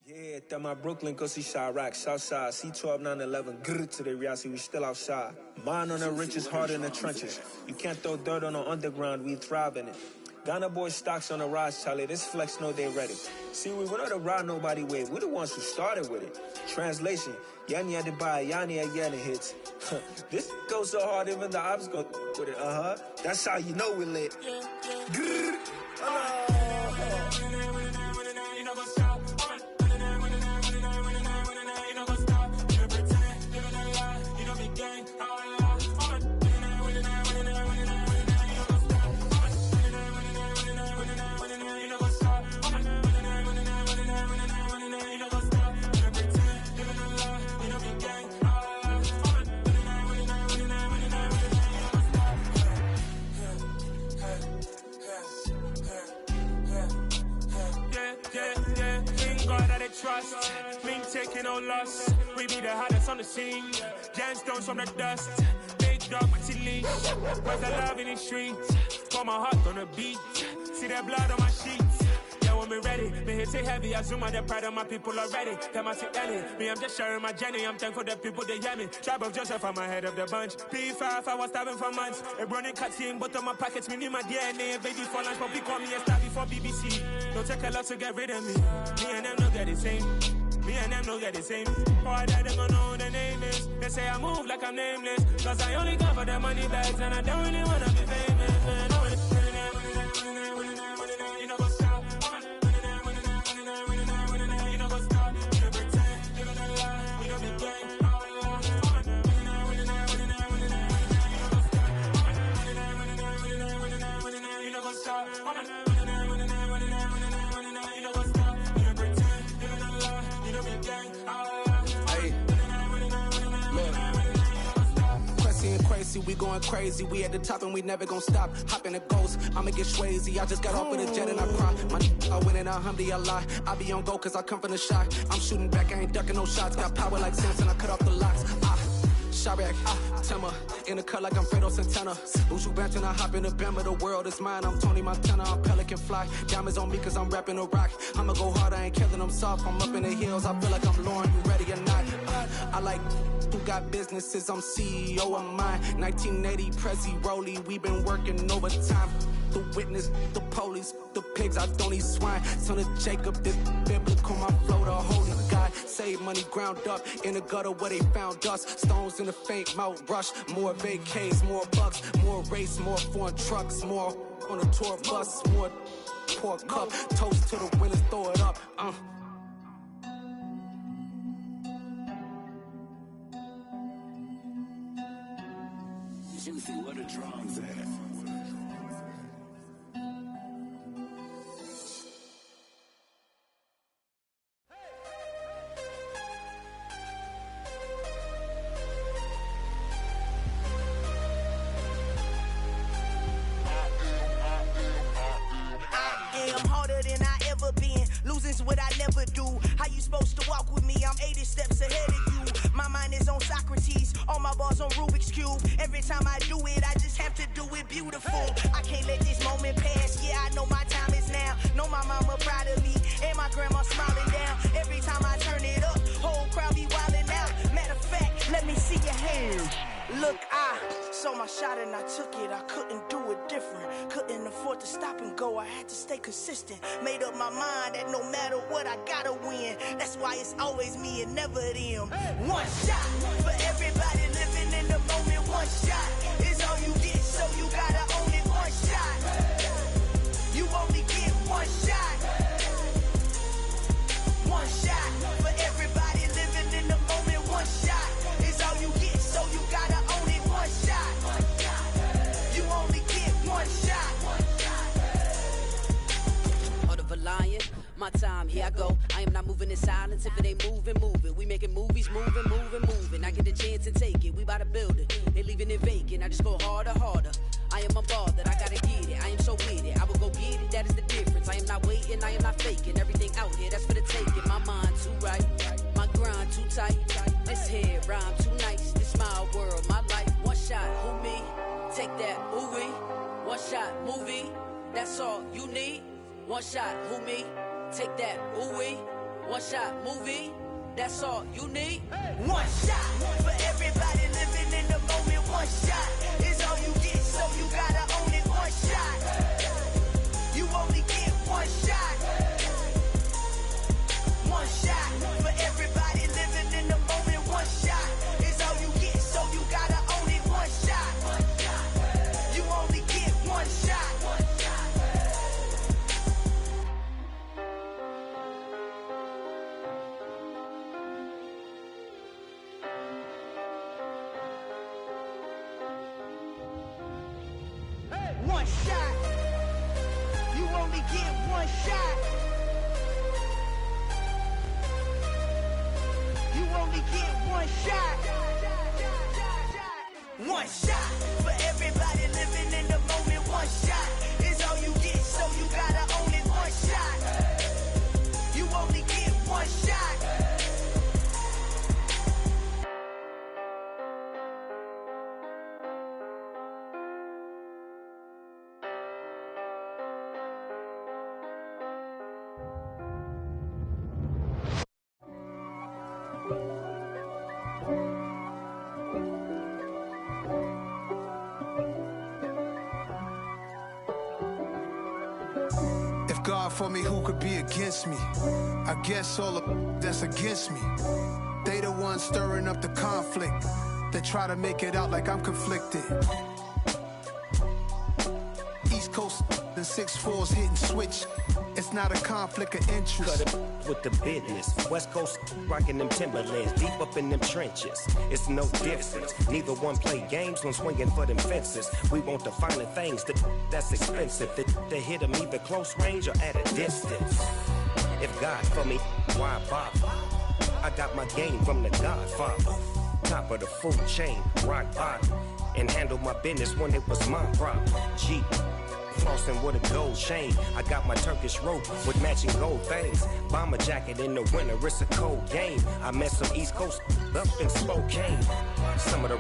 Yeah, that my Brooklyn, go see Chirac, Southside, C12, 911, grrr to the Riasi, we still outside. Mine on the riches, hard in the trenches. You can't throw dirt on the underground, we thrive in it. Ghana boys stocks on the rise, Charlie, this flex know they ready. See, we not to ride nobody wave, we the ones who started with it. Translation, Yanni had to buy, Yanni had Yanni hits. This goes so hard, even the ops go with it, That's how you know we lit. Grrr, trust, me taking no loss. We be the hottest on the scene. Gemstones from the dust. Big dog, Matty leash. Where's the love in the streets? Got my heart on the beat. See that blood on my sheets. Yeah, when me ready, me hit it heavy. I zoom out the pride of my people already. Them I see Ellie. Me, I'm just sharing my journey. I'm thankful the people they hear me. Tribe of Joseph, I'm ahead of the bunch. P5, I was starving for months. A running cut in both of my pockets. Me need my DNA. Baby for lunch, but we call me a star before BBC. Don't take a lot to get rid of me. Me and them don't get the same. Me and them don't get the same. Boy, that them gonna know who the name is. They say I move like I'm nameless. Cause I only come for the money bags. And I don't really wanna be famous, man. You know what's up? You know what's up? You pretend, living a lie. We don't be gang. You know what's up? We going crazy, we at the top and we never gon' stop. Hop in the ghost, I'ma get swayzy. I just got off with a jet and I cry. I win and I lie. I be on go cause I come from the shot. I'm shooting back, I ain't ducking no shots. Got power like Samson, I cut off the locks. Chirac, Tema, in the cut like I'm Fredo Santana. Buju Banton, I hop in the Bama, the world is mine. I'm Tony Montana, I'm Pelican Fly. Diamonds on me cause I'm rapping a rock. I'ma go hard, I ain't killing them soft. I'm up in the hills, I feel like I'm Lauren, you ready or not? I like who got businesses, I'm CEO of mine. 1980, Prezi Rolly, we been working overtime. The witness, the police, the pigs, I don't eat swine. Son of Jacob, this biblical, my flow, the holy God. Save money ground up in the gutter where they found us. Stones in the faint mouth rush. More vacays, more bucks, more race, more foreign trucks, more on a tour bus, more pour cup. Toast to the winners, throw it up. Juicy, where the drums at? Losing's what I never do. How you supposed to walk with me? I'm 80 steps ahead of you. My mind is on Socrates, all my bars on Rubik's Cube. Every time I do it, I just have to do it beautiful. I can't let this moment pass. Yeah, I know my time is now. Know my mama proud of me, and my grandma smiling down. Every time I turn it up, whole crowd be wildin' out. Matter of fact, let me see your hands. Look, I saw my shot and I took it. I couldn't do it different. Couldn't afford to stop and go. I had to stay consistent. Made up my mind that no matter what, I gotta win. That's why it's always me and never them. One shot for everybody living in the moment. One shot is all you get, so you gotta own it. One shot. You only get one shot. One shot for everybody living in the moment. One shot is all you get, so you gotta own it. One shot. You only get one shot. Heart of a lion, my time, here I go. I am not moving in silence. If it ain't moving, moving. We making movies, moving. I get get the chance and take it. We bout to build it. They leaving it vacant. I just go harder, harder. I am unbothered, I gotta get it. I am so with it. I will go get it, that is the difference. I am not waiting, I am not faking. Everything out here, that's for the taking. My mind too right, my grind too tight. This head rhyme too nice. This my world, my life. One shot, who me? Take that, ooh wee. One shot, movie. That's all you need. One shot, who me? Take that, ooh wee. One shot, movie. That's all you need. One shot for everybody living in the moment. One shot is all you get, so you gotta own it. One shot. You only get one shot. One shot for everybody living in the moment. One shot is all you get, so you gotta own it. One shot. You only get one shot. One shot. You only get one shot. You only get one shot. One shot for everybody living in the moment. One shot is all you get, so you gotta own it. One shot. You only get one shot. God for me, who could be against me? I guess all of that's against me. They the ones stirring up the conflict. They try to make it out like I'm conflicted. East Coast and 6'4s hitting switch. It's not a conflict of interest. Cut it with the business. West Coast rocking them Timberlands, deep up in them trenches. It's no difference. Neither one play games when swinging for them fences. We want the finer things that's expensive. They hit them either close range or at a distance. If God for me, why bother? I got my game from the Godfather. Top of the food chain, rock bottom. And handle my business when it was my problem. G. Flossing with a gold chain. I got my Turkish rope with matching gold things. Bomber jacket in the winter, it's a cold game. I met some East Coast up in Spokane. Some of the